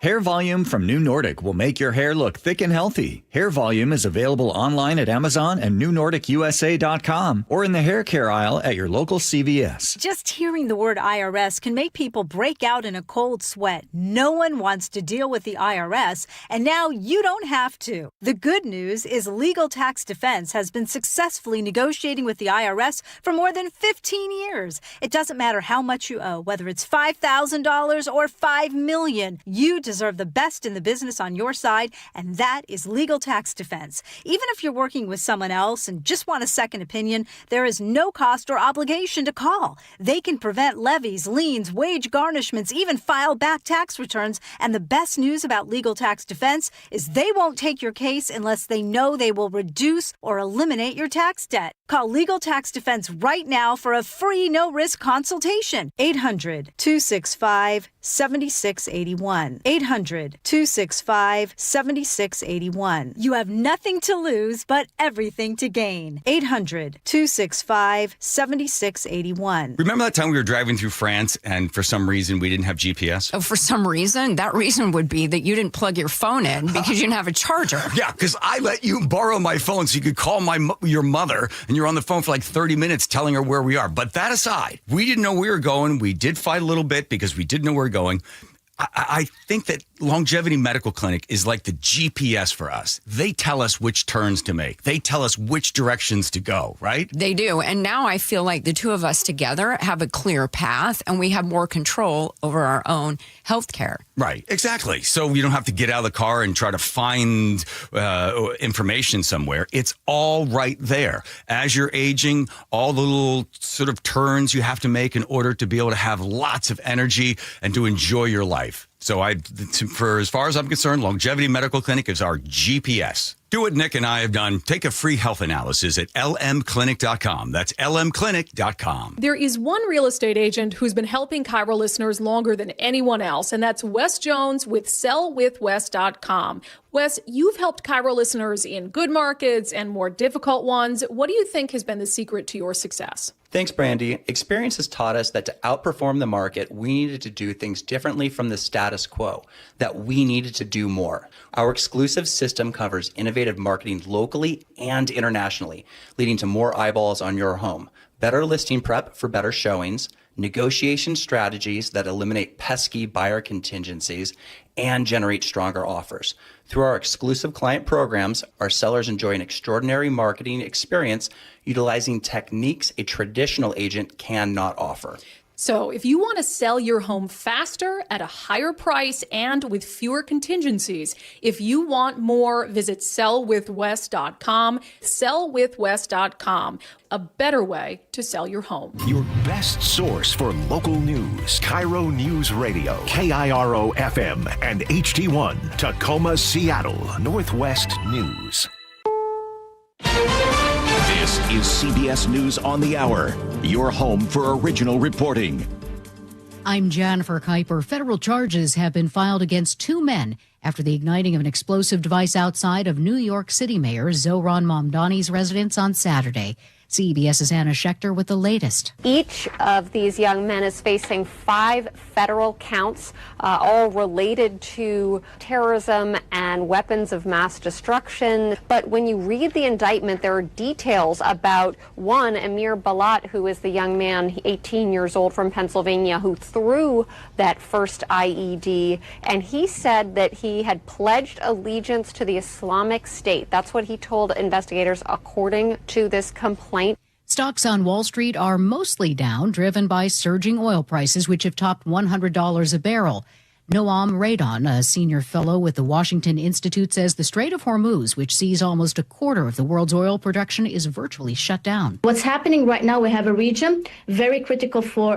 Hair Volume from New Nordic will make your hair look thick and healthy. Hair Volume is available online at Amazon and newnordicusa.com or in the hair care aisle at your local CVS. Just hearing the word IRS can make people break out in a cold sweat. No one wants to deal with the IRS, and now you don't have to. The good news is Legal Tax Defense has been successfully negotiating with the IRS for more than 15 years. It doesn't matter how much you owe, whether it's $5,000 or $5 million. You deserve the best in the business on your side, and that is Legal Tax Defense. Even if you're working with someone else and just want a second opinion, there is no cost or obligation to call. They can prevent levies, liens, wage garnishments, even file back tax returns. And the best news about Legal Tax Defense is they won't take your case unless they know they will reduce or eliminate your tax debt. Call Legal Tax Defense right now for a free no-risk consultation. 800-265-7681. 800-265-7681. You have nothing to lose but everything to gain. 800-265-7681. Remember that time we were driving through France and for some reason we didn't have GPS? Oh, for some reason? That reason would be that you didn't plug your phone in because you didn't have a charger. Yeah, because I let you borrow my phone so you could call your mother, and you're on the phone for like 30 minutes telling her where we are. But that aside, we didn't know where we were going. We did fight a little bit because we didn't know where we were going. I think that Longevity Medical Clinic is like the GPS for us. They tell us which turns to make. They tell us which directions to go, right? They do. And now I feel like the two of us together have a clear path and we have more control over our own health care. Right, exactly. So you don't have to get out of the car and try to find information somewhere. It's all right there. As you're aging, all the little sort of turns you have to make in order to be able to have lots of energy and to enjoy your life. So for as far as I'm concerned, Longevity Medical Clinic is our GPS. Do what Nick and I have done. Take a free health analysis at lmclinic.com. That's lmclinic.com. There is one real estate agent who's been helping KIRO listeners longer than anyone else, and that's Wes Jones with sellwithwes.com. Wes, you've helped KIRO listeners in good markets and more difficult ones. What do you think has been the secret to your success? Thanks, Brandy. Experience has taught us that to outperform the market, we needed to do things differently from the status quo, that we needed to do more. Our exclusive system covers innovative marketing locally and internationally, leading to more eyeballs on your home, better listing prep for better showings, negotiation strategies that eliminate pesky buyer contingencies, and generate stronger offers. Through our exclusive client programs, our sellers enjoy an extraordinary marketing experience utilizing techniques a traditional agent cannot offer. So if you want to sell your home faster, at a higher price, and with fewer contingencies, if you want more, visit sellwithwes.com. Sellwithwes.com. A better way to sell your home. Your best source for local news. KIRO Newsradio. KIRO FM and HD1. Tacoma, Seattle. Northwest News. This is CBS News on the Hour. Your home for original reporting. I'm Jennifer Kuiper. Federal charges have been filed against two men after the igniting of an explosive device outside of New York City Mayor Zohran Mamdani's residence on Saturday. CBS's Anna Schechter with the latest. Each of these young men is facing 5 federal counts, all related to terrorism and weapons of mass destruction. But when you read the indictment, there are details about one, Amir Balat, who is the young man, 18 years old from Pennsylvania, who threw that first IED. And he said that he had pledged allegiance to the Islamic State. That's what he told investigators, according to this complaint. Stocks on Wall Street are mostly down, driven by surging oil prices, which have topped $100 a barrel. Noam Radon, a senior fellow with the Washington Institute, says the Strait of Hormuz, which sees almost a quarter of the world's oil production, is virtually shut down. What's happening right now, we have a region very critical for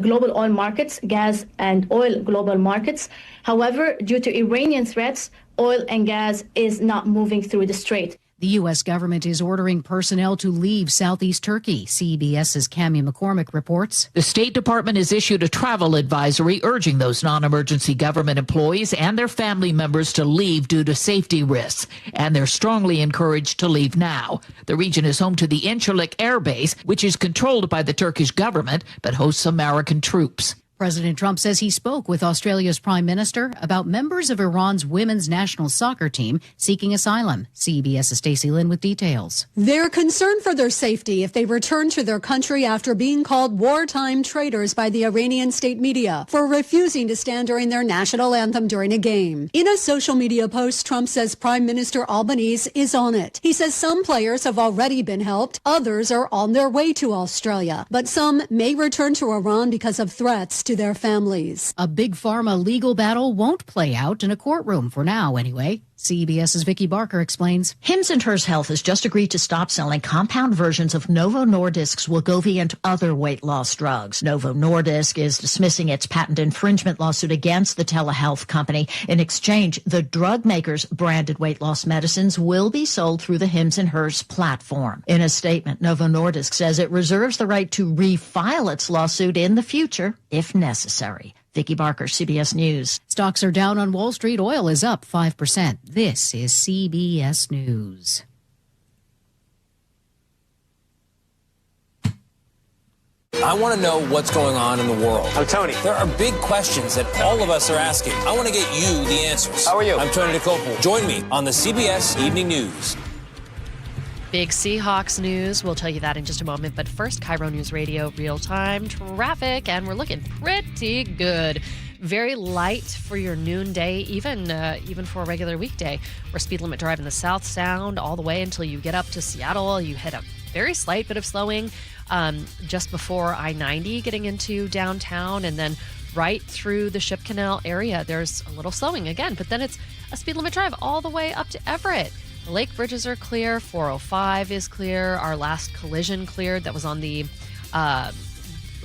global oil markets, gas and oil global markets. However, due to Iranian threats, oil and gas is not moving through the strait. The U.S. government is ordering personnel to leave southeast Turkey. CBS's Cami McCormick reports. The State Department has issued a travel advisory urging those non-emergency government employees and their family members to leave due to safety risks, and they're strongly encouraged to leave now. The region is home to the Incirlik Air Base, which is controlled by the Turkish government but hosts American troops. President Trump says he spoke with Australia's Prime Minister about members of Iran's women's national soccer team seeking asylum. CBS's Stacey Lynn with details. They're concerned for their safety if they return to their country after being called wartime traitors by the Iranian state media for refusing to stand during their national anthem during a game. In a social media post, Trump says Prime Minister Albanese is on it. He says some players have already been helped, others are on their way to Australia, but some may return to Iran because of threats to their families. A big pharma legal battle won't play out in a courtroom for now, anyway. CBS's Vicki Barker explains. Hims & Hers Health has just agreed to stop selling compound versions of Novo Nordisk's Wegovy and other weight loss drugs. Novo Nordisk is dismissing its patent infringement lawsuit against the telehealth company. In exchange, the drug maker's branded weight loss medicines will be sold through the Hims & Hers platform. In a statement, Novo Nordisk says it reserves the right to refile its lawsuit in the future if necessary. Vicki Barker, CBS News. Stocks are down on Wall Street. Oil is up 5%. This is CBS News. I want to know what's going on in the world. I'm Tony. There are big questions that all of us are asking. I want to get you the answers. How are you? I'm Tony DeCopel. Join me on the CBS Evening News. Big Seahawks news. We'll tell you that in just a moment. But first, KIRO Newsradio real-time traffic, and we're looking pretty good. Very light for your noonday, even for a regular weekday. Where speed limit drive in the South Sound all the way until you get up to Seattle. You hit a very slight bit of slowing just before I-90 getting into downtown, and then right through the Ship Canal area. There's a little slowing again, but then it's a speed limit drive all the way up to Everett. The lake bridges are clear. 405 is clear. Our last collision cleared that was on the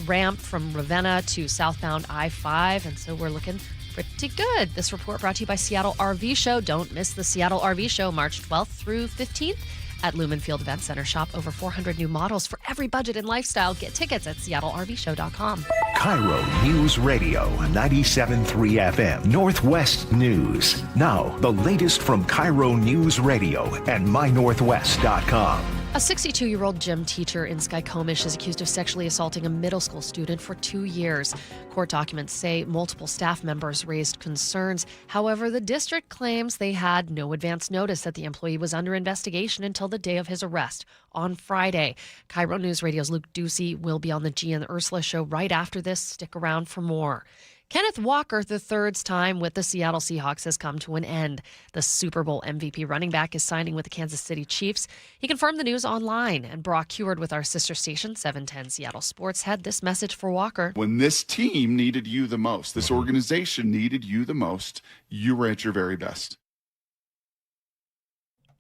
ramp from Ravenna to southbound I-5. And so we're looking pretty good. This report brought to you by Seattle RV Show. Don't miss the Seattle RV Show, March 12th through 15th at Lumen Field Event Center. Shop over 400 new models for every budget and lifestyle. Get tickets at seattlervshow.com. KIRO News Radio 97.3 FM Northwest News. Now, the latest from KIRO News Radio and mynorthwest.com. A 62-year-old gym teacher in Skykomish is accused of sexually assaulting a middle school student for 2 years. Court documents say multiple staff members raised concerns. However, the district claims they had no advance notice that the employee was under investigation until the day of his arrest on Friday. KIRO News Radio's Luke Ducey will be on the Gee and Ursula Show right after this. Stick around for more. Kenneth Walker III's time with the Seattle Seahawks has come to an end. The Super Bowl MVP running back is signing with the Kansas City Chiefs. He confirmed the news online, and Brock Heward with our sister station, 710 Seattle Sports, had this message for Walker. When this team needed you the most, this organization needed you the most, you were at your very best.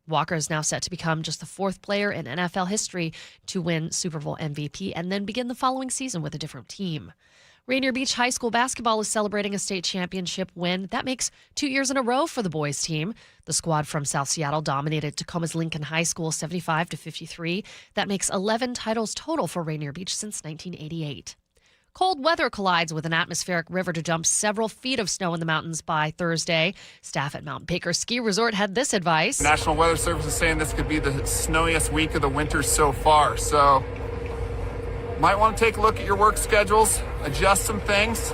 Walker is now set to become just the fourth player in NFL history to win Super Bowl MVP and then begin the following season with a different team. Rainier Beach High School basketball is celebrating a state championship win. That makes 2 years in a row for the boys team. The squad from South Seattle dominated Tacoma's Lincoln High School 75-53. That makes 11 titles total for Rainier Beach since 1988. Cold weather collides with an atmospheric river to dump several feet of snow in the mountains by Thursday. Staff at Mount Baker Ski Resort had this advice. National Weather Service is saying this could be the snowiest week of the winter so far, so might want to take a look at your work schedules, adjust some things.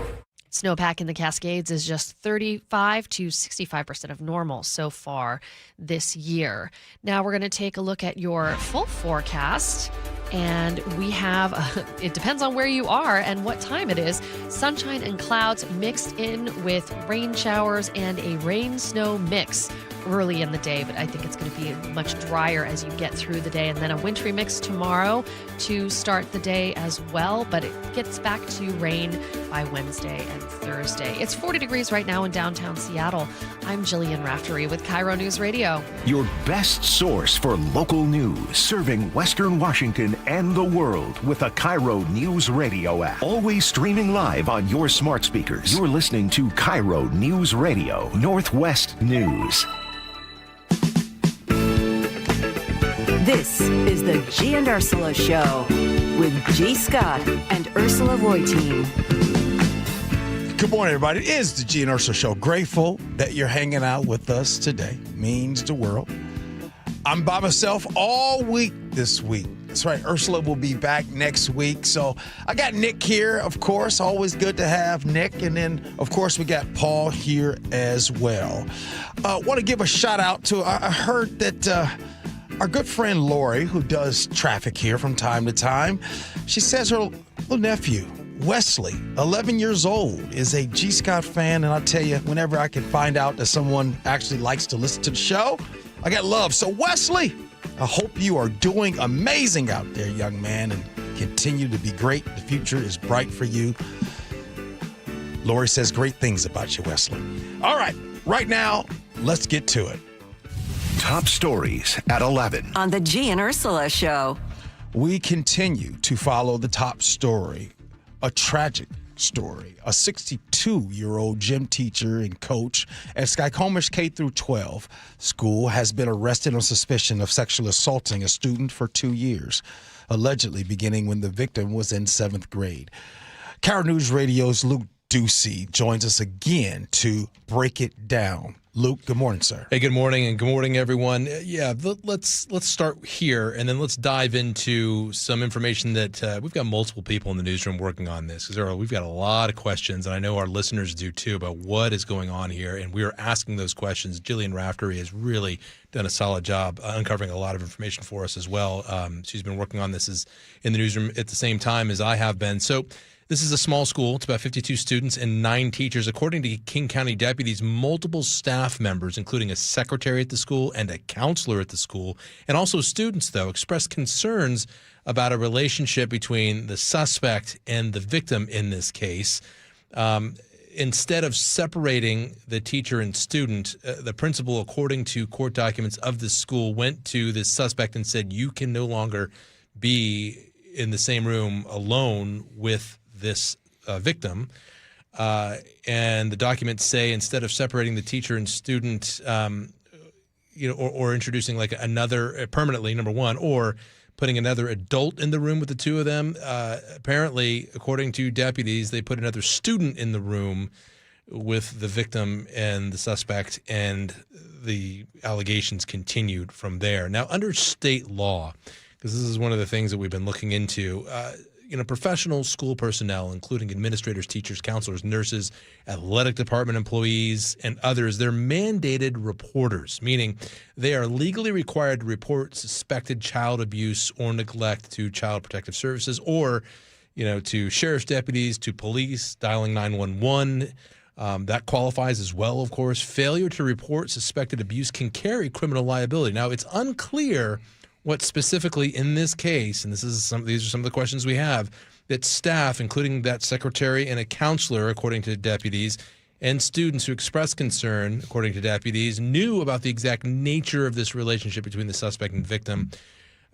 Snowpack in the Cascades is just 35 to 65% of normal so far this year. Now we're going to take a look at your full forecast. And we have, it depends on where you are and what time it is, sunshine and clouds mixed in with rain showers and a rain-snow mix early in the day. But I think it's going to be much drier as you get through the day. And then a wintry mix tomorrow to start the day as well. But it gets back to rain by Wednesday and Thursday. It's 40 degrees right now in downtown Seattle. I'm Jillian Raftery with KIRO News Radio. Your best source for local news, serving Western Washington and the world with the KIRO News Radio app. Always streaming live on your smart speakers. You're listening to KIRO News Radio, Northwest News. This is the Gee and Ursula Show with G. Scott and Ursula Reutin. Good morning, everybody. It is the Gee and Ursula Show. Grateful that you're hanging out with us today. Means the world. I'm by myself all week this week. That's right. Ursula will be back next week. So I got Nick here, of course. Always good to have Nick. And then, of course, we got Paul here as well. Want to give a shout out to, I heard that our good friend Lori, who does traffic here from time to time, she says her little nephew, Wesley, 11 years old, is a G. Scott fan. And I'll tell you, whenever I can find out that someone actually likes to listen to the show, I got love. So Wesley, I hope you are doing amazing out there, young man, and continue to be great. The future is bright for you. Lori says great things about you, Wesley. All right, right now, let's get to it. top stories at 11. On the Gee and Ursula Show. We continue to follow the top story, a tragic story. A 62-year-old gym teacher and coach at Skycomish K-12 school has been arrested on suspicion of sexually assaulting a student for 2 years, allegedly beginning when the victim was in 7th grade. KIRO Newsradio's Luke Ducey joins us again to break it down. Luke, good morning, sir. Hey, good morning, and good morning, everyone. Yeah, let's start here, and then let's dive into some information that we've got multiple people in the newsroom working on this, because we've got a lot of questions, and I know our listeners do too, about what is going on here, and we are asking those questions. Jillian Raftery has really done a solid job uncovering a lot of information for us as well. She's been working on this in the newsroom at the same time as I have been. So this is a small school. It's about 52 students and 9 teachers. According to King County deputies, multiple staff members, including a secretary at the school and a counselor at the school, and also students, though, expressed concerns about a relationship between the suspect and the victim in this case. Instead of separating the teacher and student, the principal, according to court documents of the school, went to the suspect and said, "You can no longer be in the same room alone with this victim." And the documents say, instead of separating the teacher and student, or introducing like another permanently, number one, or putting another adult in the room with the two of them. Apparently, according to deputies, they put another student in the room with the victim and the suspect, and the allegations continued from there. Now, under state law, because this is one of the things that we've been looking into, professional school personnel, including administrators, teachers, counselors, nurses, athletic department employees, and others, they're mandated reporters, meaning they are legally required to report suspected child abuse or neglect to Child Protective Services, or, to sheriff's deputies, to police, dialing 911. That qualifies as well, of course. Failure to report suspected abuse can carry criminal liability. Now, it's unclear what specifically in this case, and these are some of the questions we have, that staff, including that secretary and a counselor, according to deputies, and students who expressed concern, according to deputies, knew about the exact nature of this relationship between the suspect and victim.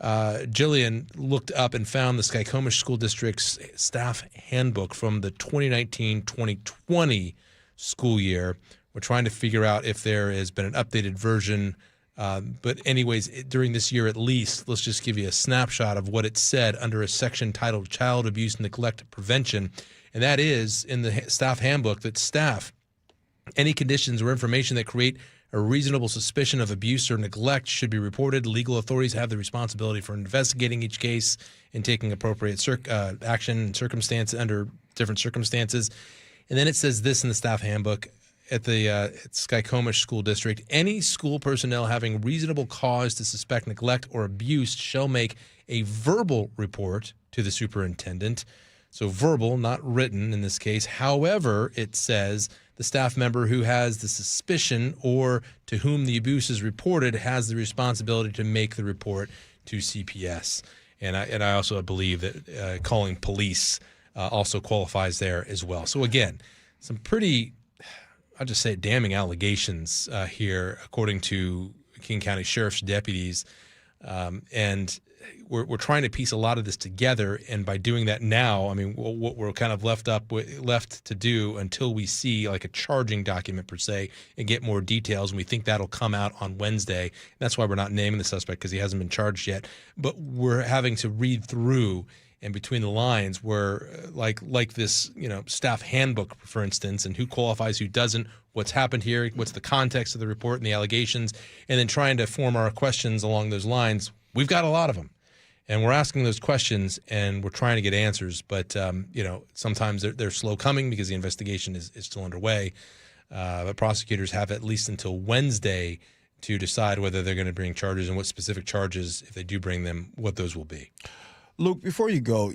Jillian looked up and found the Skycomish School District's staff handbook from the 2019-2020 school year. We're trying to figure out if there has been an updated version. But anyways, during this year at least, let's just give you a snapshot of what it said under a section titled Child Abuse and Neglect Prevention. And that is in the staff handbook that staff, any conditions or information that create a reasonable suspicion of abuse or neglect should be reported. Legal authorities have the responsibility for investigating each case and taking appropriate action and circumstance under different circumstances. And then it says this in the staff handbook. At the Skycomish School District, any school personnel having reasonable cause to suspect neglect or abuse shall make a verbal report to the superintendent. So verbal, not written in this case. However, it says the staff member who has the suspicion or to whom the abuse is reported has the responsibility to make the report to CPS. And I also believe that calling police also qualifies there as well. So again, some pretty, I'll just say, damning allegations here, according to King County Sheriff's deputies. And we're trying to piece a lot of this together. And by doing that now, I mean, what we're kind of left to do until we see like a charging document per se and get more details. And we think that'll come out on Wednesday. And that's why we're not naming the suspect, because he hasn't been charged yet. But we're having to read through and between the lines where like this, staff handbook, for instance, and who qualifies, who doesn't, what's happened here, what's the context of the report and the allegations, and then trying to form our questions along those lines. We've got a lot of them, and we're asking those questions and we're trying to get answers. But, sometimes they're slow coming because the investigation is still underway. But prosecutors have at least until Wednesday to decide whether they're going to bring charges and what specific charges, if they do bring them, what those will be. Luke, before you go,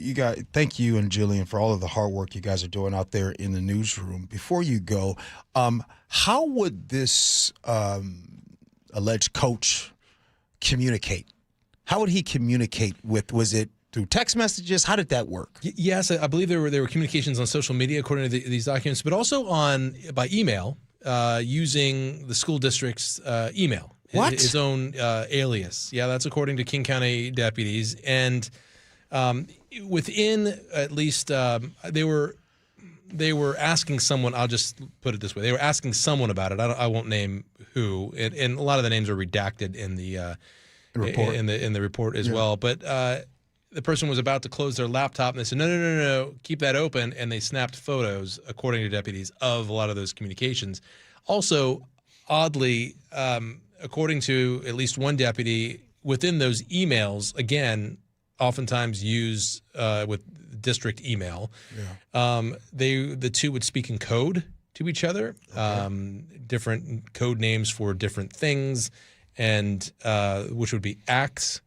thank you and Jillian for all of the hard work you guys are doing out there in the newsroom. Before you go, how would this alleged coach communicate? How would he communicate was it through text messages? How did that work? Yes, I believe there were communications on social media according to these documents, but also by email, using the school district's email. What? His own alias. Yeah, that's according to King County deputies. And within at least they were asking someone. I'll just put it this way: they were asking someone about it. I won't name who, and a lot of the names are redacted in the report. In the report as well. But the person was about to close their laptop, and they said, "No, keep that open." And they snapped photos, according to deputies, of a lot of those communications. Also, oddly, according to at least one deputy, within those emails, again, oftentimes used with district email, the two would speak in code to each other, different code names for different things, and which would be acts.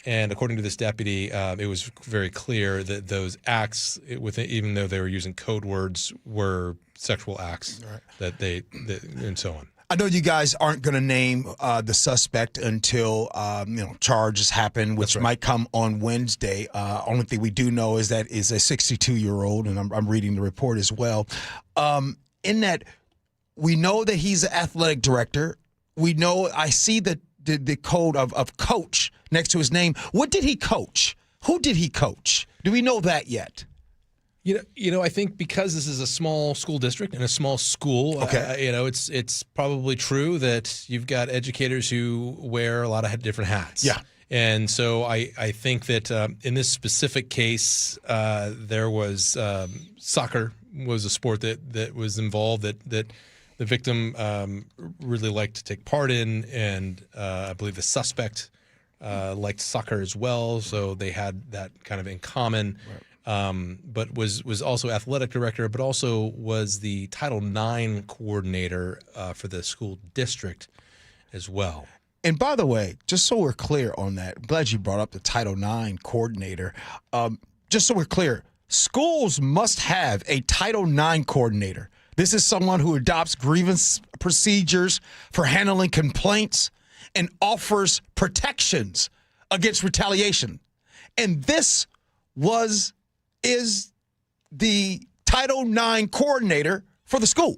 And according to this deputy, it was very clear that those acts, even though they were using code words, were sexual acts and so on. I know you guys aren't going to name the suspect until charges happen, which might come on Wednesday. Only thing we do know is that is a 62-year-old, and I'm reading the report as well. In that, we know that he's an athletic director. We know I see the code of coach next to his name. What did he coach? Who did he coach? Do we know that yet? You know, I think because this is a small school district and a small school, it's probably true that you've got educators who wear a lot of different hats. Yeah. And so I think that in this specific case, there was soccer was a sport that was involved that the victim really liked to take part in, and I believe the suspect liked soccer as well, so they had that kind of in common. Right. But was also athletic director, but also was the Title IX coordinator for the school district as well. And by the way, just so we're clear on that, I'm glad you brought up the Title IX coordinator. Just so we're clear, schools must have a Title IX coordinator. This is someone who adopts grievance procedures for handling complaints and offers protections against retaliation. And this is the Title IX coordinator for the school.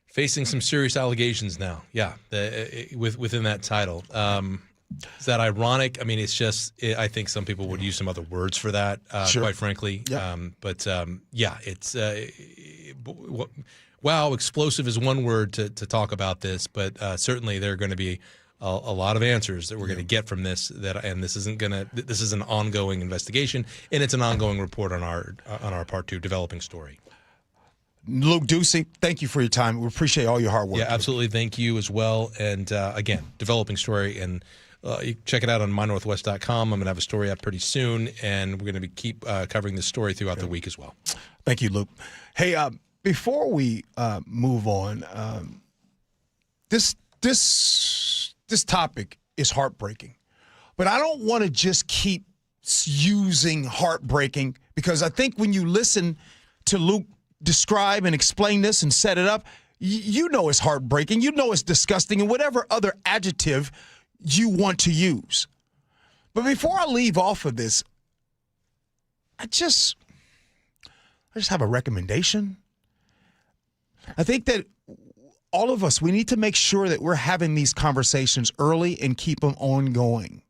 Facing some serious allegations now, within that title. Is that ironic? I mean, it's just, I think some people would use some other words for that, quite frankly. Yeah. It's, wow, explosive is one word to talk about this, but certainly there are going to be a lot of answers that we're going to get from this. And this is an ongoing investigation, and it's an ongoing report on our part two developing story. Luke Ducey, thank you for your time. We appreciate all your hard work. Yeah, absolutely. Thank you as well. And again, developing story, and you check it out on mynorthwest.com. I'm going to have a story up pretty soon, and we're going to keep covering this story throughout the week as well. Thank you, Luke. Hey, before we move on, this topic is heartbreaking, but I don't want to just keep using heartbreaking, because I think when you listen to Luke describe and explain this and set it up, you know it's heartbreaking, you know it's disgusting, and whatever other adjective you want to use. But before I leave off of this, I just have a recommendation. I think that all of us, we need to make sure that we're having these conversations early and keep them ongoing.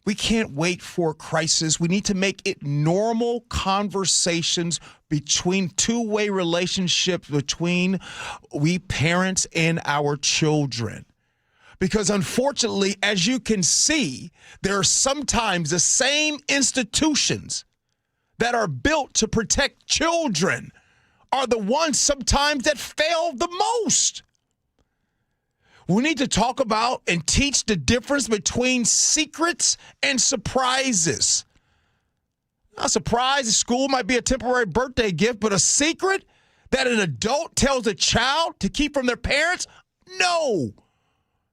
We can't wait for a crisis. We need to make it normal conversations between two-way relationships between we parents and our children. Because unfortunately, as you can see, there are sometimes the same institutions that are built to protect children are the ones sometimes that fail the most. We need to talk about and teach the difference between secrets and surprises. A surprise at school might be a temporary birthday gift, but a secret that an adult tells a child to keep from their parents? No.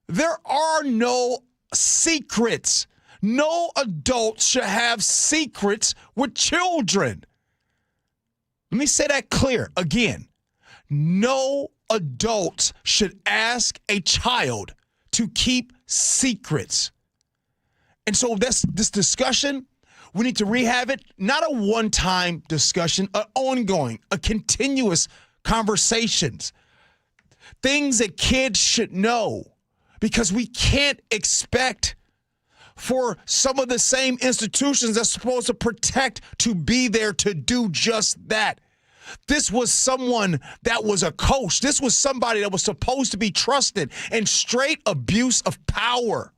There are no secrets. No adult should have secrets with children. Let me say that clear again. No adults should ask a child to keep secrets. And so this discussion, we need to rehab it, not a one-time discussion, an ongoing, a continuous conversations. Things that kids should know. because we can't expect for some of the same institutions that's supposed to protect to be there to do just that. This was someone that was a coach. This was somebody that was supposed to be trusted, and straight abuse of power.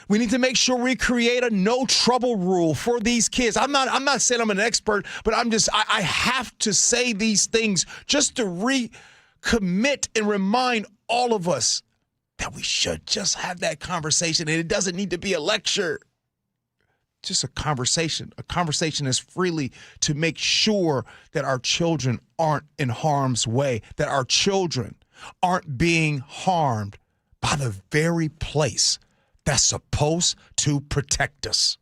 We need to make sure we create a no trouble rule for these kids. I'm not saying I'm an expert, but I have to say these things just to recommit and remind all of us that we should just have that conversation, and it doesn't need to be a lecture. Just a conversation is freely to make sure that our children aren't in harm's way, that our children aren't being harmed by the very place that's supposed to protect us.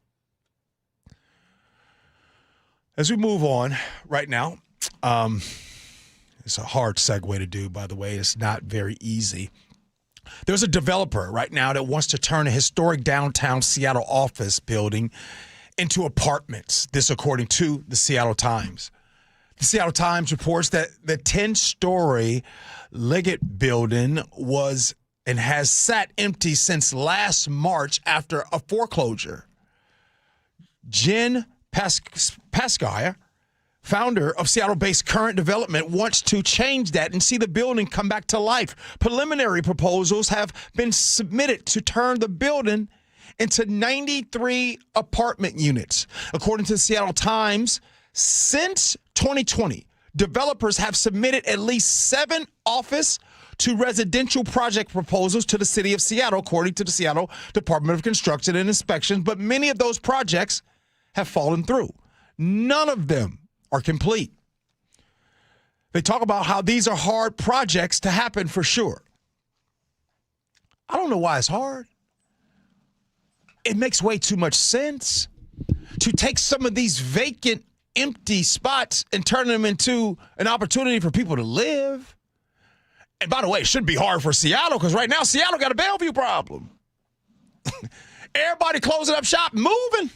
As we move on right now, it's a hard segue to do, by the way. It's not very easy. There's a developer right now that wants to turn a historic downtown Seattle office building into apartments. This according to the Seattle Times. The Seattle Times reports that the 10-story Leggett building was and has sat empty since last March after a foreclosure. Jen Paskaya, founder of Seattle-based Current Development, wants to change that and see the building come back to life. Preliminary proposals have been submitted to turn the building into 93 apartment units. According to the Seattle Times, since 2020, developers have submitted at least 7 office to residential project proposals to the city of Seattle, according to the Seattle Department of Construction and Inspection, but many of those projects have fallen through. None of them are complete. They talk about how these are hard projects to happen for sure. I don't know why it's hard. It makes way too much sense to take some of these vacant, empty spots and turn them into an opportunity for people to live. And by the way, it shouldn't be hard for Seattle, because right now Seattle got a Bellevue problem. Everybody closing up shop, moving.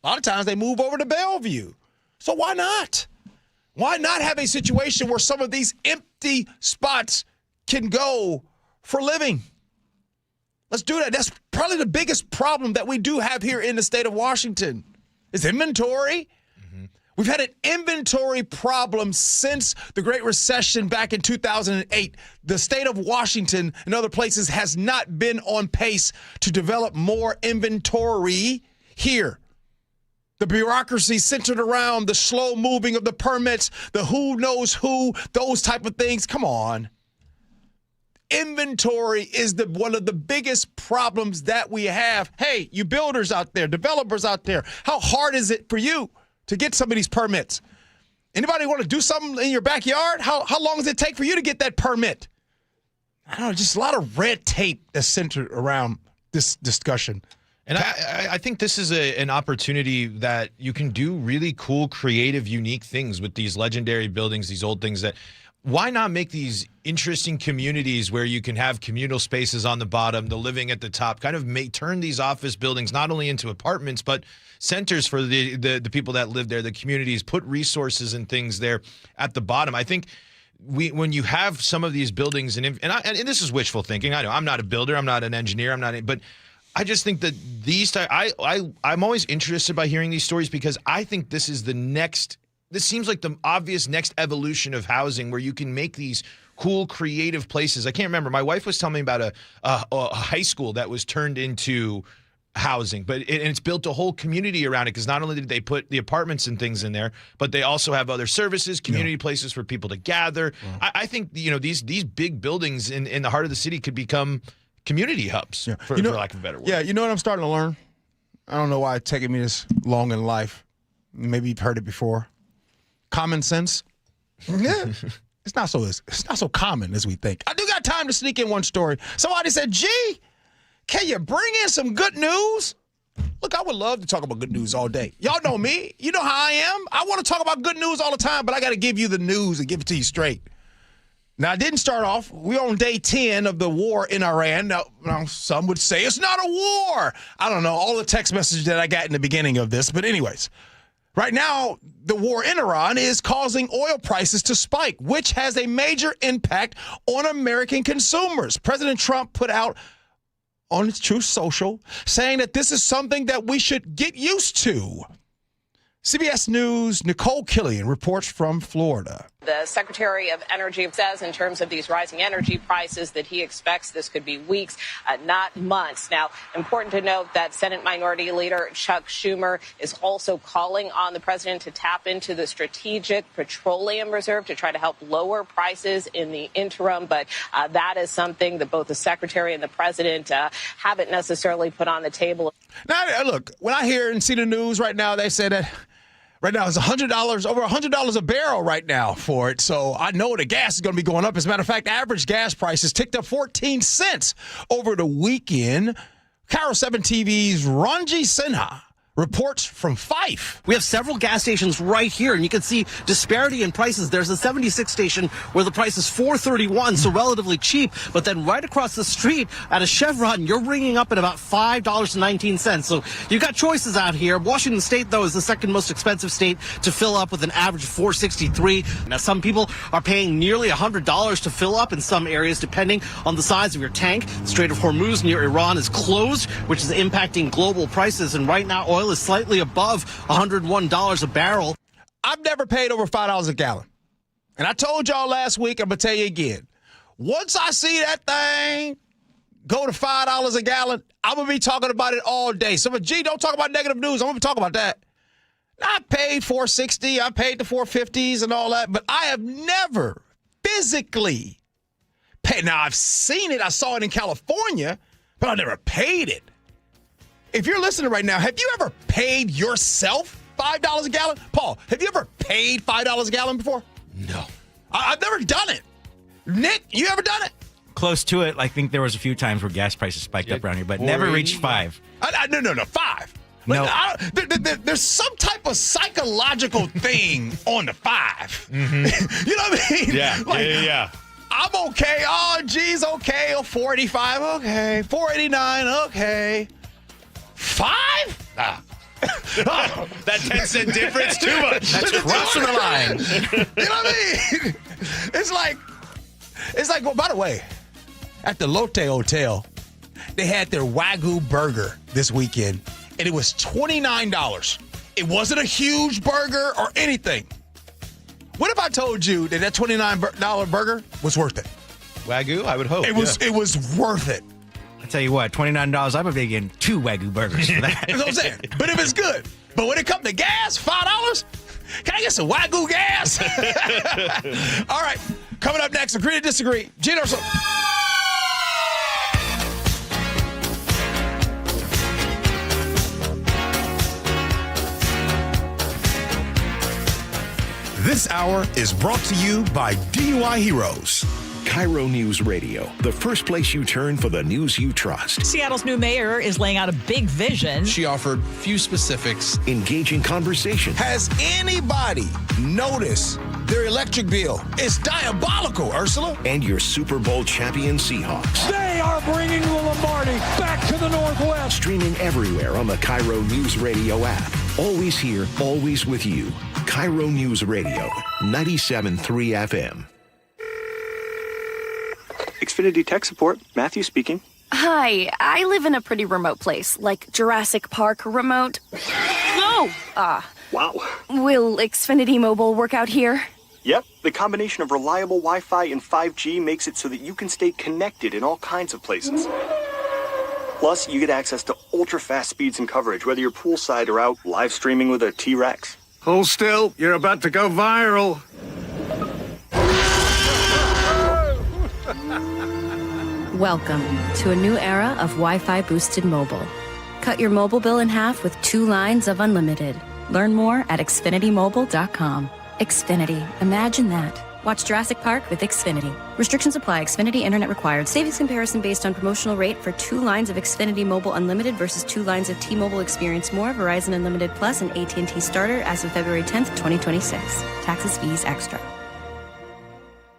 A lot of times they move over to Bellevue. So why not? Why not have a situation where some of these empty spots can go for living? Let's do that. That's probably the biggest problem that we do have here in the state of Washington is inventory. We've had an inventory problem since the Great Recession back in 2008. The state of Washington and other places has not been on pace to develop more inventory here. The bureaucracy centered around the slow moving of the permits, the who knows who, those type of things. Come on. Inventory is one of the biggest problems that we have. Hey, you builders out there, developers out there, how hard is it for you to get some of these permits? Anybody want to do something in your backyard? How long does it take for you to get that permit? I don't know, just a lot of red tape that's centered around this discussion. And I think this is an opportunity that you can do really cool, creative, unique things with these legendary buildings, these old things that why not make these interesting communities where you can have communal spaces on the bottom, the living at the top, kind of turn these office buildings not only into apartments, but centers for the people that live there, the communities, put resources and things there at the bottom. I think when you have some of these buildings, and this is wishful thinking. I know I'm not a builder, I'm not an engineer, but I just think that I'm always interested by hearing these stories because I think this is this seems like the obvious next evolution of housing where you can make these cool, creative places. I can't remember. My wife was telling me about a high school that was turned into housing, but it's built a whole community around it because not only did they put the apartments and things in there, but they also have other services, community places for people to gather. I think these big buildings in the heart of the city could become community hubs, for lack of a better word. Yeah, you know what I'm starting to learn? I don't know why it's taken me this long in life. Maybe you've heard it before. Common sense. Yeah. It's not so common as we think. I do got time to sneak in one story. Somebody said, Gee, can you bring in some good news? Look, I would love to talk about good news all day. Y'all know me. You know how I am. I want to talk about good news all the time, but I got to give you the news and give it to you straight. Now, I didn't start off. We're on day 10 of the war in Iran. Now, some would say it's not a war. I don't know all the text messages that I got in the beginning of this. But anyways, Right now, the war in Iran is causing oil prices to spike, which has a major impact on American consumers. President Trump put out on his Truth Social saying that this is something that we should get used to. CBS News' Nicole Killian reports from Florida. The Secretary of Energy says in terms of these rising energy prices that he expects this could be weeks, not months. Now, important to note that Senate Minority Leader Chuck Schumer is also calling on the president to tap into the Strategic Petroleum Reserve to try to help lower prices in the interim. But that is something that both the secretary and the president haven't necessarily put on the table. Now, look, when I hear and see the news right now, they say that right now it's $100, over $100 a barrel right now for it. So I know the gas is going to be going up. As a matter of fact, average gas prices ticked up 14 cents over the weekend. KIRO 7 TV's Ranji Sinha reports from Fife. We have several gas stations right here, and you can see disparity in prices. There's a 76 station where the price is $4.31, so relatively cheap. But then right across the street at a Chevron, you're ringing up at about $5.19. So you've got choices out here. Washington State, though, is the second most expensive state to fill up with an average of $4.63. Now, some people are paying nearly $100 to fill up in some areas, depending on the size of your tank. The Strait of Hormuz near Iran is closed, which is impacting global prices. And right now, oil is slightly above $101 a barrel. I've never paid over $5 a gallon. And I told y'all last week, I'm going to tell you again. Once I see that thing go to $5 a gallon, I'm going to be talking about it all day. So, Gee, don't talk about negative news. I'm going to talk about that. I paid $4.60. I paid the $4.50s and all that. But I have never physically paid. Now, I've seen it. I saw it in California, but I never paid it. If you're listening right now, have you ever paid yourself $5 a gallon? Paul, have you ever paid $5 a gallon before? No. I've never done it. Nick, you ever done it? Close to it. I think there was a few times where gas prices spiked up around here, but never reached 5. No, 5. Like, No. There's some type of psychological thing on the 5. Mm-hmm. You know what I mean? Yeah, Like, yeah. I'm okay. Oh, geez, okay. Oh, 485, okay. 489, okay. 5? That 10-cent difference, too much. That's crossing the line. You know what I mean? It's like, well, by the way, at the Lotte Hotel, they had their Wagyu burger this weekend, and it was $29. It wasn't a huge burger or anything. What if I told you that $29 burger was worth it? Wagyu, I would hope. It was worth it. I tell you what, $29, I'm getting 2 Wagyu burgers for that. That's what I'm saying. But if it's good. But when it comes to gas, $5, can I get some Wagyu gas? All right. Coming up next, agree to disagree. Gee Ursula. This hour is brought to you by DUI Heroes. KIRO Newsradio, the first place you turn for the news you trust. Seattle's new mayor is laying out a big vision. She offered few specifics. Engaging conversation. Has anybody noticed their electric bill? It's diabolical, Ursula. And your Super Bowl champion Seahawks. They are bringing the Lombardi back to the Northwest. Streaming everywhere on the KIRO Newsradio app. Always here, always with you. KIRO Newsradio, 97.3 FM. Xfinity Tech Support, Matthew speaking. Hi, I live in a pretty remote place, like Jurassic Park remote. No! Wow. Will Xfinity Mobile work out here? Yep, the combination of reliable Wi-Fi and 5G makes it so that you can stay connected in all kinds of places. Plus, you get access to ultra-fast speeds and coverage, whether you're poolside or out live streaming with a T-Rex. Hold still, you're about to go viral. Welcome to a new era of Wi-Fi boosted mobile. Cut your mobile bill in half with 2 lines of unlimited. Learn more at xfinitymobile.com. Xfinity, imagine that. Watch Jurassic Park with Xfinity. Restrictions apply. Xfinity Internet required. Savings comparison based on promotional rate for 2 lines of Xfinity Mobile Unlimited versus 2 lines of T-Mobile Experience More, Verizon Unlimited Plus, and AT&T Starter as of February 10th, 2026. Taxes, fees, extra.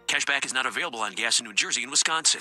Cashback is not available on gas in New Jersey and Wisconsin.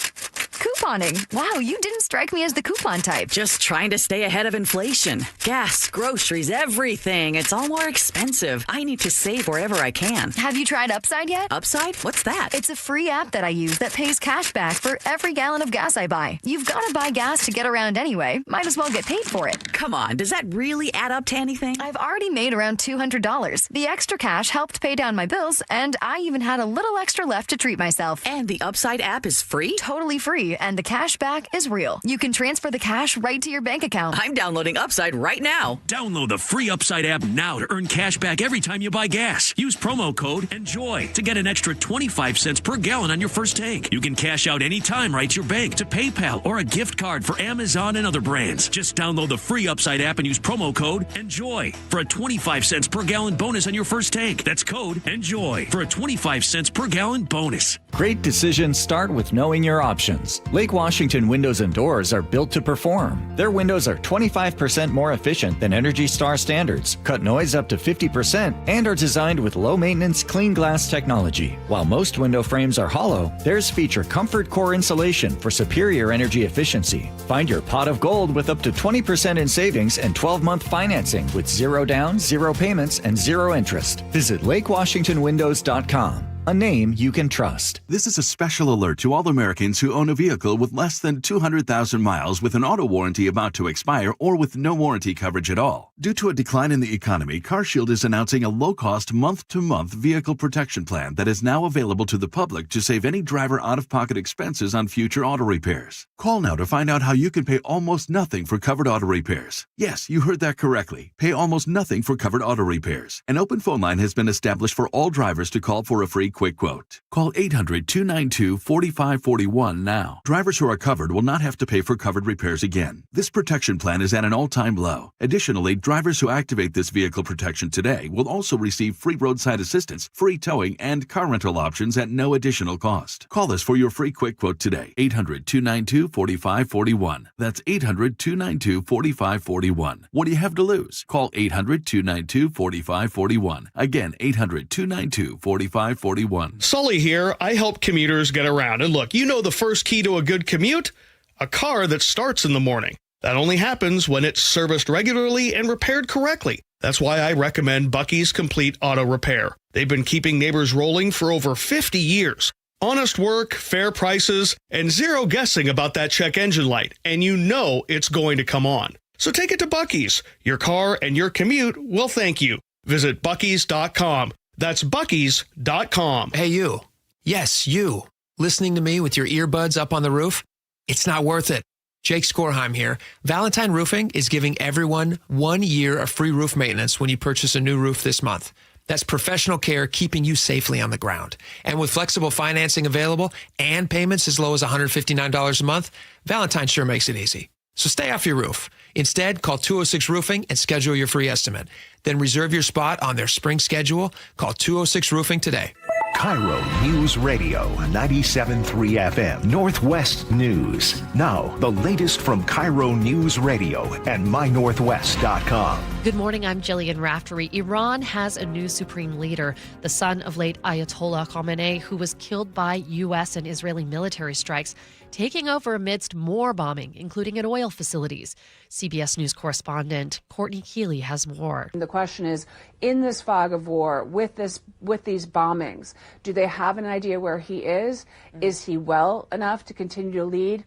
Couponing. Wow, you didn't strike me as the coupon type. Just trying to stay ahead of inflation. Gas, groceries, everything. It's all more expensive. I need to save wherever I can. Have you tried Upside yet? Upside? What's that? It's a free app that I use that pays cash back for every gallon of gas I buy. You've got to buy gas to get around anyway. Might as well get paid for it. Come on, does that really add up to anything? I've already made around $200. The extra cash helped pay down my bills, and I even had a little extra left to treat myself. And the Upside app is free? Totally free, and the cash back is real. You can transfer the cash right to your bank account. I'm downloading Upside right now. Download the free Upside app now to earn cash back every time you buy gas. Use promo code ENJOY to get an extra 25 cents per gallon on your first tank. You can cash out anytime right to your bank, to PayPal, or a gift card for Amazon and other brands. Just download the free Upside app and use promo code ENJOY for a 25 cents per gallon bonus on your first tank. That's code ENJOY for a 25 cents per gallon bonus. Great decisions start with knowing your options. Lake Washington Windows and Doors are built to perform. Their windows are 25% more efficient than Energy Star standards, cut noise up to 50%, and are designed with low-maintenance clean glass technology. While most window frames are hollow, theirs feature Comfort Core insulation for superior energy efficiency. Find your pot of gold with up to 20% in savings and 12-month financing with zero down, zero payments, and zero interest. Visit LakeWashingtonWindows.com. A name you can trust. This is a special alert to all Americans who own a vehicle with less than 200,000 miles with an auto warranty about to expire or with no warranty coverage at all. Due to a decline in the economy, CarShield is announcing a low-cost month-to-month vehicle protection plan that is now available to the public to save any driver out-of-pocket expenses on future auto repairs. Call now to find out how you can pay almost nothing for covered auto repairs. Yes, you heard that correctly. Pay almost nothing for covered auto repairs. An open phone line has been established for all drivers to call for a free quick quote. Call 800-292-4541 now. Drivers who are covered will not have to pay for covered repairs again. This protection plan is at an all-time low. Additionally, drivers who activate this vehicle protection today will also receive free roadside assistance, free towing, and car rental options at no additional cost. Call us for your free quick quote today. 800-292-4541. That's 800-292-4541. What do you have to lose? Call 800-292-4541. Again, 800-292-4541. Sully here. I help commuters get around. And look, you know the first key to a good commute? A car that starts in the morning. That only happens when it's serviced regularly and repaired correctly. That's why I recommend Bucky's Complete Auto Repair. They've been keeping neighbors rolling for over 50 years. Honest work, fair prices, and zero guessing about that check engine light. And you know it's going to come on. So take it to Bucky's. Your car and your commute will thank you. Visit Bucky's.com. That's Bucky's.com. Hey, you. Yes, you. Listening to me with your earbuds up on the roof? It's not worth it. Jake Skorheim here. Valentine Roofing is giving everyone 1 year of free roof maintenance when you purchase a new roof this month. That's professional care keeping you safely on the ground. And with flexible financing available and payments as low as $159 a month, Valentine sure makes it easy. So stay off your roof. Instead, call 206 Roofing and schedule your free estimate. Then reserve your spot on their spring schedule. Call 206 Roofing today. KIRO News Radio 97.3 FM Northwest News. Now, the latest from KIRO News Radio and mynorthwest.com. Good morning, I'm Jillian Raftery. Iran has a new supreme leader, the son of late Ayatollah Khamenei, who was killed by U.S. and Israeli military strikes, taking over amidst more bombing, including at oil facilities. CBS News correspondent Courtney Keeley has more. The question is, in this fog of war, with these bombings, do they have an idea where he is? Is he well enough to continue to lead?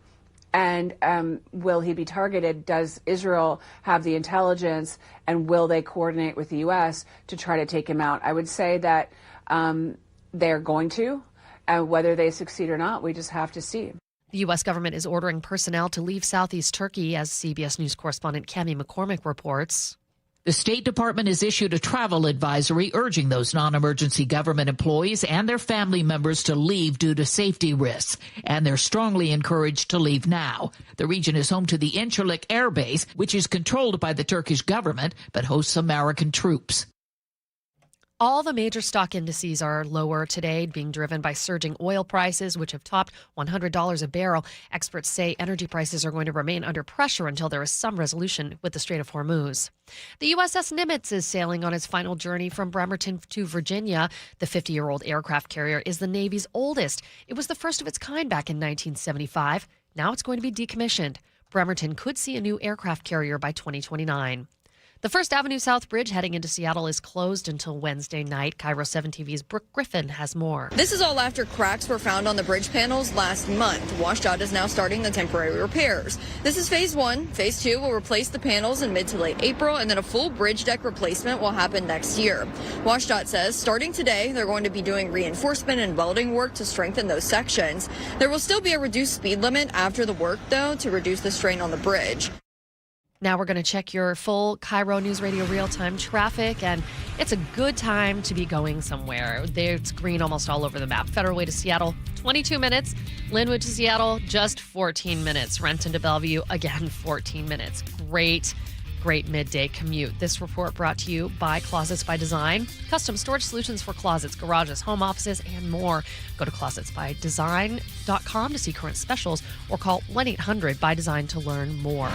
And will he be targeted? Does Israel have the intelligence? And will they coordinate with the U.S. to try to take him out? I would say that they're going to. And whether they succeed or not, we just have to see. The U.S. government is ordering personnel to leave southeast Turkey, as CBS News correspondent Cami McCormick reports. The State Department has issued a travel advisory urging those non-emergency government employees and their family members to leave due to safety risks, and they're strongly encouraged to leave now. The region is home to the Incirlik Air Base, which is controlled by the Turkish government but hosts American troops. All the major stock indices are lower today, being driven by surging oil prices, which have topped $100 a barrel. Experts say energy prices are going to remain under pressure until there is some resolution with the Strait of Hormuz. The USS Nimitz is sailing on its final journey from Bremerton to Virginia. The 50-year-old aircraft carrier is the Navy's oldest. It was the first of its kind back in 1975. Now it's going to be decommissioned. Bremerton could see a new aircraft carrier by 2029. The First Avenue South Bridge heading into Seattle is closed until Wednesday night. KIRO 7 TV's Brooke Griffin has more. This is all after cracks were found on the bridge panels last month. WashDOT is now starting the temporary repairs. This is phase 1. Phase 2 will replace the panels in mid to late April, and then a full bridge deck replacement will happen next year. WashDOT says starting today, they're going to be doing reinforcement and welding work to strengthen those sections. There will still be a reduced speed limit after the work, though, to reduce the strain on the bridge. Now we're going to check your full KIRO News Radio real-time traffic, and it's a good time to be going somewhere. It's green almost all over the map. Federal Way to Seattle, 22 minutes. Linwood to Seattle, just 14 minutes. Renton to Bellevue, again, 14 minutes. Great midday commute. This report brought to you by Closets by Design. Custom storage solutions for closets, garages, home offices, and more. Go to closetsbydesign.com to see current specials or call 1-800-BY-DESIGN to learn more.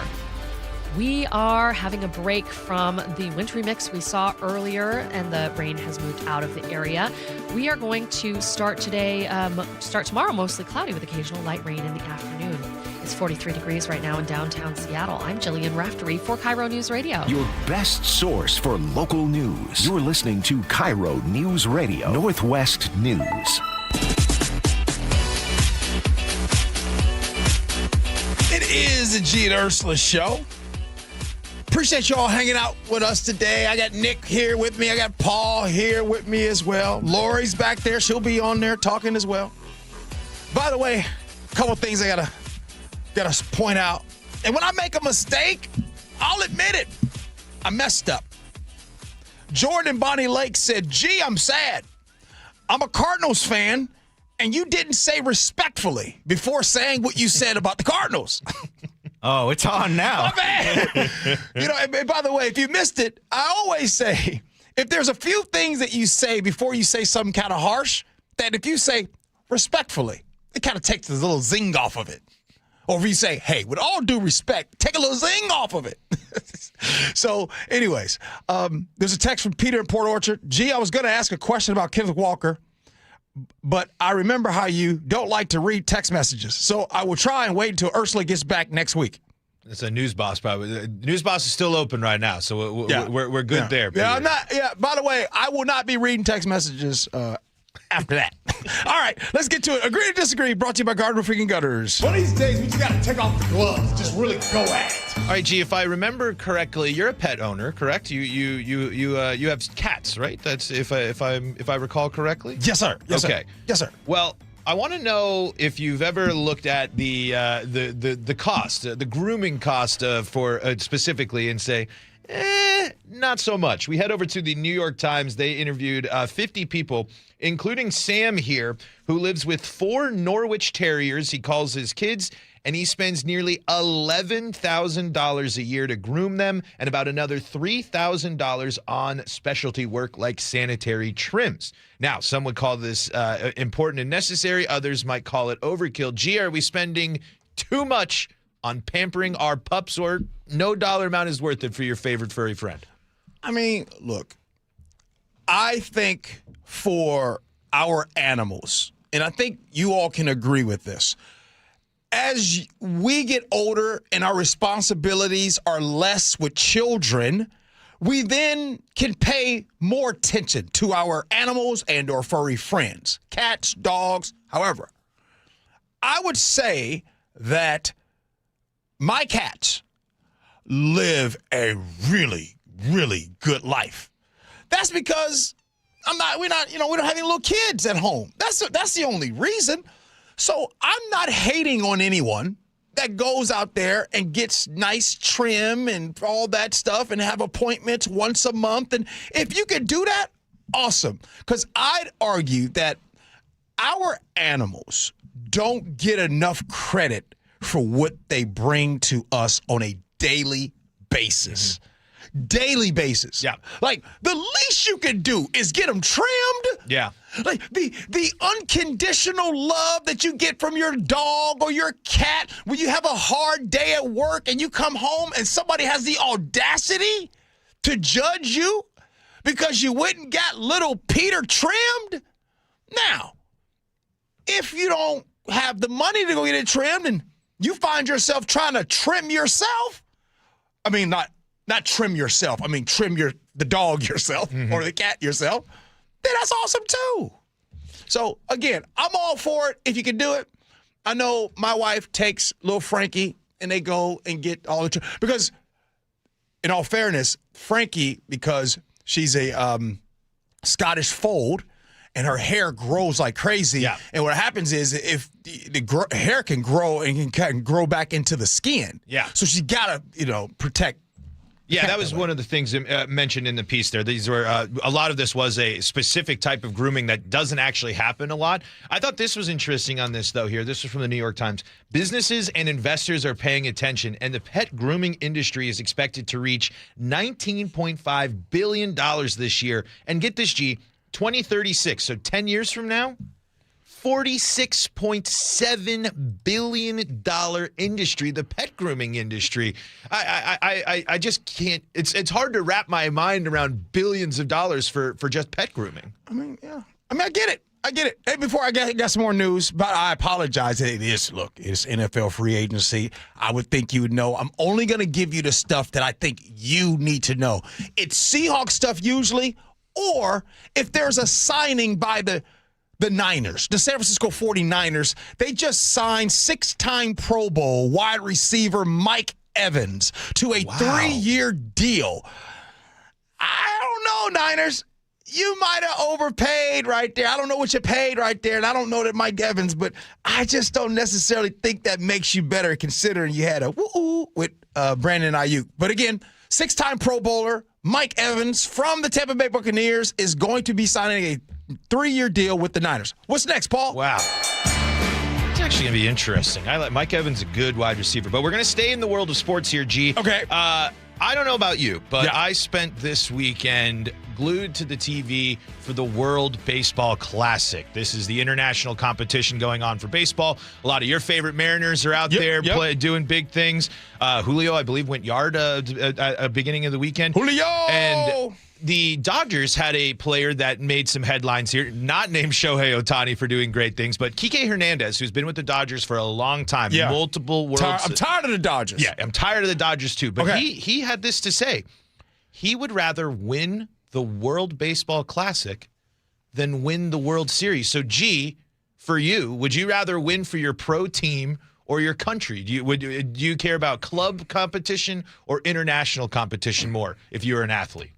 We are having a break from the wintry mix we saw earlier, and the rain has moved out of the area. We are going to start tomorrow mostly cloudy with occasional light rain in the afternoon. It's 43 degrees right now in downtown Seattle. I'm Jillian Raftery for KIRO News Radio. Your best source for local news. You're listening to KIRO News Radio, Northwest News. It is the Gee Ursula Show. Appreciate you all hanging out with us today. I got Nick here with me. I got Paul here with me as well. Lori's back there. She'll be on there talking as well. By the way, a couple things I gotta point out. And when I make a mistake, I'll admit it. I messed up. Jordan and Bonnie Lake said, "Gee, I'm sad. I'm a Cardinals fan, and you didn't say respectfully before saying what you said about the Cardinals." Oh, it's on now. My bad. And by the way, if you missed it, I always say, if there's a few things that you say before you say something kind of harsh, that if you say respectfully, it kind of takes a little zing off of it. Or if you say, hey, with all due respect, take a little zing off of it. So, anyways, there's a text from Peter in Port Orchard. Gee, I was going to ask a question about Kenneth Walker, but I remember how you don't like to read text messages. So I will try and wait until Ursula gets back next week. It's a News Boss, probably. News Boss is still open right now, so we're good there. Peter. Yeah, I'm not. Yeah. By the way, I will not be reading text messages after that. All right, let's get to it. Agree or disagree? Brought to you by Gardner Freaking Gutters. One of these days, we just got to take off the gloves, just really go at it. All right, G. If I remember correctly, you're a pet owner, correct? You have cats, right? That's if I recall correctly. Yes, sir. Yes, okay. Sir. Yes, sir. Well, I want to know if you've ever looked at the cost, the grooming cost for specifically, and say, not so much. We head over to the New York Times. They interviewed 50 people, including Sam here, who lives with 4 Norwich Terriers. He calls his kids, and he spends nearly $11,000 a year to groom them and about another $3,000 on specialty work like sanitary trims. Now, some would call this important and necessary. Others might call it overkill. Gee, are we spending too much on pampering our pups, or no dollar amount is worth it for your favorite furry friend? I mean, look, I think for our animals, and I think you all can agree with this, as we get older and our responsibilities are less with children, we then can pay more attention to our animals and or furry friends, cats, dogs, however. I would say that my cats live a really, really good life. That's because we don't have any little kids at home. That's the only reason. So I'm not hating on anyone that goes out there and gets nice trim and all that stuff and have appointments once a month. And if you could do that, awesome. Because I'd argue that our animals don't get enough credit for what they bring to us on a daily basis. Daily basis. Yeah. Like, the least you can do is get them trimmed. Yeah. Like, the unconditional love that you get from your dog or your cat when you have a hard day at work and you come home and somebody has the audacity to judge you because you went and got little Peter trimmed. Now, if you don't have the money to go get it trimmed, and you find yourself trying to trim yourself. I mean, not trim yourself. I mean, trim the dog yourself or the cat yourself. Then that's awesome too. So again, I'm all for it if you can do it. I know my wife takes little Frankie and they go and get all the because, in all fairness, Frankie, because she's a Scottish fold and her hair grows like crazy. Yeah. And what happens is if the hair can grow and can grow back into the skin. Yeah. So she's got to, protect. Yeah, that was one of the things mentioned in the piece there. These were a lot of this was a specific type of grooming that doesn't actually happen a lot. I thought this was interesting on this, though, here. This was from the New York Times. Businesses and investors are paying attention, and the pet grooming industry is expected to reach $19.5 billion this year. And get this, G, 2036, so 10 years from now, $46.7 billion industry, the pet grooming industry. I just can't. It's hard to wrap my mind around billions of dollars for just pet grooming. I mean, yeah. I mean, I get it. Hey, before I got some more news, but I apologize. It's NFL free agency. I would think you would know. I'm only going to give you the stuff that I think you need to know. It's Seahawks stuff usually, or if there's a signing by the Niners, the San Francisco 49ers, they just signed 6-time Pro Bowl wide receiver Mike Evans to a 3-year deal. I don't know, Niners. You might have overpaid right there. I don't know what you paid right there, and I don't know that Mike Evans, but I just don't necessarily think that makes you better considering you had a woo with Brandon Ayuk. But again, 6-time Pro Bowler Mike Evans from the Tampa Bay Buccaneers is going to be signing a 3-year deal with the Niners. What's next, Paul? Wow. It's actually going to be interesting. I like Mike Evans, a good wide receiver. But we're going to stay in the world of sports here, G. Okay. I don't know about you, but I spent this weekend glued to the TV for the World Baseball Classic. This is the international competition going on for baseball. A lot of your favorite Mariners are out there doing big things. Julio, I believe, went yard at beginning of the weekend. Julio! And the Dodgers had a player that made some headlines here, not named Shohei Ohtani for doing great things, but Kike Hernandez, who's been with the Dodgers for a long time, multiple Worlds. I'm tired of the Dodgers. Yeah, I'm tired of the Dodgers too. But he had this to say. He would rather win the World Baseball Classic than win the World Series. So, G, for you, would you rather win for your pro team or your country? Do you care about club competition or international competition more if you're an athlete?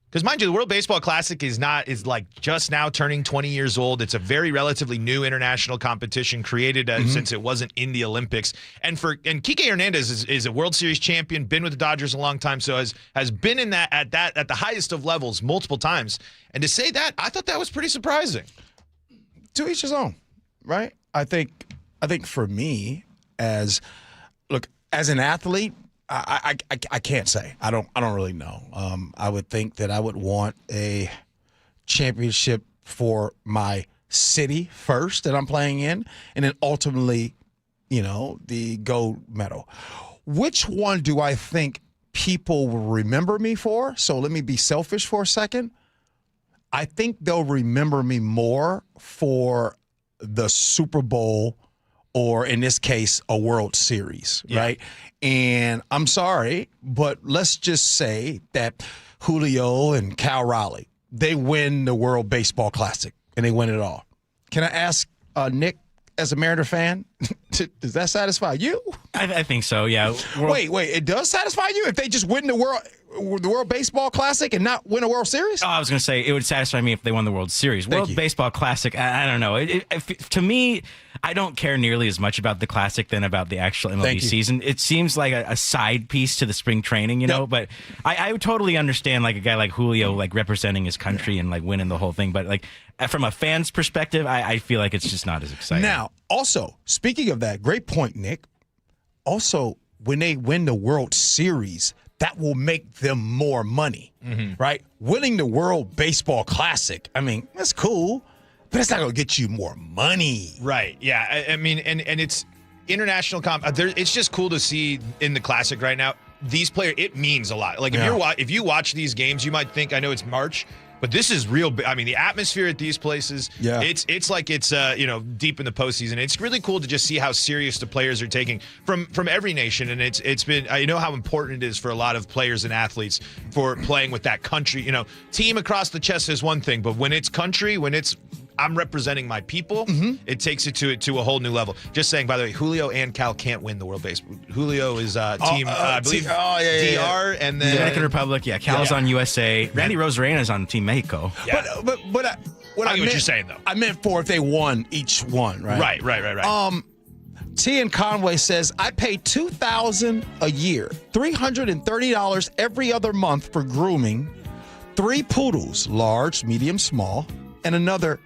Because mind you, the World Baseball Classic is like just now turning 20 years old. It's a very relatively new international competition created since it wasn't in the Olympics. And Kike Hernandez is a World Series champion, been with the Dodgers a long time, so has been in that at the highest of levels multiple times. And to say that, I thought that was pretty surprising. To each his own, right? I think for me, as an athlete, I can't say. I don't really know. I would think that I would want a championship for my city first that I'm playing in, and then ultimately, the gold medal. Which one do I think people will remember me for? So let me be selfish for a second. I think they'll remember me more for the Super Bowl, or in this case, a World Series, right? And I'm sorry, but let's just say that Julio and Cal Raleigh, they win the World Baseball Classic, and they win it all. Can I ask Nick, as a Mariner fan, does that satisfy you? I think so, yeah. Wait, it does satisfy you if they just win the World Baseball Classic and not win a World Series? Oh, I was going to say, it would satisfy me if they won the World Series. World Baseball Classic, I don't know. To me, I don't care nearly as much about the Classic than about the actual MLB season. It seems like a side piece to the spring training, but I would totally understand like a guy like Julio like representing his country and like winning the whole thing. But like from a fan's perspective, I feel like it's just not as exciting. Now, also, speaking of that, great point, Nick. Also, when they win the World Series, that will make them more money, right? Winning the World Baseball Classic, I mean, that's cool, but it's not going to get you more money. Right, yeah. I mean, and it's international it's just cool to see in the Classic right now, these players, it means a lot. Like, if you watch these games, you might think, I know it's March, But this is real. I mean, the atmosphere at these places, it's like it's deep in the postseason. It's really cool to just see how serious the players are taking from every nation. And it's been, I know how important it is for a lot of players and athletes for playing with that country. You know, team across the chest is one thing, but when it's country, when it's I'm representing my people, it takes it to a whole new level. Just saying, by the way, Julio and Cal can't win the World Baseball. Julio is team, I believe, DR, and then Dominican Republic. Yeah, Cal's on USA. Randy Rosarena's on Team Mexico. Yeah. But I get what you're saying, though. I meant for if they won each one, right? Right. T in Conway says, I pay $2,000 a year, $330 every other month for grooming, 3 poodles, large, medium, small, and another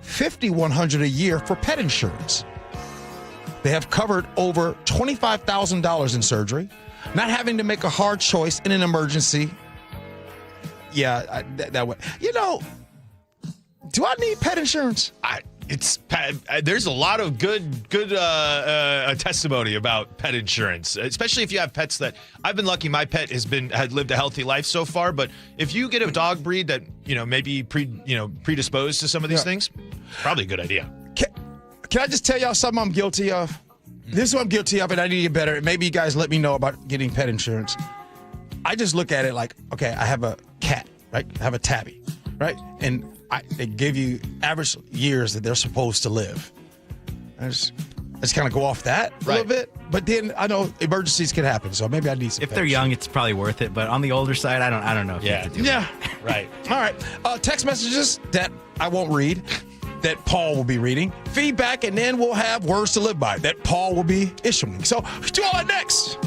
$5,100 a year for pet insurance. They have covered over $25,000 in surgery, not having to make a hard choice in an emergency. Yeah, that way. You know, do I need pet insurance? There's a lot of good testimony about pet insurance, especially if you have pets that I've been lucky. My pet had lived a healthy life so far, but if you get a dog breed that maybe predisposed to some of these things, probably a good idea. Can I just tell y'all something I'm guilty of? This is what I'm guilty of, and I need to get better. Maybe you guys let me know about getting pet insurance. I just look at it like, okay, I have a cat, right? I have a tabby, right? And they give you average years that they're supposed to live. I just kind of go off that a little bit. But then I know emergencies can happen, so maybe I need some. If they're young, it's probably worth it. But on the older side, I don't know if you have to do it. Right. All right. Text messages that I won't read, that Paul will be reading. Feedback, and then we'll have words to live by that Paul will be issuing. So do all that next.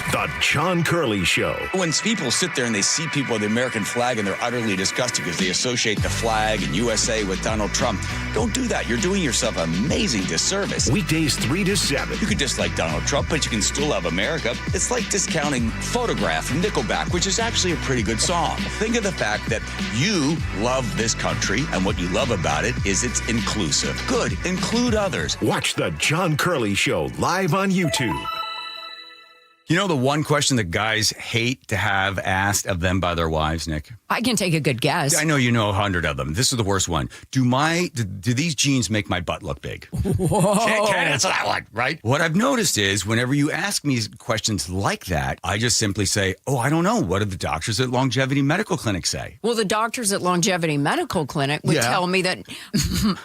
The John Curley Show. When people sit there and they see people with the American flag and they're utterly disgusted because they associate the flag and USA with Donald Trump, don't do that. You're doing yourself an amazing disservice. Weekdays 3 to 7. You could dislike Donald Trump, but you can still love America. It's like discounting Photograph from Nickelback, which is actually a pretty good song. Think of the fact that you love this country, and what you love about it is it's inclusive. Good. Include others. Watch The John Curley Show live on YouTube. You know the one question that guys hate to have asked of them by their wives, Nick? I can take a good guess. I know you know 100 of them. This is the worst one. Do these jeans make my butt look big? Whoa. Can't answer that one, right? What I've noticed is whenever you ask me questions like that, I just simply say, oh, I don't know. What did the doctors at Longevity Medical Clinic say? Well, the doctors at Longevity Medical Clinic would tell me that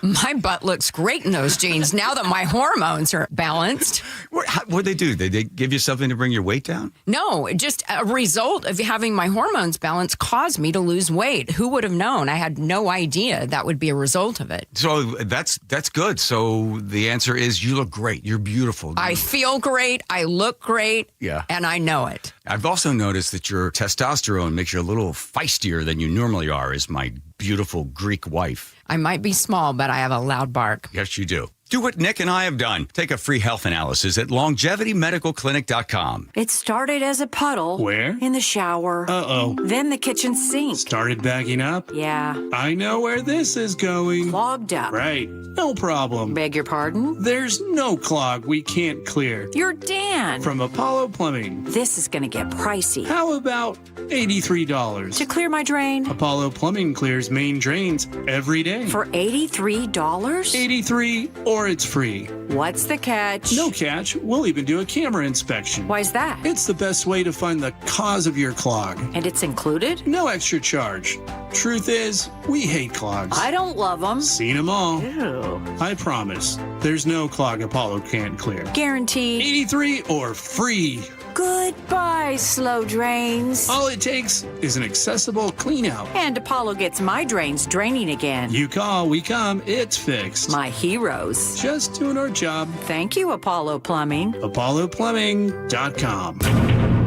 my butt looks great in those jeans now that my hormones are balanced. What'd they do? Did they give you something to bring your weight down? No, just a result of having my hormones balanced caused me to lose weight. Who would have known? I had no idea that would be a result of it. So that's good. So the answer is you look great. You're beautiful. I feel great. I look great. Yeah. And I know it. I've also noticed that your testosterone makes you a little feistier than you normally are, as my beautiful Greek wife. I might be small, but I have a loud bark. Yes, you do. Do what Nick and I have done. Take a free health analysis at longevitymedicalclinic.com. It started as a puddle. Where? In the shower. Uh-oh. Then the kitchen sink. Started backing up? Yeah. I know where this is going. Clogged up. Right. No problem. Beg your pardon? There's no clog we can't clear. You're Dan. From Apollo Plumbing. This is going to get pricey. How about $83? To clear my drain? Apollo Plumbing clears main drains every day. For $83? $83 or it's free. What's the catch? No catch. We'll even do a camera inspection. Why's that? It's the best way to find the cause of your clog. And it's included? No extra charge. Truth is, we hate clogs. I don't love them. Seen them all. Ew. I promise. There's no clog Apollo can't clear. Guaranteed. 83 or free. Goodbye, slow drains. All it takes is an accessible clean out. And Apollo gets my drains draining again. You call, we come, it's fixed. My heroes. Just doing our job. Thank you, Apollo Plumbing. ApolloPlumbing.com.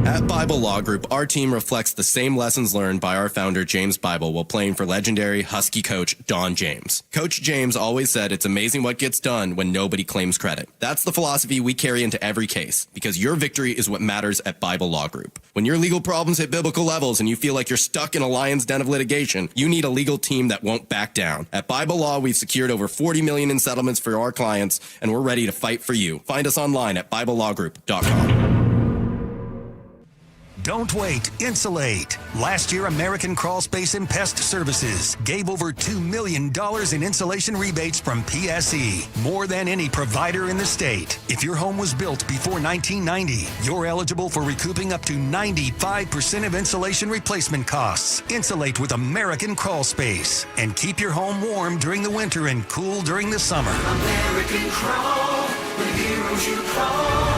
At Bible Law Group, our team reflects the same lessons learned by our founder, James Bible, while playing for legendary Husky coach Don James. Coach James always said it's amazing what gets done when nobody claims credit. That's the philosophy we carry into every case, because your victory is what matters at Bible Law Group. When your legal problems hit biblical levels and you feel like you're stuck in a lion's den of litigation, you need a legal team that won't back down. At Bible Law, we've secured over $40 million in settlements for our clients, and we're ready to fight for you. Find us online at BibleLawGroup.com. Don't wait. Insulate. Last year, American Crawl Space and Pest Services gave over $2 million in insulation rebates from PSE, more than any provider in the state. If your home was built before 1990, you're eligible for recouping up to 95% of insulation replacement costs. Insulate with American Crawl Space and keep your home warm during the winter and cool during the summer. American Crawl, the heroes you call.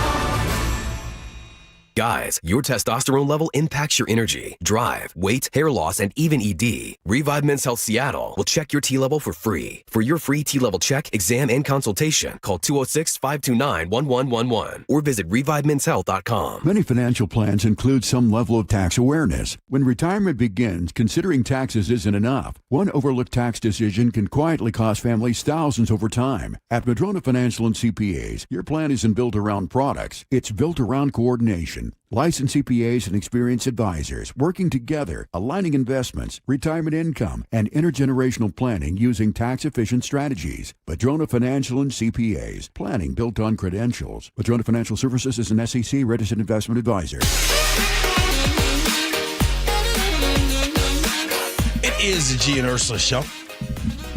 Guys, your testosterone level impacts your energy, drive, weight, hair loss, and even ED. Revive Men's Health Seattle will check your T level for free. For your free T level check, exam, and consultation, call 206-529-1111 or visit revivemenshealth.com. Many financial plans include some level of tax awareness. When retirement begins, considering taxes isn't enough. One overlooked tax decision can quietly cost families thousands over time. At Madrona Financial and CPAs, your plan isn't built around products. It's built around coordination. Licensed CPAs and experienced advisors working together, aligning investments, retirement income, and intergenerational planning using tax-efficient strategies. Madrona Financial and CPAs. Planning built on credentials. Madrona Financial Services is an SEC registered investment advisor. It is the Gee and Ursula Show.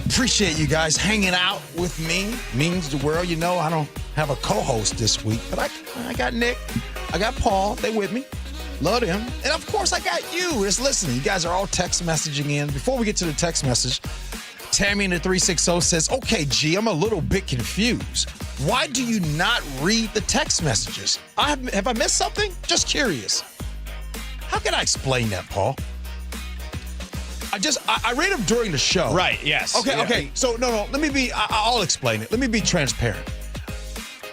Appreciate you guys hanging out with me. Means the world. You know, I don't have a co-host this week, but I got Nick. I got Paul. They with me. Love them. And, of course, I got you that's listening. You guys are all text messaging in. Before we get to the text message, Tammy in the 360 says, okay, G, I'm a little bit confused. Why do you not read the text messages? Have I missed something? Just curious. How can I explain that, Paul? I read them during the show. Right, yes. Okay. So, no, I'll explain it. Let me be transparent.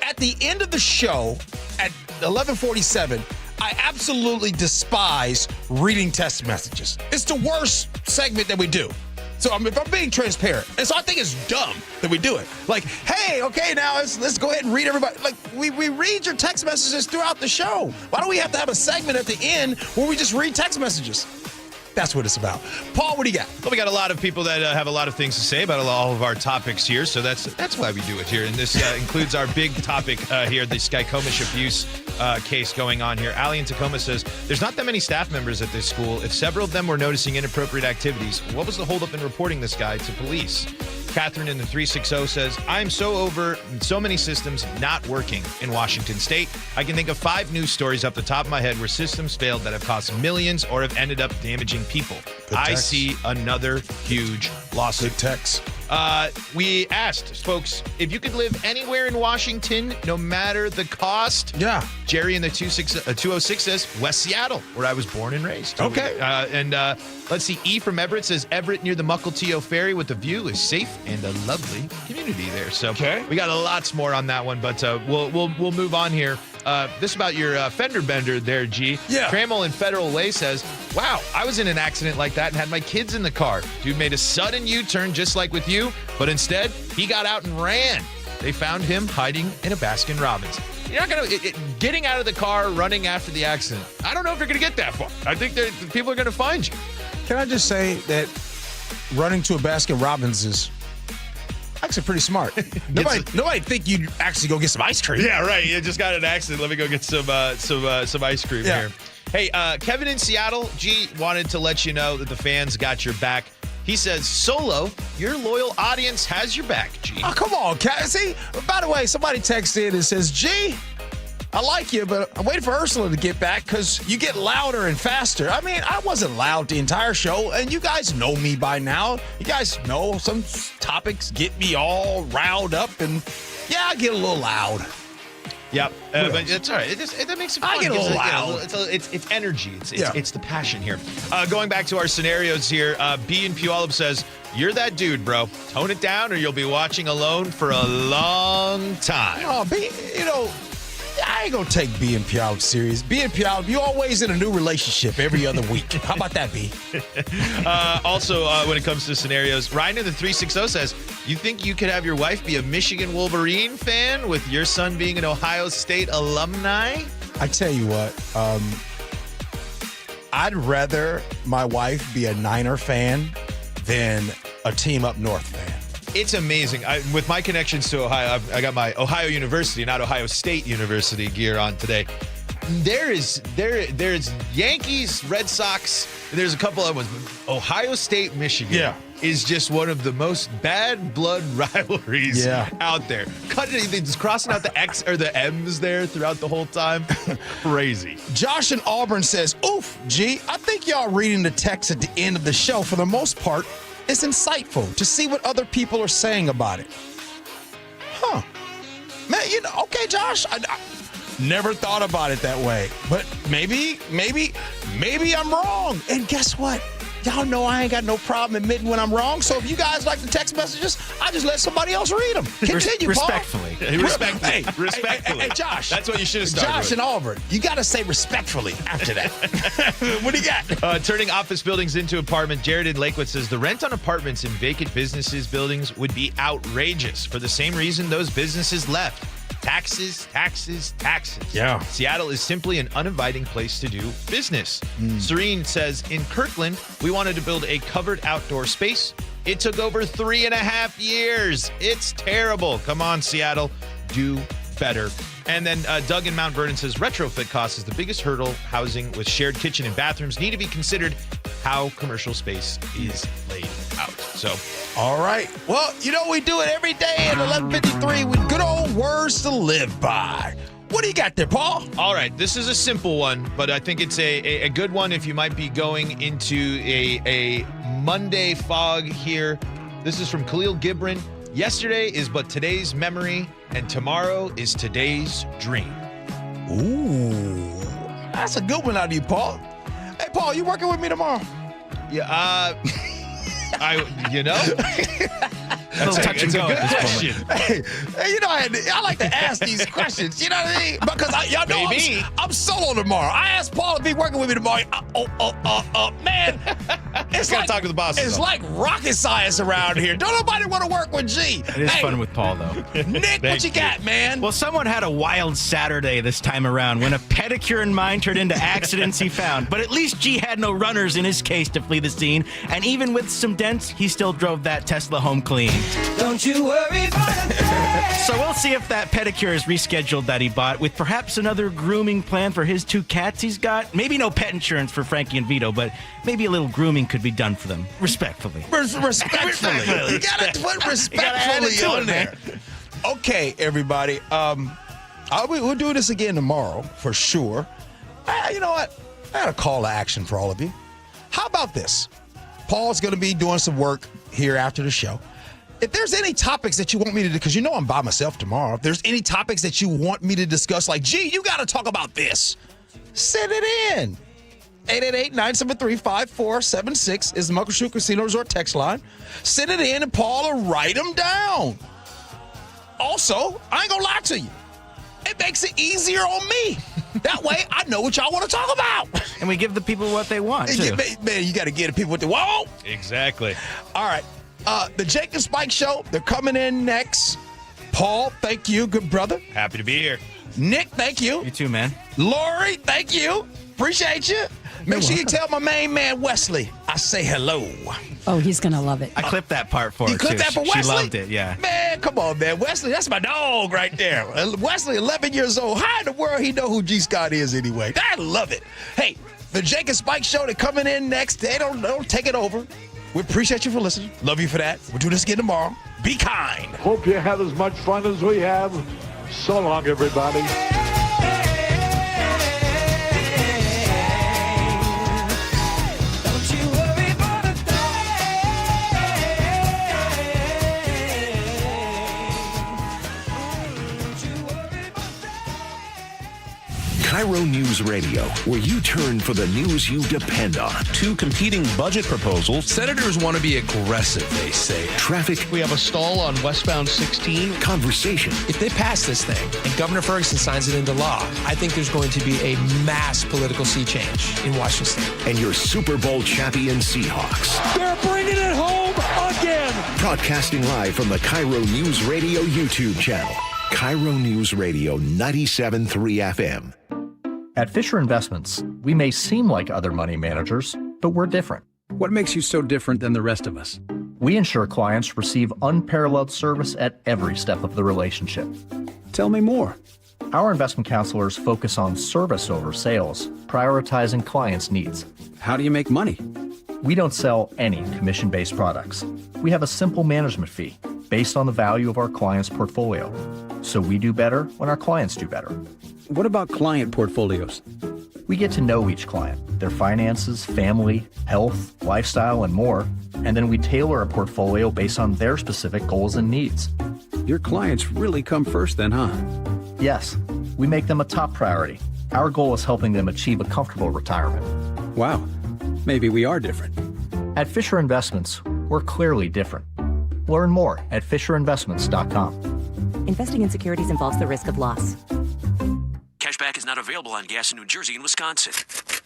At the end of the show, at 11:47, I absolutely despise reading text messages. It's the worst segment that we do. So if I'm being transparent, and so I think it's dumb that we do it. Like, hey, okay, now let's go ahead and read everybody. Like, we read your text messages throughout the show. Why do we have to have a segment at the end where we just read text messages? That's what it's about. Paul, what do you got? Well, we got a lot of people that have a lot of things to say about all of our topics here, so that's why we do it here. And this includes our big topic here, the Skycomish abuse case going on here. Allie in Tacoma says, there's not that many staff members at this school. If several of them were noticing inappropriate activities, what was the holdup in reporting this guy to police? Catherine in the 360 says, I'm so over so many systems not working in Washington State. I can think of 5 news stories off the top of my head where systems failed that have cost millions or have ended up damaging people. I see another huge lawsuit. Good text. We asked, folks, if you could live anywhere in Washington, no matter the cost. Yeah. Jerry in the 206 says, West Seattle, where I was born and raised. Okay. Let's see. E from Everett says, Everett near the Mukilteo Ferry with the view is safe and a lovely community there. So we got lots more on that one, but we'll move on here. This about your fender bender there, G. Yeah. Trammell in Federal Way says, wow, I was in an accident like that and had my kids in the car. Dude made a sudden U-turn just like with you, but instead he got out and ran. They found him hiding in a Baskin-Robbins. You're not going to getting out of the car, running after the accident. I don't know if you're going to get that far. I think people are going to find you. Can I just say that running to a Baskin-Robbins is actually pretty smart. Nobody think you'd actually go get some ice cream. Yeah, right. You just got an accident. Let me go get some ice cream here. Hey, Kevin in Seattle, G, wanted to let you know that the fans got your back. He says, Solo, your loyal audience has your back, G. Oh, come on, see? By the way, somebody texted in and says, G, I like you, but I'm waiting for Ursula to get back because you get louder and faster. I mean, I wasn't loud the entire show, and you guys know me by now. You guys know some topics get me all riled up, and yeah, I get a little loud. Yep, but it's all right. That makes it fun. I get a little loud. It's energy. It's the passion here. Going back to our scenarios here, B in Puyallup says, you're that dude, bro. Tone it down or you'll be watching alone for a long time. Oh, B, I ain't gonna take B and Puyallup serious. B and Puyallup, you always in a new relationship every other week. How about that, B? Also, when it comes to scenarios, Ryan in the 360 says, you think you could have your wife be a Michigan Wolverine fan with your son being an Ohio State alumni? I tell you what, I'd rather my wife be a Niner fan than a team up north fan. It's amazing. With my connections to Ohio, I got my Ohio University, not Ohio State University gear on today. There's Yankees, Red Sox. There's a couple of ones. Ohio State, Michigan is just one of the most bad blood rivalries out there. Just crossing out the X or the M's there throughout the whole time. Crazy. Josh in Auburn says, oof, G, I think y'all reading the text at the end of the show for the most part is insightful to see what other people are saying about it. Huh. Man, okay, Josh, I never thought about it that way. But maybe I'm wrong. And guess what? Y'all know I ain't got no problem admitting when I'm wrong. So if you guys like the text messages, I just let somebody else read them. Continue, respectfully. Paul. Respectfully. Respectfully. Hey, Josh. That's what you should have started Josh with. and Auburn, you got to say respectfully after that. What do you got? Turning office buildings into apartment. Jared in Lakewood says the rent on apartments in vacant businesses buildings would be outrageous for the same reason those businesses left. Taxes, taxes, taxes. Yeah. Seattle is simply an uninviting place to do business. Serene says, in Kirkland, we wanted to build a covered outdoor space. It took over 3.5 years. It's terrible. Come on, Seattle. Do better. And then Doug in Mount Vernon says, retrofit cost is the biggest hurdle. Housing with shared kitchen and bathrooms need to be considered how commercial space is laid out. So, all right. Well, we do it every day at 11:53 with good old words to live by. What do you got there, Paul? All right. This is a simple one, but I think it's a good one if you might be going into a Monday fog here. This is from Khalil Gibran. Yesterday is but today's memory, and tomorrow is today's dream. Ooh, that's a good one out of you, Paul. Hey, Paul, you working with me tomorrow? Yeah, that's touch and go good at this question. Hey, I like to ask these questions. You know what I mean? Because y'all know I'm solo tomorrow. I asked Paul if he's working with me tomorrow. Man, it's gotta talk to the bosses. It's like rocket science around here. Don't nobody want to work with G. It is fun with Paul, though. Nick, what you got, man? Well, someone had a wild Saturday this time around when a pedicure in mind turned into accidents he found. But at least G had no runners in his case to flee the scene. And even with some dents, he still drove that Tesla home clean. Don't you worry about a thing. So we'll see if that pedicure is rescheduled that he bought with perhaps another grooming plan for his 2 cats he's got. Maybe no pet insurance for Frankie and Vito, but maybe a little grooming could be done for them. Respectfully. Respectfully. You got to put respectfully on there. Okay, everybody. We'll do this again tomorrow for sure. You know what? I got a call to action for all of you. How about this? Paul's going to be doing some work here after the show. If there's any topics that you want me to, because I'm by myself tomorrow. If there's any topics that you want me to discuss, like, gee, you got to talk about this, send it in. 888-973-5476 is the Muckleshoot Casino Resort text line. Send it in and Paul will write them down. Also, I ain't going to lie to you. It makes it easier on me. That way, I know what y'all want to talk about. And we give the people what they want, too. Man, you got to give the people what they want. Exactly. All right. The Jake and Spike Show, they're coming in next. Paul, thank you, good brother. Happy to be here. Nick, thank you. You too, man. Lori, thank you. Appreciate you. Make sure you tell my main man, Wesley, I say hello. Oh, he's going to love it. I clipped that part for her, You clipped too. that for Wesley? She loved it, yeah. Man, come on, man. Wesley, that's my dog right there. Wesley, 11 years old. How in the world he know who G. Scott is anyway? I love it. Hey, the Jake and Spike Show, they're coming in next. They don't take it over. We appreciate you for listening. Love you for that. We'll do this again tomorrow. Be kind. Hope you have as much fun as we have. So long, everybody. KIRO KIRO News Radio, where you turn for the news you depend on. Two competing budget proposals. Senators want to be aggressive, they say. Traffic. We have a stall on westbound 16. Conversation. If they pass this thing and Governor Ferguson signs it into law, I think there's going to be a mass political sea change in Washington State. And your Super Bowl champion Seahawks. They're bringing it home again. Broadcasting live from the KIRO News Radio YouTube channel. KIRO News Radio 97.3 FM. At Fisher Investments, we may seem like other money managers, but we're different. What makes you so different than the rest of us? We ensure clients receive unparalleled service at every step of the relationship. Tell me more. Our investment counselors focus on service over sales, prioritizing clients' needs. How do you make money? We don't sell any commission-based products. We have a simple management fee based on the value of our client's portfolio. So we do better when our clients do better. What about client portfolios? We get to know each client, their finances, family, health, lifestyle, and more, and then we tailor a portfolio based on their specific goals and needs. Your clients really come first then, huh? Yes, we make them a top priority. Our goal is helping them achieve a comfortable retirement. Wow, maybe we are different. At Fisher Investments, we're clearly different. Learn more at FisherInvestments.com. Investing in securities involves the risk of loss. Cashback is not available on gas in New Jersey and Wisconsin.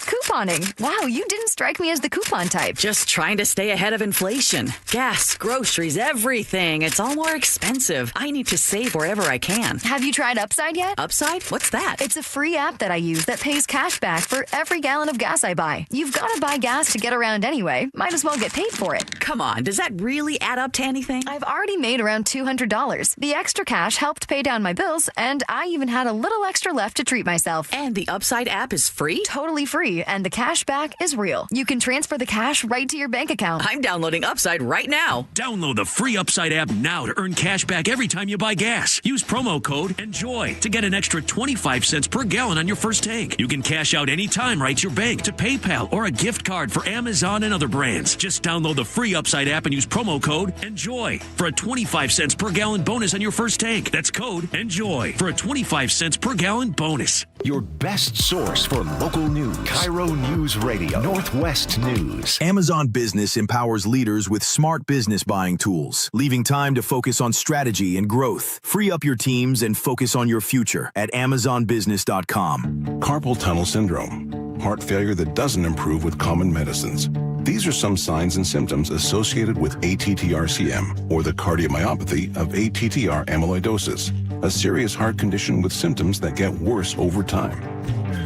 Couponing. Wow, you didn't strike me as the coupon type. Just trying to stay ahead of inflation. Gas, groceries, everything. It's all more expensive. I need to save wherever I can. Have you tried Upside yet? Upside? What's that? It's a free app that I use that pays cash back for every gallon of gas I buy. You've got to buy gas to get around anyway. Might as well get paid for it. Come on, does that really add up to anything? I've already made around $200. The extra cash helped pay down my bills, and I even had a little extra left to treat myself. And the Upside app is free? Totally free, and the cash back is real. You can transfer the cash right to your bank account. I'm downloading Upside right now. Download the free Upside app now to earn cash back every time you buy gas. Use promo code ENJOY to get an extra 25 cents per gallon on your first tank. You can cash out anytime right to your bank, to PayPal, or a gift card for Amazon and other brands. Just download the free Upside app and use promo code ENJOY for a 25 cents per gallon bonus on your first tank. That's code ENJOY for a 25 cents per gallon bonus. Your best source for local news. KIRO News Radio. Northwest News. Amazon Business empowers leaders with smart business buying tools, leaving time to focus on strategy and growth. Free up your teams and focus on your future at AmazonBusiness.com. Carpal tunnel syndrome. Heart failure that doesn't improve with common medicines. These are some signs and symptoms associated with ATTR-CM, or the cardiomyopathy of ATTR amyloidosis, a serious heart condition with symptoms that get worse over time.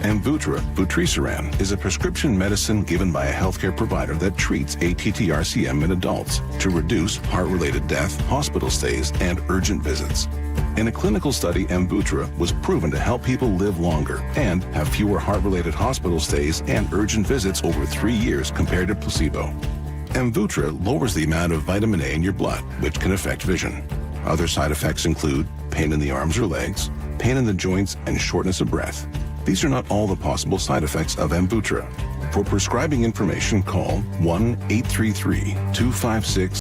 Amvuttra, vutrisiran, is a prescription medicine given by a healthcare provider that treats ATTR-CM in adults to reduce heart-related death, hospital stays, and urgent visits. In a clinical study, Amvuttra was proven to help people live longer and have fewer heart-related hospital stays and urgent visits over 3 years compared to placebo. Amvuttra lowers the amount of vitamin A in your blood, which can affect vision. Other side effects include pain in the arms or legs, pain in the joints, and shortness of breath. These are not all the possible side effects of Amvuttra. For prescribing information, call 1-833-256